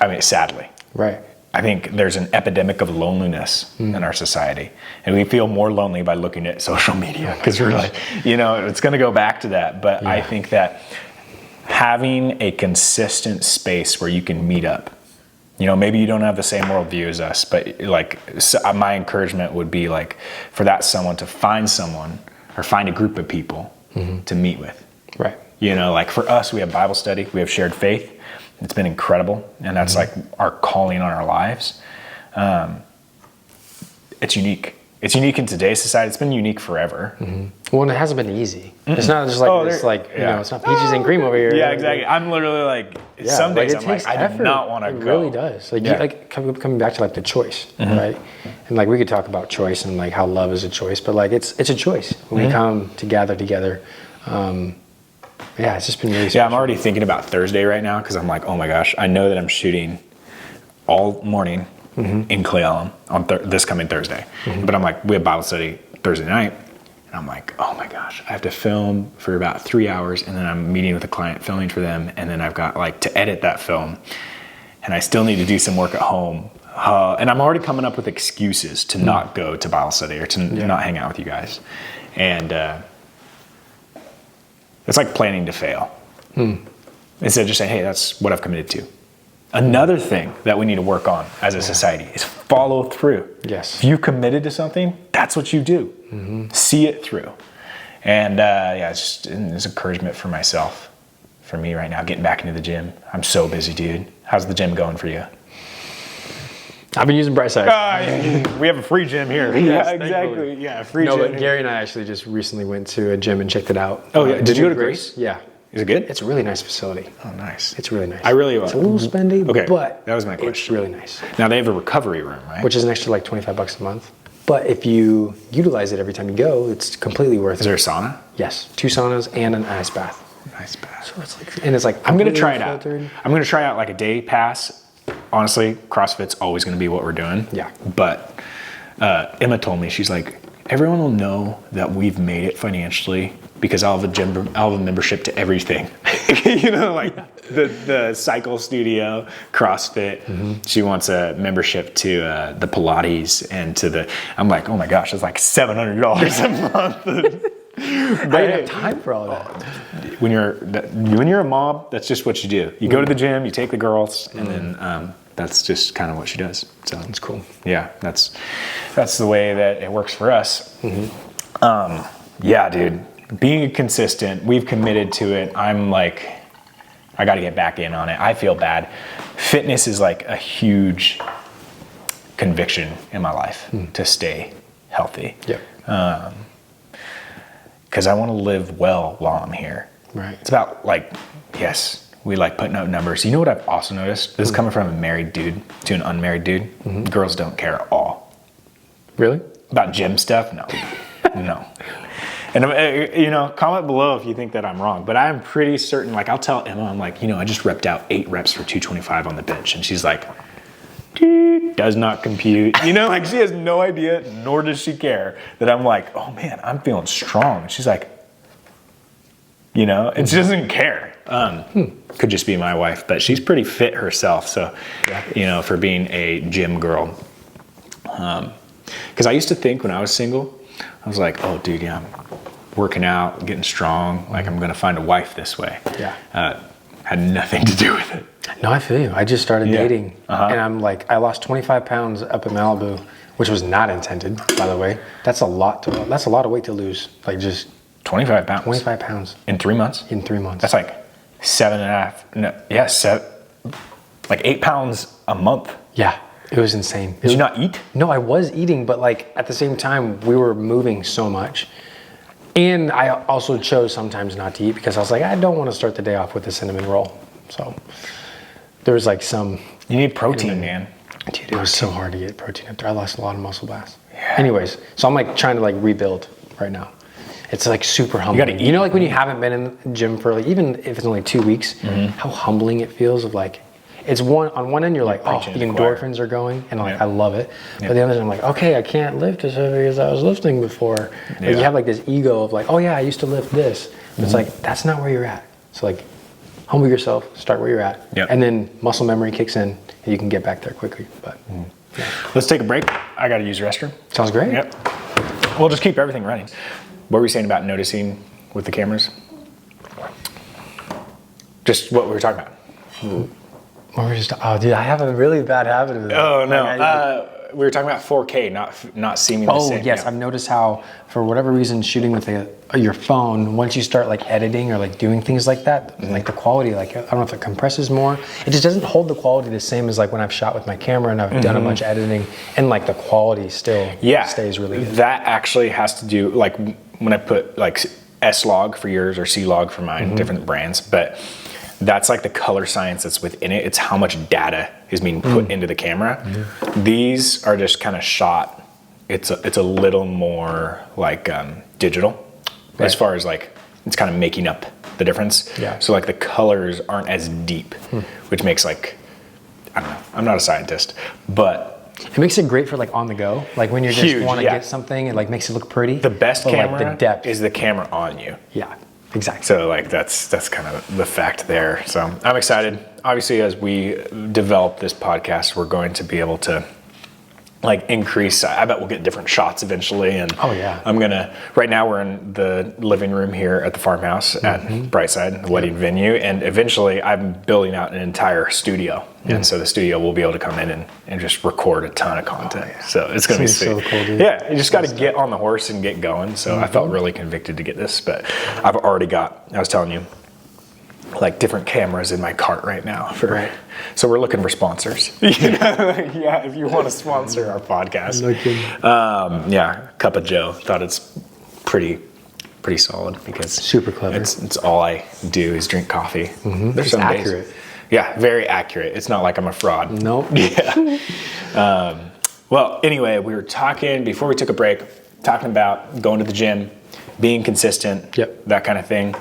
mean, sadly, right. I think there's an epidemic of loneliness in our society, and we feel more lonely by looking at social media because we're like, it's going to go back to that. But I think that having a consistent space where you can meet up, maybe you don't have the same worldview as us, but like my encouragement would be like for that someone to find someone or find a group of people to meet with. Right. Like for us, we have Bible study, we have shared faith. It's been incredible, and that's like our calling on our lives. It's unique. It's unique in today's society. It's been unique forever. Well, and it hasn't been easy. It's not just like it's not peaches and cream over here. Yeah, exactly. I'm literally like, some days I'm like, I do not want to go. It really does. Like, coming back to like the choice, right? And like we could talk about choice and like how love is a choice, but like it's a choice when we come to gather together. Yeah, it's just been really special. Yeah, I'm already thinking about Thursday right now because I'm like, oh my gosh, I know that I'm shooting all morning in Cleellum on this coming Thursday. But I'm like, we have Bible study Thursday night. And I'm like, oh my gosh, I have to film for about 3 hours, and then I'm meeting with a client, filming for them, and then I've got like to edit that film. And I still need to do some work at home. And I'm already coming up with excuses to not go to Bible study or to not hang out with you guys. And it's like planning to fail. Instead of just saying, hey, that's what I've committed to. Another thing that we need to work on as a society is follow through. Yes. If you committed to something, that's what you do. See it through. And it's encouragement for myself, for me right now, getting back into the gym. I'm so busy, dude. How's the gym going for you? I've been using Brightside. We have a free gym here. Yes, yeah, exactly. Yeah, free no, gym. But Gary and I actually just recently went to a gym and checked it out. Oh, yeah. Did you go to Grace? Yeah. Is it good? It's a really nice facility. Oh, nice. It's really nice. It's a little spendy, but that was my question. It's really nice. Now they have a recovery room, right? Which is an extra like $25 a month. But if you utilize it every time you go, it's completely worth it. Is there a sauna? Yes, 2 saunas and an ice bath. Nice bath. So it's like I'm gonna try it out. filtered. I'm gonna try out like a day pass. Honestly, CrossFit's always gonna be what we're doing. Yeah. But Emma told me, she's like, everyone will know that we've made it financially because I'll have a membership to everything. Like the cycle studio, CrossFit. She wants a membership to the Pilates and to I'm like, oh my gosh, it's like $700 a month. I don't have time for all that. When you're a mom, that's just what you do. You go to the gym, you take the girls, and then that's just kind of what she does. So it's cool. Yeah, that's the way that it works for us. Yeah, dude. Being consistent, we've committed to it. I'm like, I got to get back in on it. I feel bad. Fitness is like a huge conviction in my life to stay healthy. Yeah. Because I want to live well while I'm here. Right. It's about like, yes, we like putting up numbers. You know what I've also noticed? This is coming from a married dude to an unmarried dude. Girls don't care at all. Really? About gym stuff? No. No. And comment below if you think that I'm wrong, but I'm pretty certain, like I'll tell Emma, I'm like, I just repped out 8 reps for 225 on the bench. And she's like, does not compute. Like she has no idea, nor does she care that I'm like, oh man, I'm feeling strong. And she's like, and she doesn't care. Could just be my wife, but she's pretty fit herself. So, for being a gym girl. Because I used to think when I was single, I was like, oh dude, I'm working out, getting strong. Like I'm going to find a wife this way. Yeah. Had nothing to do with it. No, I feel you. I just started dating, and I'm like, I lost 25 pounds up in Malibu, which was not intended, by the way. That's a lot of weight to lose. Like just 25 pounds. 25 pounds In 3 months? in 3 months. That's like 7.5. No, yeah, like 8 pounds a month. Yeah, it was insane. Did you not eat? No, I was eating, but like at the same time, we were moving so much. And I also chose sometimes not to eat because I was like, I don't want to start the day off with a cinnamon roll. So there was like some... You need protein, man. Dude, it was so hard to get protein up there. I lost a lot of muscle mass. Yeah. Anyways, so I'm like trying to like rebuild right now. It's like super humbling. You gotta eat. You know, like when you haven't been in the gym for like, even if it's only 2 weeks, how humbling it feels of like, it's on one end you're like, oh, the endorphins are going and like, I love it. But the other end I'm like, okay, I can't lift as heavy as I was lifting before. Like you have like this ego of like, oh yeah, I used to lift this. But it's like, that's not where you're at. So like, humble yourself, start where you're at. And then muscle memory kicks in and you can get back there quickly. But Let's take a break. I gotta use the restroom. Sounds great. Yep. We'll just keep everything running. What were we saying about noticing with the cameras? Just what we were talking about. Oh, dude, I have a really bad habit of that. Oh, no. We were talking about 4K, not seeming the same. Oh, yes. I've noticed how, for whatever reason, shooting with your phone, once you start like editing or like doing things like that, like the quality, like I don't know if it compresses more. It just doesn't hold the quality the same as like when I've shot with my camera and I've done a bunch of editing, and like the quality still stays really good. That actually has to do, like when I put like S-Log for yours or C-Log for mine, different brands, but that's like the color science that's within it. It's how much data is being put into the camera. These are just kind of shot. It's a little more like digital, as far as like it's kind of making up the difference. So like the colors aren't as deep, which makes like, I don't know. I'm not a scientist, but it makes it great for like on the go, like when you just want to get something. It like makes it look pretty. The best camera like the depth is the camera on you. Yeah. Exactly. So like that's kind of the fact there. So I'm excited. Obviously, as we develop this podcast, we're going to be able to like increase. I bet we'll get different shots eventually. And right now we're in the living room here at the farmhouse at Brightside, the wedding venue. And eventually I'm building out an entire studio. And so the studio will be able to come in and just record a ton of content. So it's going to be sweet. So cool, dude. Yeah, you just got to get on the horse and get going. So I felt really convicted to get this, but I've already got, I was telling you, like different cameras in my cart right now. So we're looking for sponsors. If you want to sponsor our podcast. Cup of Joe. Thought it's pretty solid because super clever. It's all I do is drink coffee. There's some accurate. Days. Yeah, very accurate. It's not like I'm a fraud. Nope. Well, anyway, we were talking before we took a break, talking about going to the gym, being consistent, that kind of thing.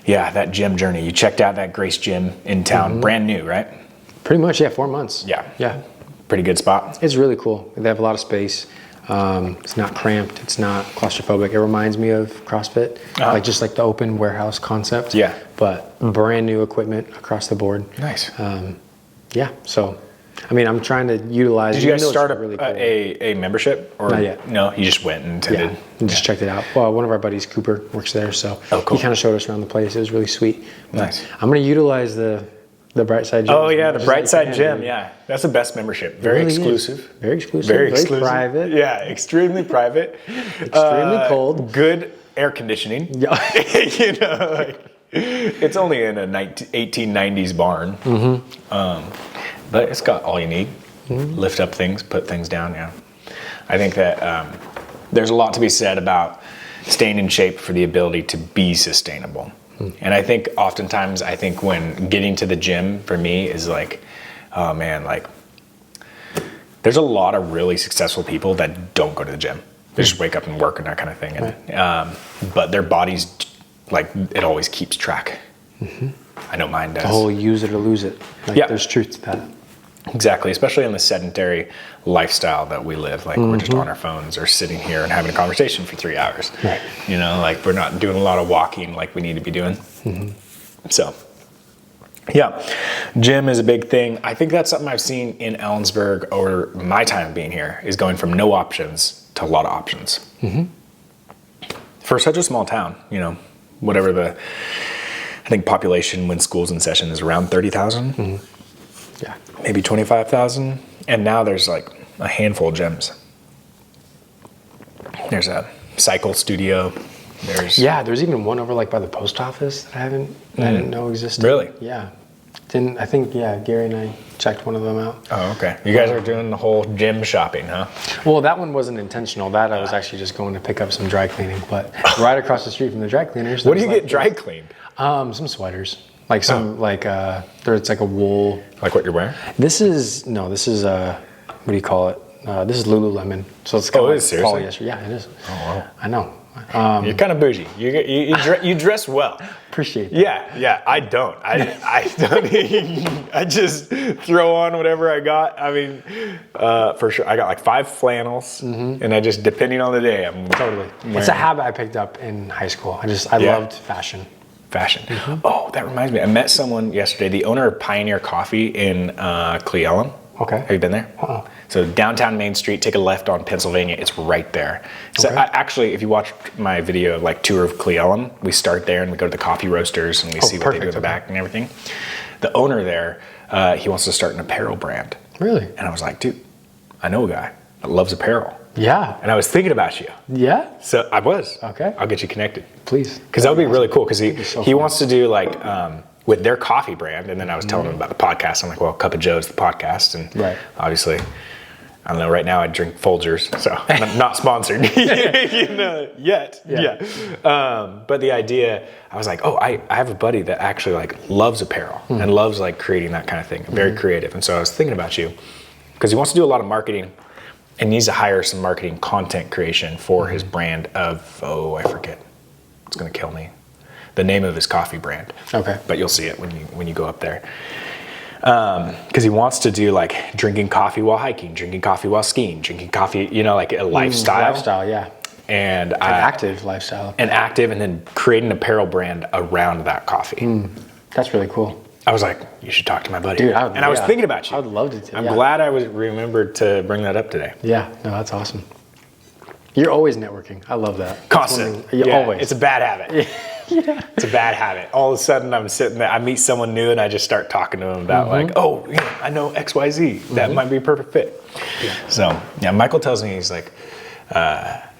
Yeah, that gym journey. You checked out that Grace gym in town, brand new, right? Pretty much, 4 months. Yeah. Pretty good spot. It's really cool. They have a lot of space. It's not cramped. It's not claustrophobic. It reminds me of CrossFit, like just like the open warehouse concept. Yeah. But brand new equipment across the board. Nice. So, I mean, I'm trying to utilize. Did you guys start really cool. a membership? Or not yet. No, you just went and attended. And just checked it out. Well, one of our buddies, Cooper, works there, so cool. He kind of showed us around the place. It was really sweet. Nice. I'm going to utilize the Brightside gym. Oh yeah, the Brightside gym. Yeah, that's the best membership. Very exclusive. Very exclusive. Very exclusive. Private. Yeah, extremely private. Extremely cold. Good air conditioning. Yeah. It's only in a 1890s barn. But it's got all you need. Lift up things, put things down. Yeah, I think that there's a lot to be said about staying in shape for the ability to be sustainable. And I think oftentimes, when getting to the gym for me is like, oh man, like there's a lot of really successful people that don't go to the gym. They just wake up and work and that kind of thing. And, but their bodies, like it always keeps track. I know mine does. The whole use it or lose it. There's truth to that. Exactly, especially in the sedentary lifestyle that we live. Like we're just on our phones or sitting here and having a conversation for 3 hours. Right. You know, like we're not doing a lot of walking like we need to be doing. So, yeah, gym is a big thing. I think that's something I've seen in Ellensburg over my time being here is going from no options to a lot of options. For such a small town, you know, whatever think population when school's in session is around 30,000. Yeah. Maybe 25,000. And now there's like a handful of gyms. There's a cycle studio. There's even one over like by the post office that I didn't know existed. Really? Yeah. I think Gary and I checked one of them out. Oh, okay. You guys are doing the whole gym shopping, huh? Well, that one wasn't intentional. That I was actually just going to pick up some dry cleaning. But right across the street from the dry cleaners. What do you get dry cleaned? Some sweaters. Like it's like a wool. Like what you're wearing? This is what do you call it? This is Lululemon. So it's kind of like seriously? polyester. Yeah, it is. Oh, wow. I know. You're kind of bougie. You dress well. Appreciate that. Yeah. I don't. I don't. I just throw on whatever I got. I mean, for sure, I got like 5 flannels, and I just, depending on the day, I'm totally. It's a habit I picked up in high school. I loved fashion. Oh, that reminds me. I met someone yesterday. The owner of Pioneer Coffee in Cleellum. Okay. Have you been there? Uh-uh. So downtown Main Street, take a left on Pennsylvania. It's right there. So actually, if you watch my video of like tour of Cleellum, we start there and we go to the coffee roasters and we see what they do in the back and everything. The owner there, he wants to start an apparel brand. Really? And I was like, dude, I know a guy that loves apparel. Yeah. And I was thinking about you. Yeah? So I was. Okay. I'll get you connected. Please. Because that would be really cool because he wants to do like with their coffee brand. And then I was telling him about the podcast. I'm like, well, Cup of Joe's the podcast. And obviously, I don't know, right now I drink Folgers, so I'm not sponsored yet. Yeah. But the idea, I was like, oh, I have a buddy that actually like loves apparel and loves like creating that kind of thing. Very creative. And so I was thinking about you because he wants to do a lot of marketing and needs to hire some marketing content creation for his brand of, I forget. It's going to kill me. The name of his coffee brand. Okay. But you'll see it when you go up there. Because he wants to do like drinking coffee while hiking, drinking coffee while skiing, drinking coffee, like a lifestyle. Lifestyle, yeah. And an active lifestyle. And then create an apparel brand around that coffee. That's really cool. I was like, you should talk to my buddy. Dude, I was thinking about you. I would love to. I'm glad I remembered to bring that up today. Yeah, no, that's awesome. You're always networking. I love that. Constant. Always. It's a bad habit. Yeah. It's a bad habit. All of a sudden I'm sitting there, I meet someone new and I just start talking to them about like, I know XYZ. That might be a perfect fit. Yeah. So, Michael tells me, he's like,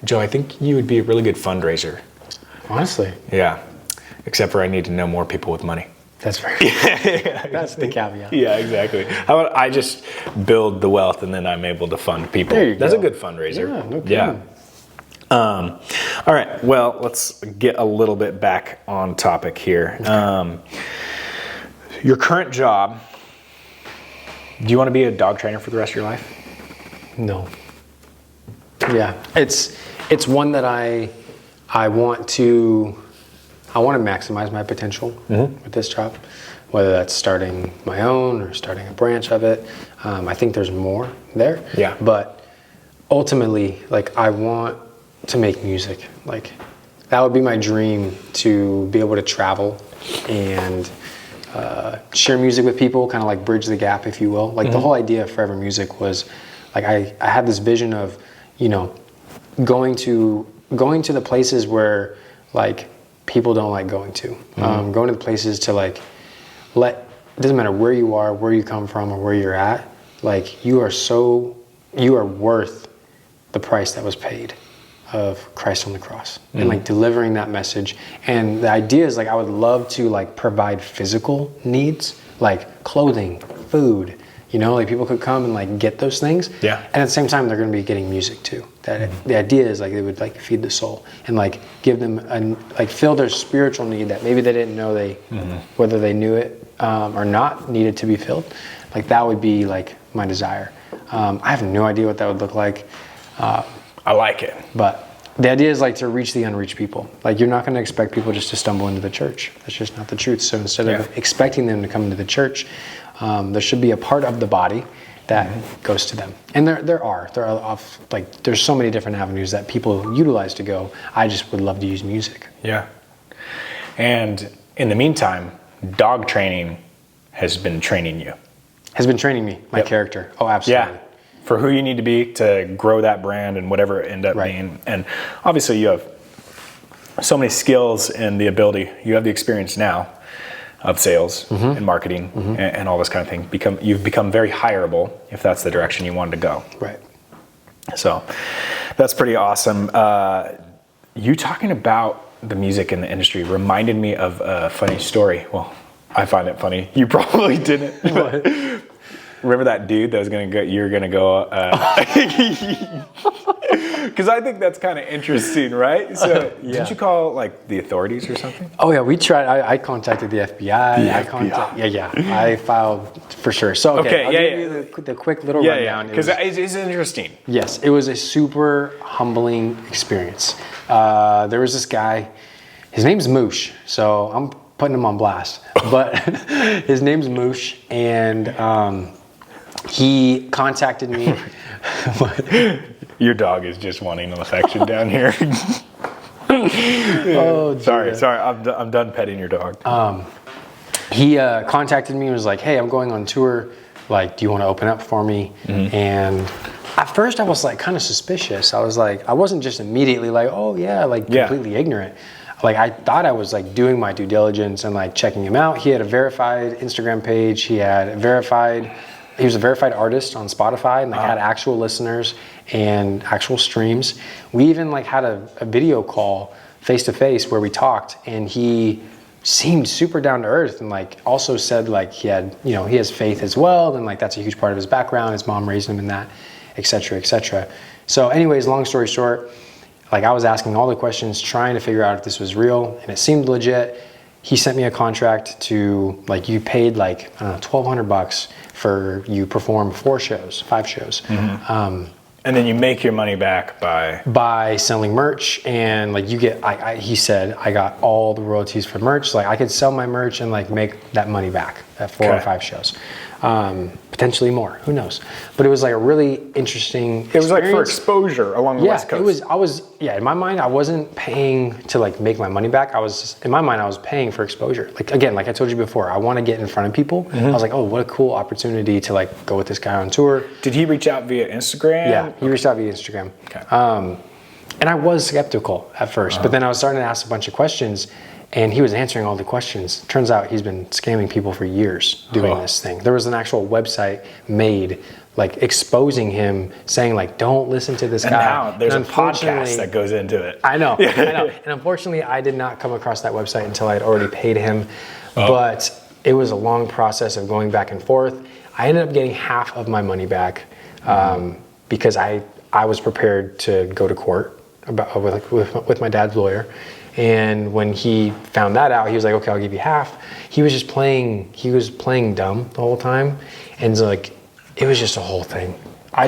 Joe, I think you would be a really good fundraiser. Honestly. Yeah. Except for I need to know more people with money. That's very That's the caveat. Yeah, exactly. How about I just build the wealth and then I'm able to fund people? There you That's go. a good fundraiser. Yeah, no kidding. Yeah. All right, well, let's get a little bit back on topic here. Okay. Your current job, do you want to be a dog trainer for the rest of your life? No. Yeah, it's one that I want to maximize my potential with this job, whether that's starting my own or starting a branch of it. I think there's more there. Yeah. But ultimately, like, I want to make music. Like, that would be my dream, to be able to travel and share music with people, kind of like bridge the gap, if you will. Like the whole idea of Forever Music was like, I had this vision of, going to the places where like people don't like going to, going to the places to like it doesn't matter where you are, where you come from, or where you're at, like you are worth the price that was paid of Christ on the cross, and like delivering that message. And the idea is like, I would love to like provide physical needs, like clothing, food, like people could come and like get those things. Yeah. And at the same time, they're going to be getting music too. The idea is like, they would like feed the soul and like give them fill their spiritual need that maybe they didn't know whether they knew it or not, needed to be filled. Like that would be like my desire. I have no idea what that would look like. I like it. But the idea is like to reach the unreached people. Like, you're not going to expect people just to stumble into the church. That's just not the truth. So instead of expecting them to come into the church, there should be a part of the body that goes to them. And there's so many different avenues that people utilize to go. I just would love to use music. Yeah. And in the meantime, dog training has been training you. Has been training me, my character. Oh, absolutely. Yeah. For who you need to be to grow that brand and whatever it end up being. And obviously you have so many skills and the ability. You have the experience now of sales and marketing and all this kind of thing. You've become very hireable if that's the direction you wanted to go. Right. So that's pretty awesome. You talking about the music in the industry reminded me of a funny story. Well, I find it funny. You probably didn't. Remember that dude that was gonna go? You were gonna go. Because I think that's kind of interesting, right? So, did you call like the authorities or something? Oh yeah, we tried. I contacted the FBI. I filed for sure. So I'll give you the quick little rundown. Because it's interesting. Yes, it was a super humbling experience. There was this guy. His name's Moosh, so I'm putting him on blast. But his name's Moosh, and he contacted me. Your dog is just wanting an affection down here. Oh, sorry. I'm done petting your dog. He contacted me and was like, "Hey, I'm going on tour. Like, do you want to open up for me?" And at first, I was like kind of suspicious. I was like, I wasn't just immediately like, "Oh yeah," like completely ignorant. Like I thought I was like doing my due diligence and like checking him out. He had a verified Instagram page. He was a verified artist on Spotify and like had actual listeners and actual streams. We even like had a video call face to face where we talked, and he seemed super down to earth and like also said like he had, he has faith as well, and like that's a huge part of his background. His mom raised him in that, etc., etc. So anyways, long story short, like I was asking all the questions, trying to figure out if this was real, and it seemed legit. He sent me a contract to like, you paid like, I don't know, $1,200 for you perform 5 shows. And then you make your money back by selling merch, and like you get, he said, I got all the royalties for merch. Like I could sell my merch and like make that money back at 4 or 5 shows. Potentially more, who knows? But it was like a really interesting experience. It was like for exposure along the West Coast. In my mind, I wasn't paying to like make my money back. In my mind, I was paying for exposure. Like again, like I told you before, I want to get in front of people. I was like, oh, what a cool opportunity to like go with this guy on tour. Did he reach out via Instagram? Yeah, he reached out via Instagram. Okay. And I was skeptical at first, but then I was starting to ask a bunch of questions, and he was answering all the questions. Turns out he's been scamming people for years doing this thing. There was an actual website made like exposing him, saying like, don't listen to this guy. Now there's a podcast that goes into it. I know. And unfortunately, I did not come across that website until I had already paid him. But it was a long process of going back and forth. I ended up getting half of my money back because I was prepared to go to court with my dad's lawyer. And when he found that out, he was like, okay, I'll give you half. He was playing dumb the whole time. And so like, it was just a whole thing. I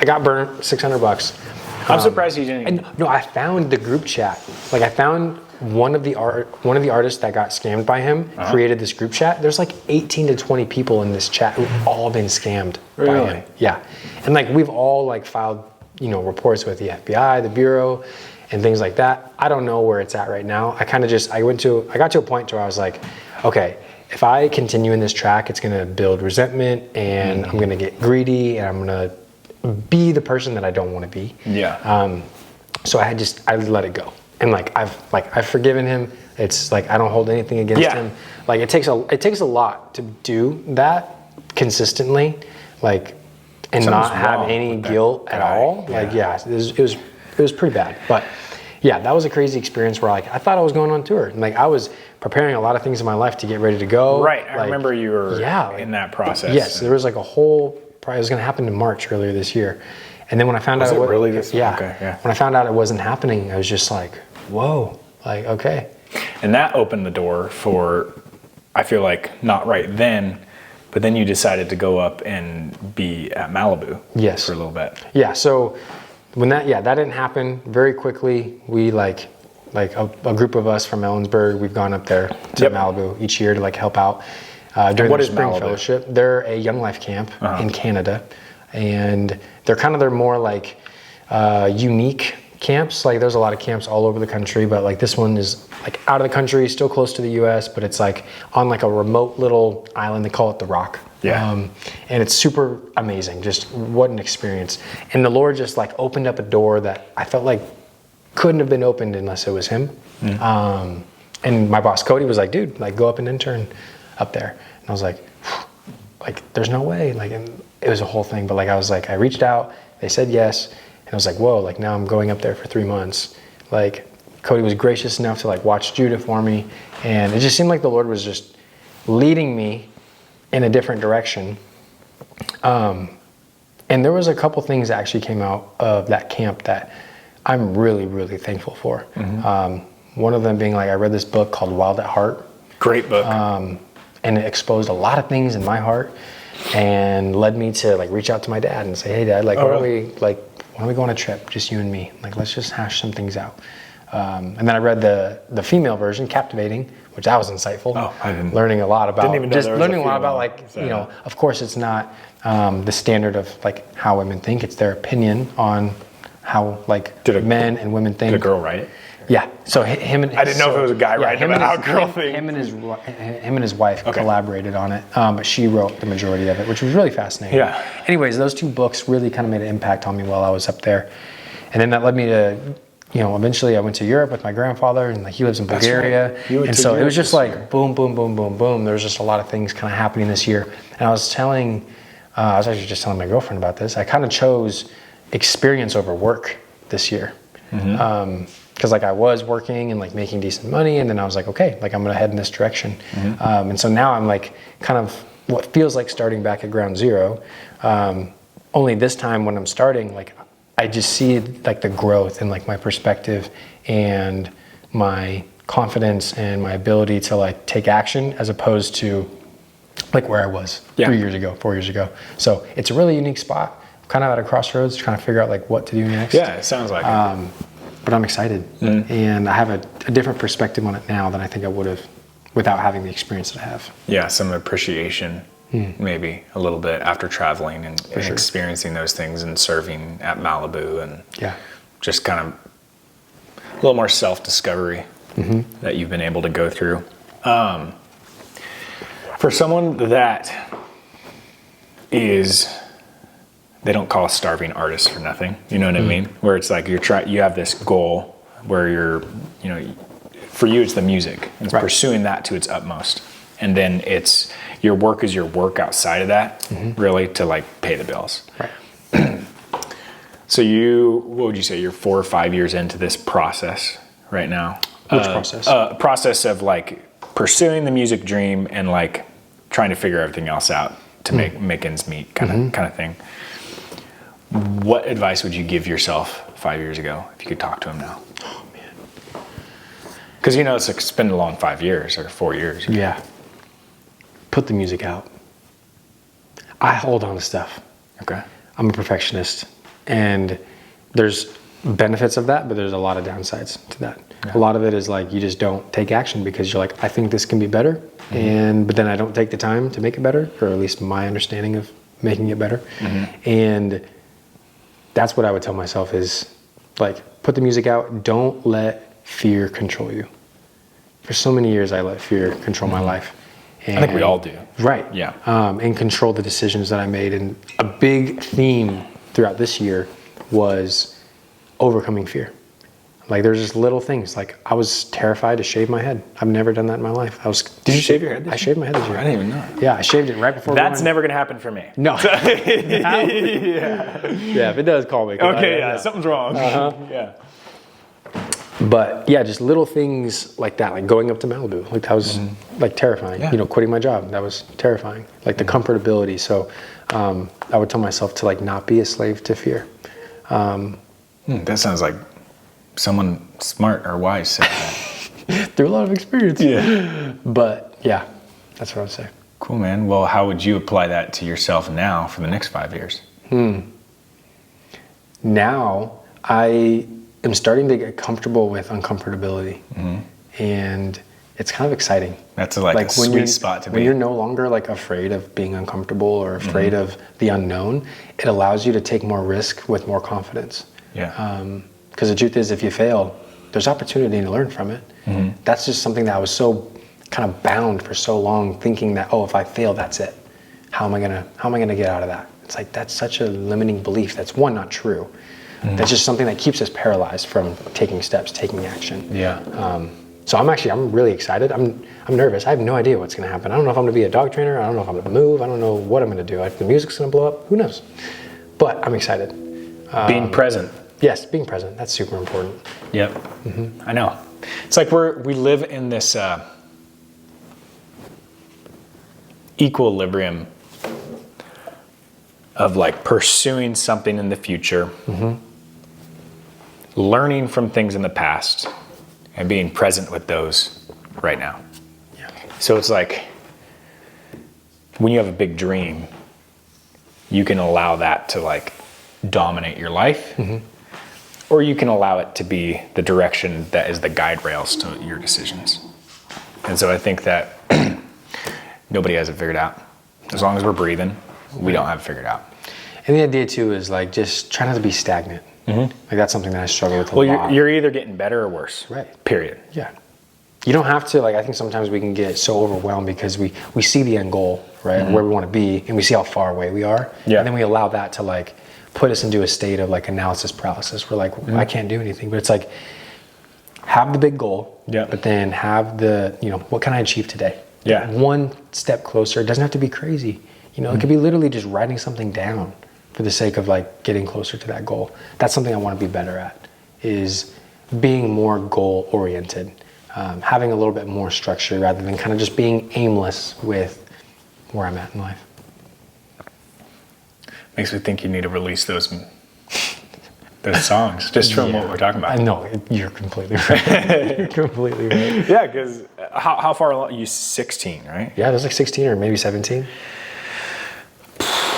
got burnt $600. I'm surprised he didn't. And no, I found the group chat. Like I found one of the artists that got scammed by him created this group chat. There's like 18 to 20 people in this chat who've all been scammed by him. Yeah. And like, we've all like filed, reports with the FBI, the Bureau, and things like that. I don't know where it's at right now. I got to a point where I was like, okay, if I continue in this track, it's gonna build resentment, and I'm gonna get greedy, and I'm gonna be the person that I don't want to be. Yeah. So I let it go, and I've forgiven him. It's like I don't hold anything against him. Like it takes a lot to do that consistently, like and not have any guilt at all. Like it was pretty bad, but yeah, that was a crazy experience where like I thought I was going on tour, and like I was preparing a lot of things in my life to get ready to go. Right, I remember you were in that process. Yes, there was like a whole. Probably it was going to happen in March earlier this year, and then when I found out when I found out it wasn't happening, I was just like, whoa, like okay. And that opened the door for, I feel like not right then, but then you decided to go up and be at Malibu. Yes. For a little bit. Yeah. So when that didn't happen very quickly, we like a group of us from Ellensburg, we've gone up there to Malibu each year to like help out during the spring fellowship. They're a Young Life camp in Canada, and they're kind of their more like unique camps. Like there's a lot of camps all over the country, but like this one is like out of the country, still close to the US, but it's like on like a remote little island. They call it the Rock. Yeah. And it's super amazing. Just what an experience. And the Lord just like opened up a door that I felt like couldn't have been opened unless it was him. And my boss Cody was like, dude, like go up and intern up there. And I was like there's no way. Like, and it was a whole thing. But like I was like, I reached out, they said yes, and I was like, whoa, like now I'm going up there for 3 months. Like Cody was gracious enough to like watch Judah for me, and it just seemed like the Lord was just leading me in a different direction. And there was a couple things that actually came out of that camp that I'm really, really thankful for. One of them being like, I read this book called Wild at Heart. Great book. And it exposed a lot of things in my heart and led me to like reach out to my dad and say, hey Dad, like, why don't we go on a trip, just you and me? Like, let's just hash some things out. And then I read the female version, Captivating, which that was insightful. Oh, I didn't. Learning a lot about, didn't even know just there was learning a a lot about female, like, so. you know, of course it's not the standard of like how women think. It's their opinion on how like men and women think. Did a girl write it? Yeah. So him and I didn't know if it was a guy writing about how a girl thinks. Him and his wife collaborated on it, but she wrote the majority of it, which was really fascinating. Yeah. Anyways, those 2 books really kind of made an impact on me while I was up there, and then that led me to, you know, eventually I went to Europe with my grandfather, and like he lives in Bulgaria, right. and so it was just like boom, boom, boom, boom, boom. There was just a lot of things kind of happening this year, and I was actually just telling my girlfriend about this. I kind of chose experience over work this year. Because like I was working and like making decent money, and then I was like, okay, like I'm gonna head in this direction. And so now I'm like kind of what feels like starting back at ground zero. Only this time when I'm starting, like I just see like the growth and like my perspective and my confidence and my ability to like take action as opposed to like where I was 3 years ago, 4 years ago. So it's a really unique spot. I'm kind of at a crossroads trying to figure out like what to do next. Yeah, it sounds like it. But I'm excited, and I have a different perspective on it now than I think I would have without having the experience that I have. Yeah, some appreciation, maybe a little bit after traveling and experiencing those things and serving at Malibu, and just kind of a little more self-discovery that you've been able to go through. For someone that is, they don't call a starving artist for nothing. You know what I mean? Where it's like you have this goal where you're, you know, for you it's the music. It's pursuing that to its utmost. And then it's your work is your work outside of that, really, to like pay the bills. Right. So what would you say, you're 4 or 5 years into this process right now? Which process? Process of like pursuing the music dream and like trying to figure everything else out to make ends meet kind of thing. What advice would you give yourself 5 years ago if you could talk to him now? Oh man. Because you know it's been a long 5 years or 4 years. Yeah. Put the music out. I hold on to stuff. Okay. I'm a perfectionist, and there's benefits of that, but there's a lot of downsides to that. Yeah. A lot of it is like you just don't take action because you're like, I think this can be better, but then I don't take the time to make it better, or at least my understanding of making it better. And that's what I would tell myself is like, put the music out. Don't let fear control you. For so many years, I let fear control my life. And, I think we all do. Right. Yeah. And control the decisions that I made. And a big theme throughout this year was overcoming fear. Like there's just little things. Like I was terrified to shave my head. I've never done that in my life. Did you shave your head this year? I shaved my head this year. I didn't even know. Yeah, I shaved it right before. That's never gonna happen for me. No. Yeah, if it does, call me. Okay, something's wrong. Yeah. But yeah, just little things like that, like going up to Malibu, like that was like terrifying. Yeah. You know, quitting my job, that was terrifying. Like the comfortability. So I would tell myself to like not be a slave to fear. That sounds like someone smart or wise said that. Through a lot of experience. Yeah. But yeah, that's what I would say. Cool, man. Well, how would you apply that to yourself now for the next 5 years? Now I am starting to get comfortable with uncomfortability, and it's kind of exciting. That's like a sweet spot to be. When you're no longer like afraid of being uncomfortable or afraid of the unknown, it allows you to take more risk with more confidence. Yeah. Because the truth is, if you fail, there's opportunity to learn from it. That's just something that I was so kind of bound for so long, thinking that, oh, if I fail, that's it. How am I gonna get out of that? It's like that's such a limiting belief. That's one, not true. That's just something that keeps us paralyzed from taking steps, taking action. Yeah. So I'm really excited. I'm nervous. I have no idea what's going to happen. I don't know if I'm going to be a dog trainer. I don't know if I'm going to move. I don't know what I'm going to do. If the music's going to blow up, who knows? But I'm excited. Being present. Yes, being present. That's super important. Yep. I know. It's like we live in this equilibrium of like pursuing something in the future, learning from things in the past, and being present with those right now. Yeah. So it's like when you have a big dream, you can allow that to like dominate your life, or you can allow it to be the direction that is the guide rails to your decisions. And so I think that nobody has it figured out. As long as we're breathing, we don't have it figured out. And the idea too is like just try not to be stagnant. Like that's something that I struggle with a lot. Well, you're either getting better or worse. Right. Period. Yeah. You don't have to, like, I think sometimes we can get so overwhelmed because we see the end goal, right? Where we want to be, and we see how far away we are. Yeah. And then we allow that to like put us into a state of like analysis paralysis. We're like, I can't do anything. But it's like, have the big goal, but then have the, what can I achieve today? Yeah. One step closer. It doesn't have to be crazy. It could be literally just writing something down for the sake of like getting closer to that goal. That's something I want to be better at, is being more goal oriented, having a little bit more structure rather than kind of just being aimless with where I'm at in life. Makes me think you need to release those songs just from what we're talking about. I know, you're completely right. You're completely right. Yeah, because how far along? You 16, right? Yeah, there's like 16 or maybe 17.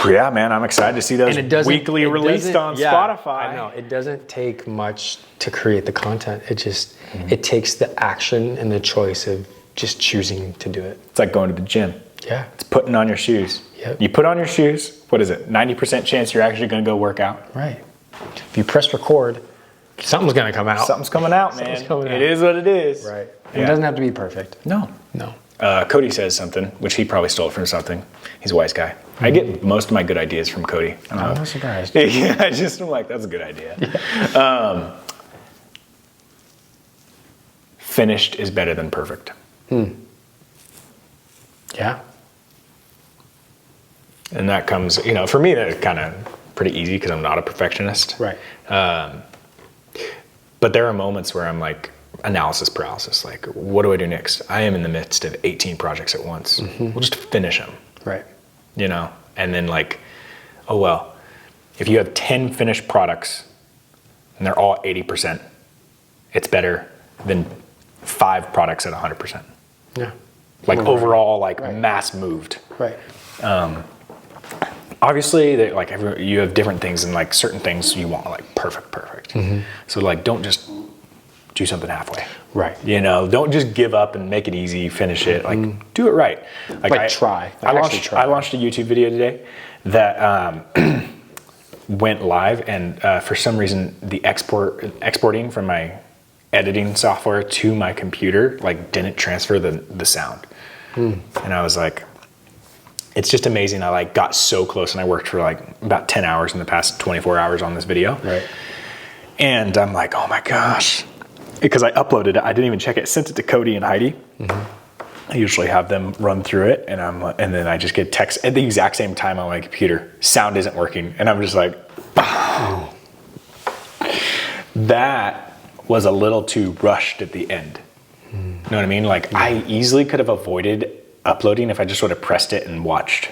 Yeah, man, I'm excited to see those weekly released on Spotify. I know, it doesn't take much to create the content. It just, it takes the action and the choice of just choosing to do it. It's like going to the gym. Yeah. It's putting on your shoes. Yep. You put on your shoes, what is it? 90% chance you're actually going to go work out. Right. If you press record, something's going to come out. Something's coming out, man. It is what it is. Right. It doesn't have to be perfect. No. No. Cody says something, which he probably stole from something. He's a wise guy. I get most of my good ideas from Cody. I'm not surprised. Yeah, I'm like, that's a good idea. Yeah. Finished is better than perfect. Yeah. And that comes, for me, that's kind of pretty easy because I'm not a perfectionist. Right. But there are moments where I'm like, analysis paralysis. Like, what do I do next? I am in the midst of 18 projects at once. We'll just finish them. Right. And then like, oh, well, if you have 10 finished products and they're all 80%, it's better than 5 products at 100%. Yeah. Like overall, like mass moved. Right. Obviously, you have different things, and like certain things you want like perfect. So like, don't just do something halfway. Right. Don't just give up and make it easy, finish it. Like, do it right. Try. I launched a YouTube video today that went live, and for some reason, the exporting from my editing software to my computer like didn't transfer the sound. And I was like, it's just amazing. I like got so close, and I worked for like about 10 hours in the past 24 hours on this video. Right. And I'm like, oh my gosh. Because I uploaded it, I didn't even check it. Sent it to Cody and Heidi. I usually have them run through it, and then I just get text at the exact same time on my computer. Sound isn't working, and I'm just like, oh. That was a little too rushed at the end. You know what I mean? Like I easily could have avoided uploading if I just would have pressed it and watched.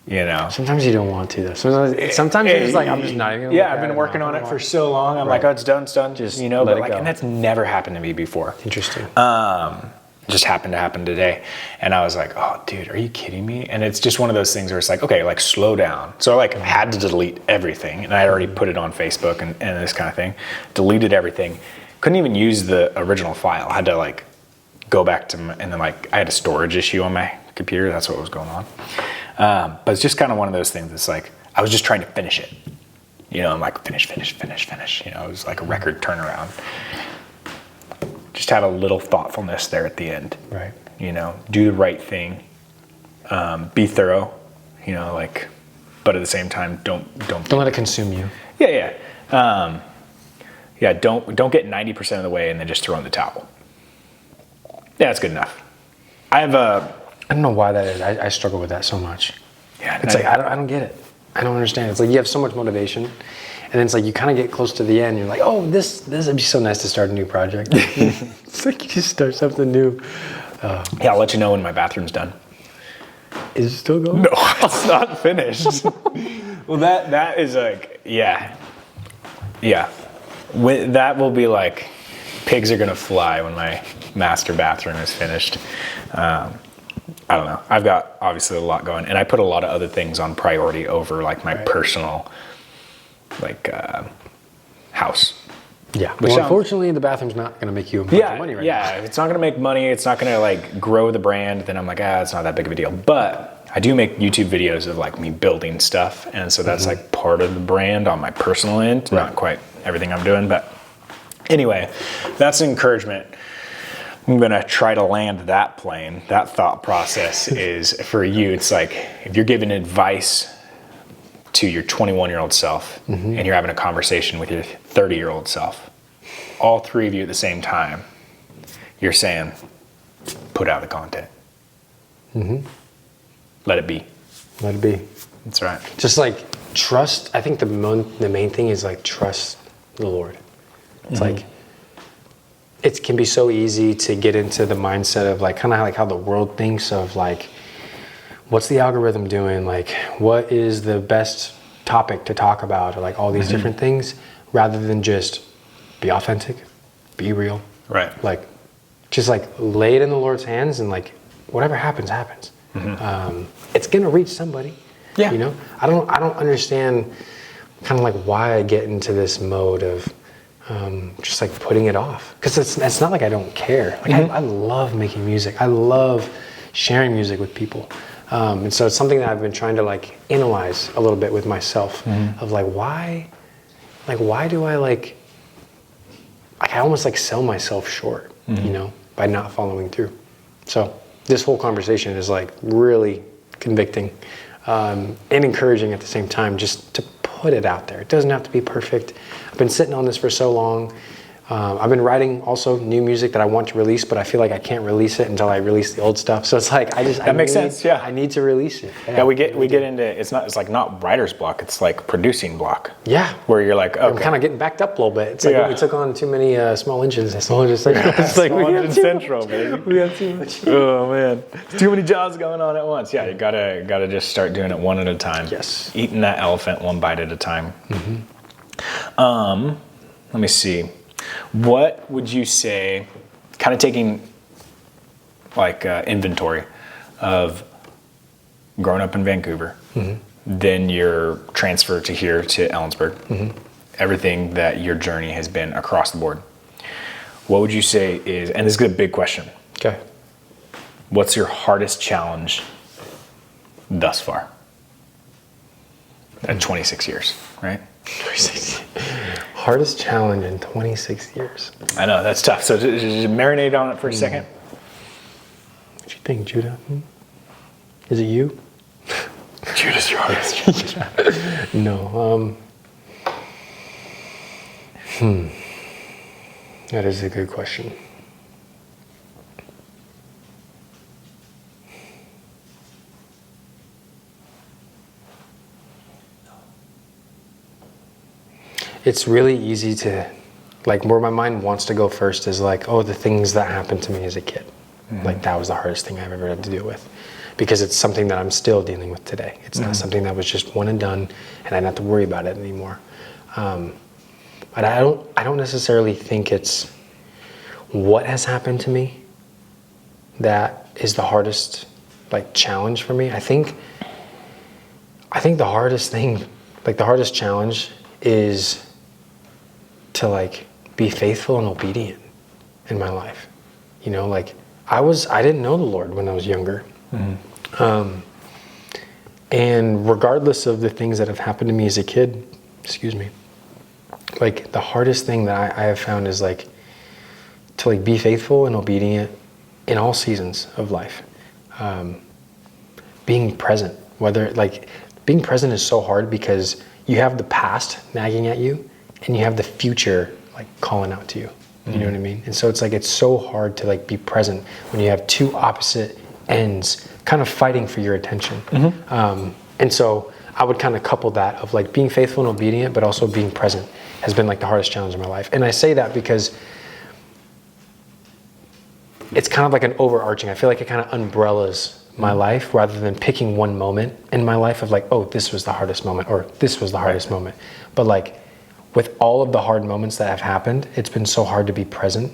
Sometimes you don't want to though. Sometimes you're just like, I'm just not even. Yeah, I've been working on it for so long. I'm like, oh, it's done. Just but like, and that's never happened to me before. Interesting. Just happened to happen today, and I was like, oh, dude, are you kidding me? And it's just one of those things where it's like, okay, like slow down. So I like had to delete everything, and I had already put it on Facebook and this kind of thing. Deleted everything. Couldn't even use the original file. I had to like go back to and then like I had a storage issue on my computer. That's what was going on. But it's just kind of one of those things. It's like, I was just trying to finish it. I'm like, finish. It was like a record turnaround. Just have a little thoughtfulness there at the end. Right. Do the right thing. Be thorough, but at the same time, don't let it consume you. Yeah. Yeah, don't get 90% of the way and then just throw in the towel. Yeah, that's good enough. I don't know why that is. I struggle with that so much. Yeah, it's like I don't get it. I don't understand. It's like you have so much motivation, and then it's like you kind of get close to the end. You're like, oh, this would be so nice to start a new project. It's like you just start something new. Yeah, I'll let you know when my bathroom's done. Is it still going? No, it's not finished. Well, that is like, yeah. That will be like, pigs are gonna fly when my master bathroom is finished. I don't know. I've got obviously a lot going, and I put a lot of other things on priority over like my personal, like house. Yeah. Well, unfortunately, the bathroom's not going to make you a bunch of money right now. Yeah, if it's not going to make money, it's not going to like grow the brand, then I'm like, it's not that big of a deal. But I do make YouTube videos of like me building stuff, and so that's like part of the brand on my personal end, not quite everything I'm doing. But anyway, that's an encouragement. I'm going to try to land that plane. That thought process is for you. It's like if you're giving advice to your 21-year-old self and you're having a conversation with your 30-year-old self, all three of you at the same time, you're saying, put out the content. Let it be. Let it be. That's right. Just like trust. I think the main thing is like trust the Lord. It's like, it can be so easy to get into the mindset of like kind of like how the world thinks of like, what's the algorithm doing? Like, what is the best topic to talk about? Or like all these different things, rather than just be authentic, be real. Right. Like, just like lay it in the Lord's hands, and like whatever happens, happens. It's gonna reach somebody. Yeah. You know, I don't understand kind of like why I get into this mode of just like putting it off, because it's not like I don't care. Like I love making music. I love sharing music with people. And so it's something that I've been trying to like analyze a little bit with myself of like, why do I like I almost like sell myself short, you know, by not following through. So this whole conversation is like really convicting and encouraging at the same time, just to put it out there. It doesn't have to be perfect. I've been sitting on this for so long. I've been writing also new music that I want to release, but I feel like I can't release it until I release the old stuff. So it's like that makes sense. Yeah, I need to release it. Yeah, we get into it's like not writer's block. It's like producing block. Yeah, where you're like, okay, I'm kind of getting backed up a little bit. It's like we took on too many small engines. It's like we have central, baby. We have too much. Oh man, too many jobs going on at once. Yeah, you gotta just start doing it one at a time. Yes, eating that elephant one bite at a time. Let me see. What would you say, kind of taking like inventory of growing up in Vancouver, then your transfer to here to Ellensburg, everything that your journey has been across the board. What would you say is, and this is a big question. Okay. What's your hardest challenge thus far? At 26 years, right? 26. Hardest challenge in 26 years. I know, that's tough. So just marinate on it for a second. What do you think, Judah? Is it you? Judah's your hardest challenge. No. That is a good question. It's really easy to, like, where my mind wants to go first is like, oh, the things that happened to me as a kid. Like, that was the hardest thing I've ever had to deal with, because it's something that I'm still dealing with today. It's not something that was just one and done, and I don't have to worry about it anymore. But I don't necessarily think it's what has happened to me that is the hardest, like, challenge for me. I think the hardest thing, like, the hardest challenge is to like be faithful and obedient in my life. You know, like I didn't know the Lord when I was younger. And regardless of the things that have happened to me as a kid, like the hardest thing that I have found is like to like be faithful and obedient in all seasons of life. Being present, being present is so hard because you have the past nagging at you, and you have the future like calling out to you. You know what I mean? And so it's like, it's so hard to like be present when you have two opposite ends kind of fighting for your attention. And so I would kind of couple that of like being faithful and obedient, but also being present has been like the hardest challenge in my life. And I say that because it's kind of like an overarching, I feel like it kind of umbrellas my life rather than picking one moment in my life of like, oh, this was the hardest moment or this was the hardest moment. But like with all of the hard moments that have happened, it's been so hard to be present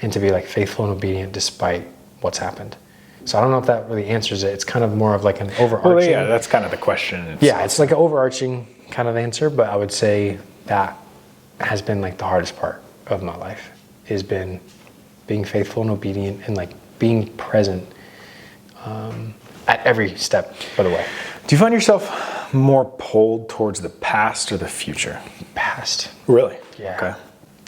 and to be like faithful and obedient despite what's happened. So I don't know if that really answers it. It's kind of more of like an overarching. Well, yeah, that's kind of the question. Yeah, it's like an overarching kind of answer, but I would say that has been like the hardest part of my life, has been being faithful and obedient and like being present at every step of the way. Do you find yourself more pulled towards the past or the future? Past. Really? Yeah. Okay.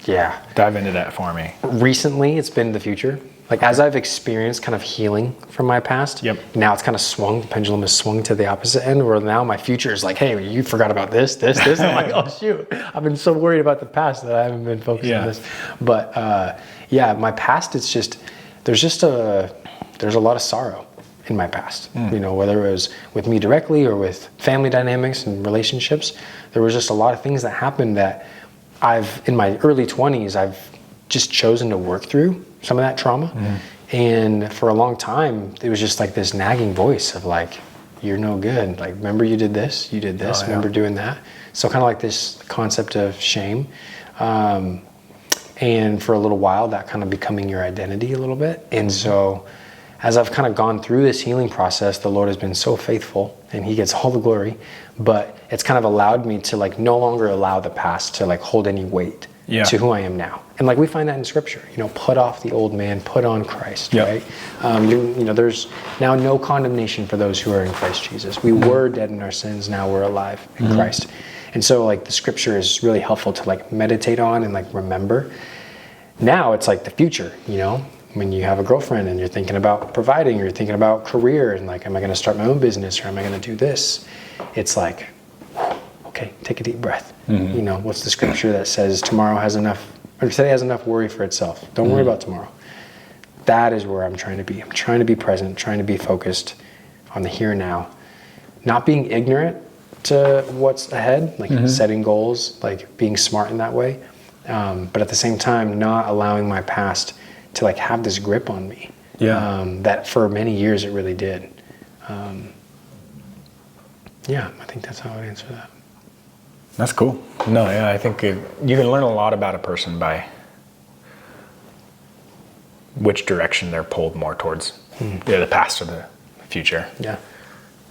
Yeah. Dive into that for me. Recently, it's been the future. Like as I've experienced kind of healing from my past, now it's kind of swung, the pendulum has swung to the opposite end where now my future is like, hey, you forgot about this. I'm like, oh shoot, I've been so worried about the past that I haven't been focused on this. But my past, it's just, there's a lot of sorrow in my past, you know, whether it was with me directly or with family dynamics and relationships. There was just a lot of things that happened that in my early 20s, I've just chosen to work through some of that trauma. And for a long time, it was just like this nagging voice of like, you're no good. Like, remember you did this, remember doing that. So kind of like this concept of shame. And for a little while, that kind of becoming your identity a little bit. And so as I've kind of gone through this healing process, the Lord has been so faithful and he gets all the glory, but it's kind of allowed me to like no longer allow the past to like hold any weight to who I am now. And like we find that in scripture, you know, put off the old man, put on Christ, right? You know, there's now no condemnation for those who are in Christ Jesus. We were dead in our sins, now we're alive in Christ. And so like the scripture is really helpful to like meditate on and like remember. Now it's like the future, you know, when you have a girlfriend and you're thinking about providing, or you're thinking about career and like, am I going to start my own business or am I going to do this? It's like, okay, take a deep breath. You know, what's the scripture that says tomorrow has enough, or today has enough worry for itself. Don't worry about tomorrow. That is where I'm trying to be. I'm trying to be present, trying to be focused on the here and now, not being ignorant to what's ahead, like setting goals, like being smart in that way. But at the same time, not allowing my past to like have this grip on me. That for many years it really did. I think that's how I would answer that. That's cool. No, yeah, I think you can learn a lot about a person by which direction they're pulled more towards, the past or the future. Yeah.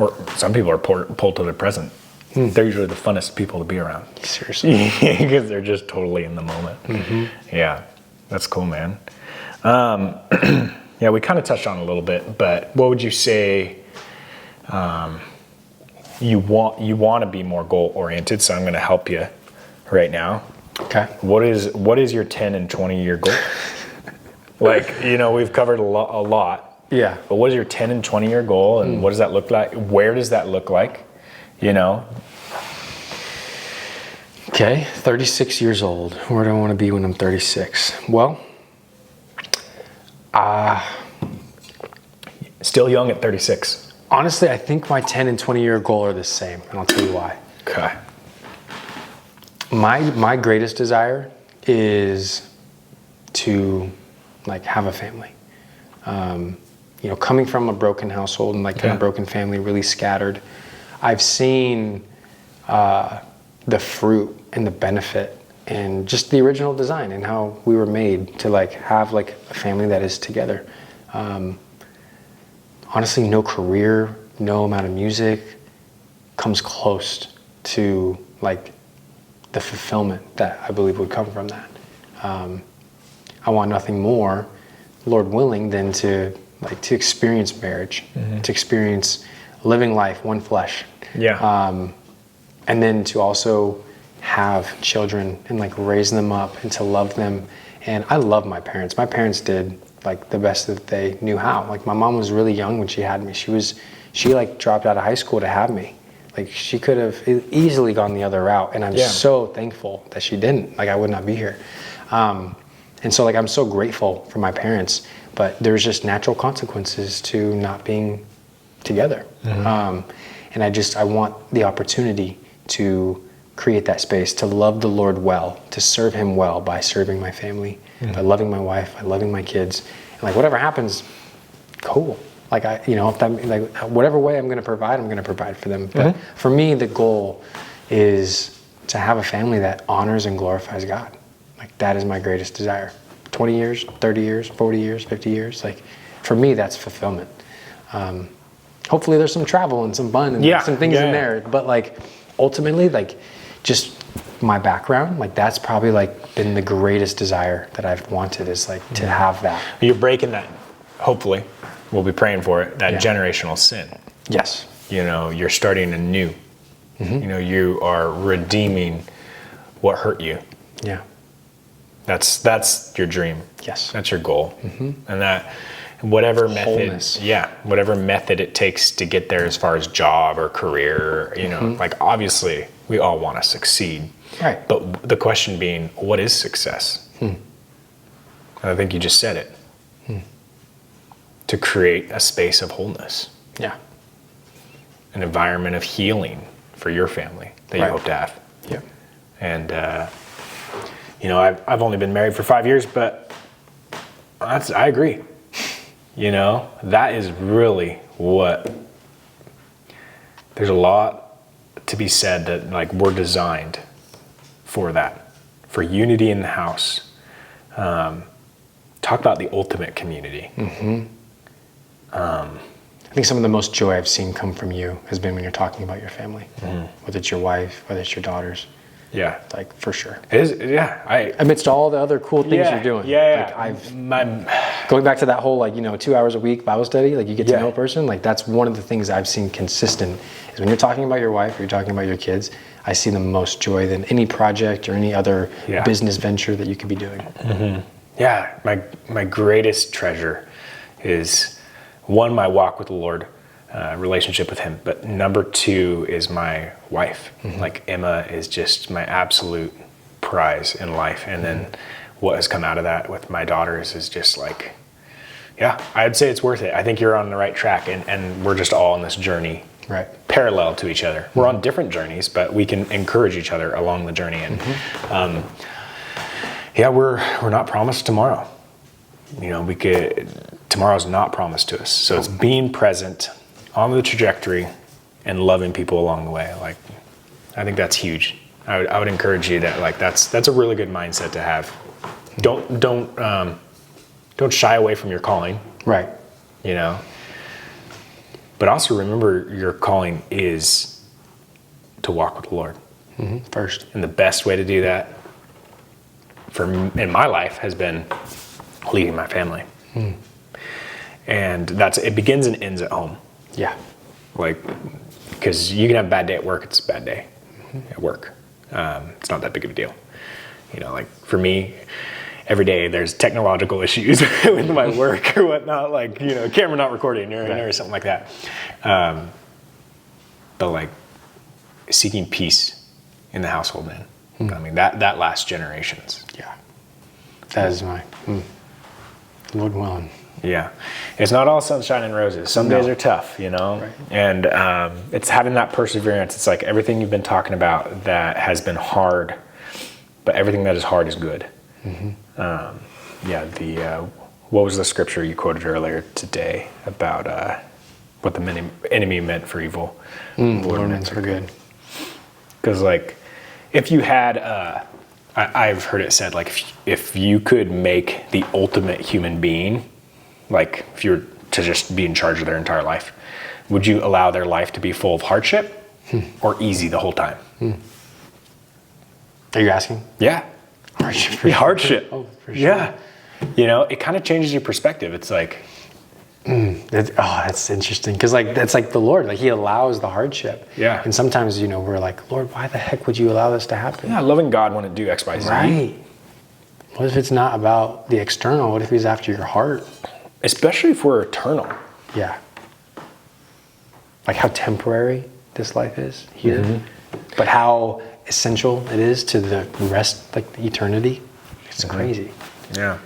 Or some people are pulled to the present. They're usually the funnest people to be around. Seriously. Because they're just totally in the moment. Yeah, that's cool, man. Yeah, we kind of touched on it a little bit, but what would you say you want to be more goal oriented? So I'm going to help you right now. Okay. What is your 10 and 20 year goal? Like, you know, we've covered a lot. Yeah. But what is your 10 and 20 year goal, and what does that look like? Where does that look like? You know? Okay, 36 years old. Where do I want to be when I'm 36? Well, still young at 36. Honestly, I think my 10 and 20 year goal are the same, and I'll tell you why. Okay. My greatest desire is to like have a family. You know, coming from a broken household and like kind of broken family, really scattered, I've seen the fruit and the benefit and just the original design and how we were made to like have like a family that is together. Honestly, no career, no amount of music comes close to like the fulfillment that I believe would come from that. I want nothing more, Lord willing, than to experience marriage, to experience living life, one flesh. And then to also have children and like raise them up and to love them. And I love my parents. My parents did like the best that they knew how. Like my mom was really young when she had me. She like dropped out of high school to have me. Like she could have easily gone the other route, and I'm Yeah. so thankful that she didn't. Like I would not be here. And so like I'm so grateful for my parents, but there's just natural consequences to not being together. And I want the opportunity to create that space, to love the Lord well, to serve him well by serving my family, by loving my wife, by loving my kids. And like whatever happens, cool. Like if that, like whatever way I'm going to provide for them. But for me, the goal is to have a family that honors and glorifies God. Like that is my greatest desire. 20 years, 30 years, 40 years, 50 years. Like for me, that's fulfillment. Hopefully there's some travel and some fun and some things in there. But like ultimately, like just my background, like that's probably like been the greatest desire that I've wanted is like to have that. You're breaking that, hopefully, we'll be praying for it, that generational sin. Yes. You're starting anew. You are redeeming what hurt you. Yeah. That's your dream. Yes. That's your goal. And that whatever method it takes to get there as far as job or career, like obviously we all want to succeed. Right. But the question being, what is success? And I think you just said it. To create a space of wholeness. Yeah. An environment of healing for your family that you hope to have. Yeah. And I've only been married for 5 years, but I agree. That is really what, there's a lot to be said that like we're designed for that, for unity in the house. Talk about the ultimate community. I think some of the most joy I've seen come from you has been when you're talking about your family, whether it's your wife, whether it's your daughters. Yeah. Like for sure. It is, amidst all the other cool things you're doing. Yeah. Like going back to that whole 2 hours a week Bible study, like you get to know a person, like that's one of the things I've seen consistent is when you're talking about your wife or you're talking about your kids, I see the most joy than any project or any other business venture that you could be doing. Yeah. My greatest treasure is one, my walk with the Lord, relationship with him, but number two is my wife. Like Emma is just my absolute prize in life. And then what has come out of that with my daughters is just like, I'd say it's worth it. I think you're on the right track and we're just all on this journey parallel to each other. We're on different journeys, but we can encourage each other along the journey. And we're not promised tomorrow. Tomorrow's not promised to us. So it's being present on the trajectory and loving people along the way. Like, I think that's huge. I would encourage you that like that's a really good mindset to have. Don't shy away from your calling. Right. But also remember your calling is to walk with the Lord first. And the best way to do that in my life has been leading my family. And it begins and ends at home. Yeah. Like, because you can have a bad day at work, it's a bad day at work. It's not that big of a deal. Like for me, every day there's technological issues with my work or whatnot, like, camera not recording or something like that. But like seeking peace in the household, man. I mean, that lasts generations. Yeah. That is my Lord willing. Yeah. It's not all sunshine and roses. Some days are tough, Right. And it's having that perseverance. It's like everything you've been talking about that has been hard, but everything that is hard is good. What was the scripture you quoted earlier today about what the enemy meant for evil? Lord meant for good. Because like, if you had, I've heard it said, like, if you could make the ultimate human being, like if you were to just be in charge of their entire life, would you allow their life to be full of hardship or easy the whole time? Are you asking? Yeah. Hardship. Oh, for sure. Yeah. It kind of changes your perspective. It's like, that's interesting. Because that's like the Lord, like he allows the hardship. Yeah. And sometimes, we're like, Lord, why the heck would you allow this to happen? Yeah, loving God wouldn't do X, Y, Z. Right. What if it's not about the external? What if he's after your heart? Especially if we're eternal. Yeah. Like how temporary this life is here, but how essential it is to the rest, like the eternity. It's crazy. Yeah.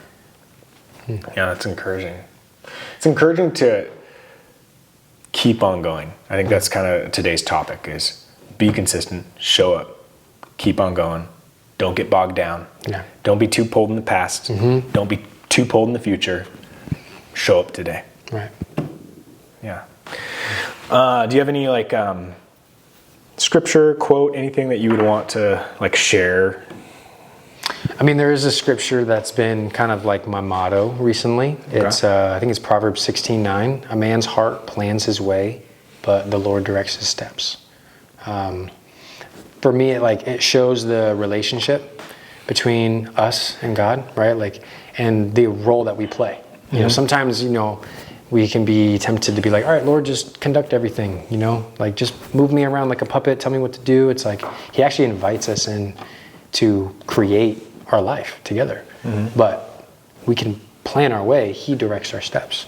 Yeah, that's encouraging. It's encouraging to keep on going. I think that's kind of today's topic is be consistent, show up, keep on going. Don't get bogged down. Yeah. Don't be too pulled in the past. Don't be too pulled in the future. Show up today. Right. Yeah. Do you have any like scripture, quote, anything that you would want to like share? I mean, there is a scripture that's been kind of like my motto recently. It's I think it's Proverbs 16:9. A man's heart plans his way, but the Lord directs his steps. For me, it shows the relationship between us and God, right? Like, and the role that we play. You know, sometimes, we can be tempted to be like, all right, Lord, just conduct everything, like just move me around like a puppet, tell me what to do. It's like he actually invites us in to create our life together. But we can plan our way. He directs our steps.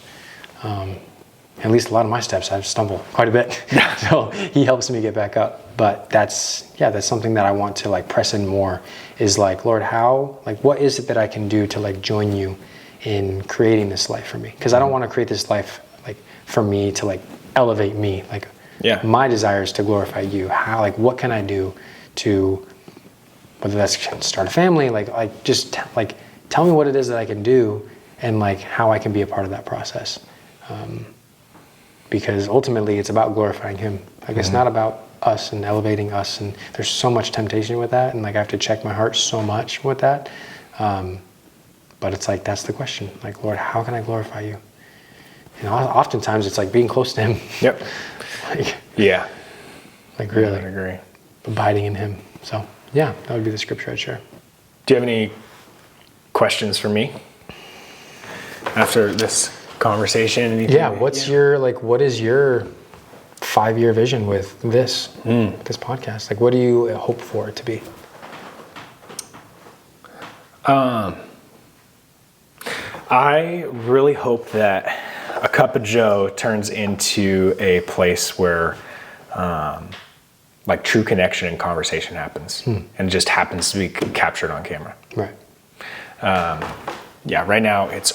At least a lot of my steps, I've stumbled quite a bit. So he helps me get back up. But that's something that I want to like press in more is like, Lord, what is it that I can do to like join you in creating this life for me? Because I don't want to create this life like for me to like elevate me. Like my desire is to glorify you. What can I do to, whether that's start a family, just tell me what it is that I can do and like how I can be a part of that process. Because ultimately it's about glorifying him. It's not about us and elevating us, and there's so much temptation with that, and like I have to check my heart so much with that. But it's like, that's the question. Like, Lord, how can I glorify you? And oftentimes it's like being close to him. Yep. Like really. I agree. Abiding in him. So yeah, that would be the scripture I'd share. Do you have any questions for me after this conversation? Anything what is your 5-year vision with this podcast? Like, what do you hope for it to be? I really hope that A Cup of Joe turns into a place where like true connection and conversation happens and just happens to be captured on camera. Right. Right now it's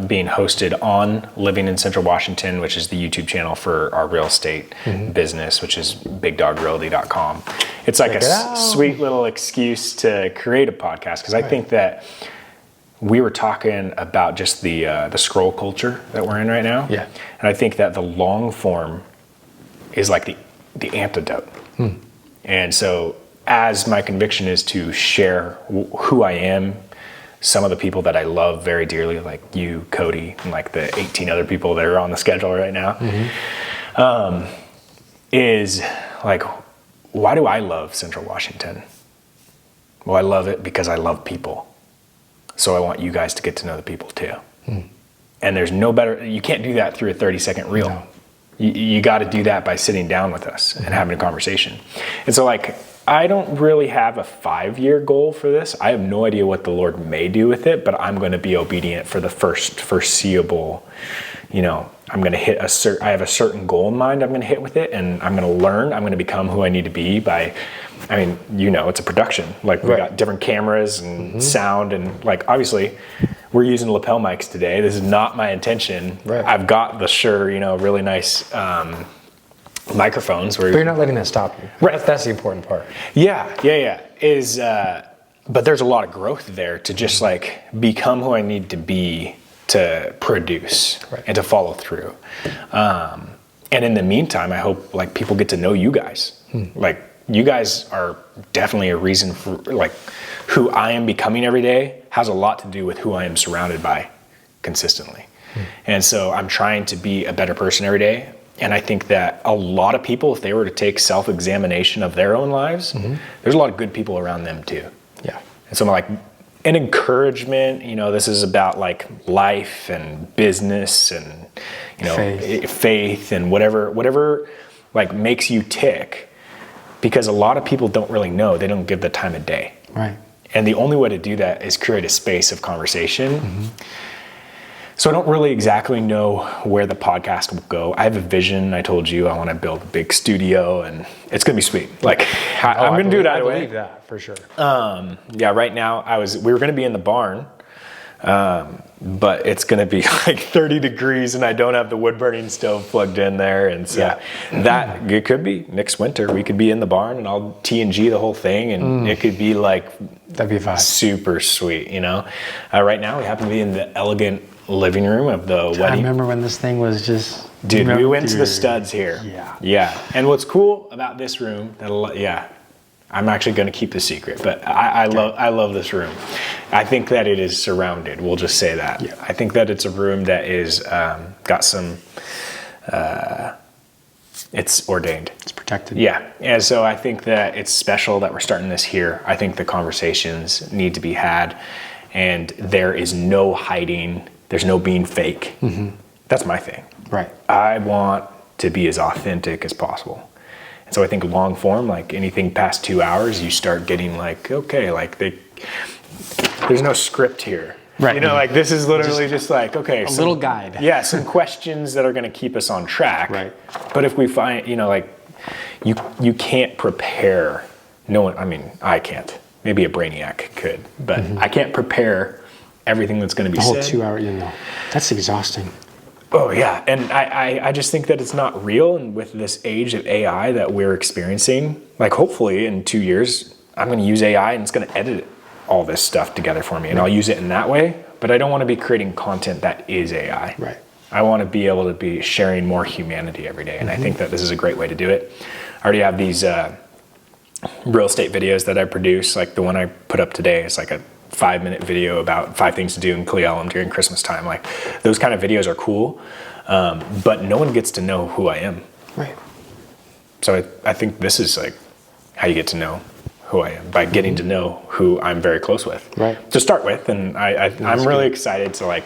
being hosted on Living in Central Washington, which is the YouTube channel for our real estate business, which is bigdogrealty.com. It's like sweet little excuse to create a podcast, because I think that we were talking about just the scroll culture that we're in right now. Yeah. And I think that the long form is like the antidote. And so as my conviction is to share who I am, some of the people that I love very dearly, like you, Cody, and like the 18 other people that are on the schedule right now, is like, why do I love Central Washington? Well, I love it because I love people. So I want you guys to get to know the people too. And there's no better, you can't do that through a 30-second reel. No. You got to do that by sitting down with us and having a conversation. And so like, I don't really have a 5-year goal for this. I have no idea what the Lord may do with it, but I'm going to be obedient for the first foreseeable, I'm going to hit I have a certain goal in mind I'm going to hit with it, and I'm going to learn. I'm going to become who I need to be by, it's a production. Like we got different cameras and sound, and like, obviously we're using lapel mics today. This is not my intention. Right. I've got the Shure, really nice, microphones. But you're not letting that stop you. Right. That's the important part. But there's a lot of growth there to just like become who I need to be to produce and to follow through. And in the meantime, I hope like people get to know you guys. Like you guys are definitely a reason for like who I am becoming every day has a lot to do with who I am surrounded by consistently. And so I'm trying to be a better person every day. And I think that a lot of people, if they were to take self-examination of their own lives, there's a lot of good people around them too. Yeah. And so I'm like, an encouragement, this is about like life and business and, faith and whatever like makes you tick, because a lot of people don't really know. They don't give the time of day. Right. And the only way to do that is create a space of conversation. So I don't really exactly know where the podcast will go. I have a vision. I told you I want to build a big studio, and it's going to be sweet. Like, I'm going to do it either way. I believe that, for sure. Yeah, right now, we were going to be in the barn, but it's going to be like 30 degrees, and I don't have the wood-burning stove plugged in there. And so that, it could be next winter. We could be in the barn, and I'll T&G the whole thing, and it could be like... That'd be fun. Super sweet, you know? Right now, we happen to be in the elegant living room of the wedding. I remember when this thing was just... Dude, we went to the studs here. Yeah. Yeah. And what's cool about this room, I'm actually going to keep the secret, but I love this room. I think that it is surrounded. We'll just say that. Yeah. I think that it's a room that is got some... it's ordained. It's protected. Yeah. And so I think that it's special that we're starting this here. I think the conversations need to be had, and there is no hiding. There's no being fake. Mm-hmm. That's my thing. Right. I want to be as authentic as possible. And so I think long form, like anything past 2 hours, you start getting like, okay, like there's no script here. Right. You know, like this is literally just like, okay. A little guide. Yeah, some questions that are going to keep us on track. Right. But if we find, you know, like you can't prepare. No one, I mean, I can't. Maybe a brainiac could, but I can't prepare everything that's going to be said. The whole 2 hour, you know, that's exhausting. Oh yeah, and I just think that it's not real, and with this age of AI that we're experiencing, like hopefully in 2 years, I'm going to use AI and it's going to edit all this stuff together for me, and I'll use it in that way, but I don't want to be creating content that is AI. Right. I want to be able to be sharing more humanity every day, and I think that this is a great way to do it. I already have these real estate videos that I produce, like the one I put up today is like a 5-minute video about 5 things to do in Cle Elum during Christmas time. Like those kind of videos are cool, but no one gets to know who I am. Right. So I think this is like how you get to know who I am, by getting to know who I'm very close with. Right. To start with, and I'm really excited to like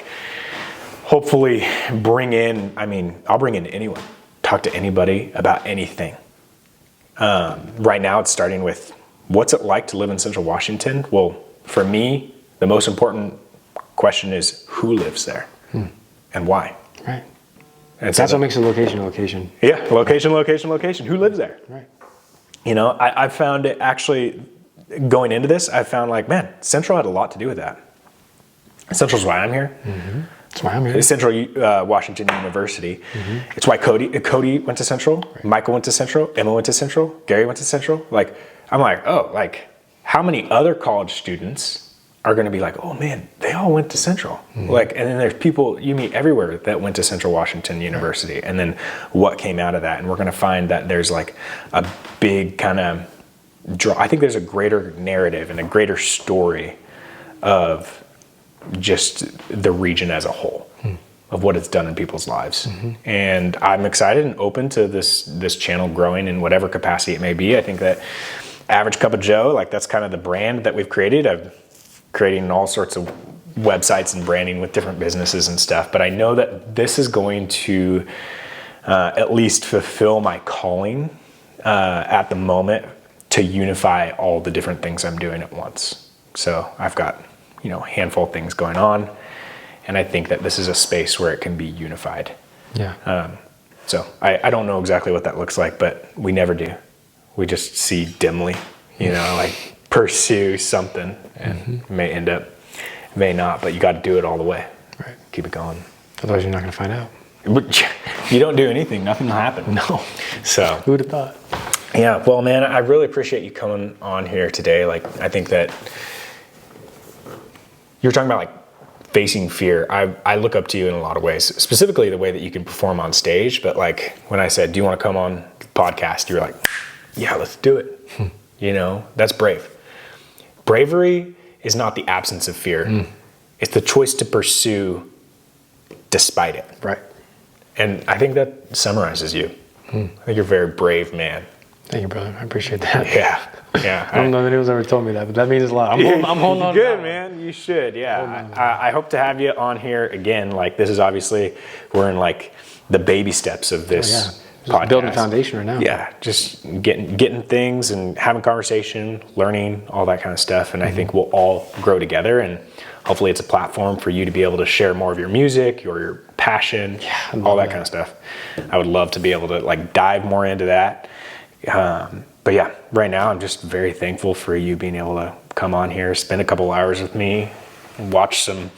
hopefully bring in, I mean, I'll bring in anyone, talk to anybody about anything. Right now it's starting with what's it like to live in Central Washington? Well, for me, the most important question is who lives there and why. Right. And That's what makes a location a location. Yeah, location. Who lives there? Right. You know, I found it actually, going into this, I found like, man, Central had a lot to do with that. Central's why I'm here. Mm-hmm. That's why I'm here. Central Washington University. Mm-hmm. It's why Cody went to Central, right. Michael went to Central, Emma went to Central, Gary went to Central. Like, I'm like, oh, like, how many other college students are going to be like, oh man, they all went to Central. Mm-hmm. Like, and then there's people you meet everywhere that went to Central Washington University, and then what came out of that. And we're going to find that there's like a big kind of draw. I think there's a greater narrative and a greater story of just the region as a whole, of what it's done in people's lives. Mm-hmm. And I'm excited and open to this channel growing in whatever capacity it may be. I think that Average Cup of Joe, like that's kind of the brand that we've created. I'm creating all sorts of websites and branding with different businesses and stuff, but I know that this is going to at least fulfill my calling at the moment to unify all the different things I'm doing at once. So I've got, you know, a handful of things going on, and I think that this is a space where it can be unified. Yeah. So I don't know exactly what that looks like, but we never do. We just see dimly, you know, like pursue something, and may end up, may not, but you got to do it all the way. Right. Keep it going. Otherwise you're not going to find out. But you don't do anything, nothing will happen. No. So. Who would have thought? Yeah, well, man, I really appreciate you coming on here today. Like, I think that you're talking about like facing fear. I look up to you in a lot of ways, specifically the way that you can perform on stage. But like when I said, do you want to come on the podcast? You're like, yeah, let's do it. You know, that's brave. Bravery is not the absence of fear. It's the choice to pursue despite it. Right. And I think that summarizes you. I think you're a very brave man. Thank you, brother. I appreciate that. Yeah. Yeah. I don't know if anyone's ever told me that, but that means a lot. I'm holding on. Good, man. You should. Yeah. I hope to have you on here again. Like, this is obviously, we're in like the baby steps of this podcast. Building foundation right now. Yeah, just getting things and having conversation, learning, all that kind of stuff. And I think we'll all grow together, and hopefully it's a platform for you to be able to share more of your music, your passion, all that kind of stuff. I would love to be able to like dive more into that. But yeah, right now I'm just very thankful for you being able to come on here, spend a couple hours with me, watch some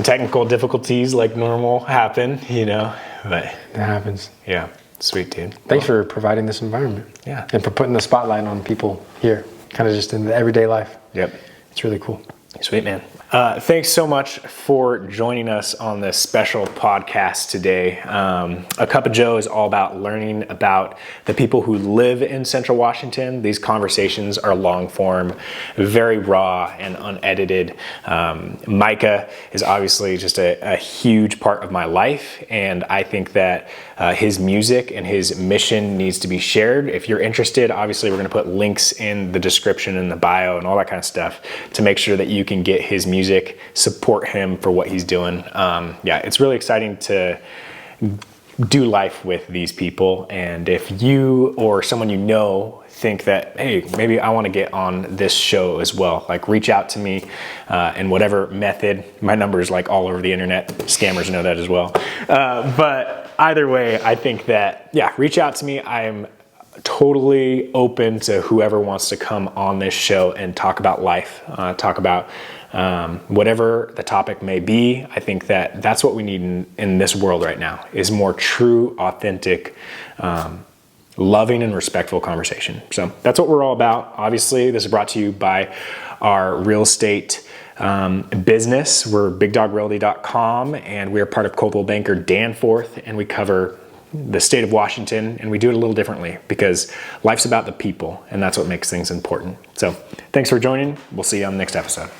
technical difficulties like normal happen, but That happens. yeah, sweet, dude. Thanks for providing this environment. Yeah. And for putting the spotlight on people here, kind of just in the everyday life. Yep. It's really cool. Sweet, man. Thanks so much for joining us on this special podcast today. A Cup of Joe is all about learning about the people who live in Central Washington. These conversations are long form, very raw and unedited. Micah is obviously just a huge part of my life, and I think that his music and his mission needs to be shared. If you're interested, obviously we're going to put links in the description and the bio and all that kind of stuff to make sure that you can get his music, support him for what he's doing. It's really exciting to do life with these people. And if you or someone you know think that, hey, maybe I want to get on this show as well, like reach out to me in whatever method. My number is like all over the internet. Scammers know that as well. But either way, I think that, reach out to me. I'm totally open to whoever wants to come on this show and talk about life, talk about whatever the topic may be. I think that that's what we need in this world right now, is more true, authentic, loving and respectful conversation. So that's what we're all about. Obviously, this is brought to you by our real estate business. We're bigdogrealty.com, and we're part of Coldwell Banker Danforth, and we cover the state of Washington, and we do it a little differently because life's about the people, and that's what makes things important. So thanks for joining. We'll see you on the next episode.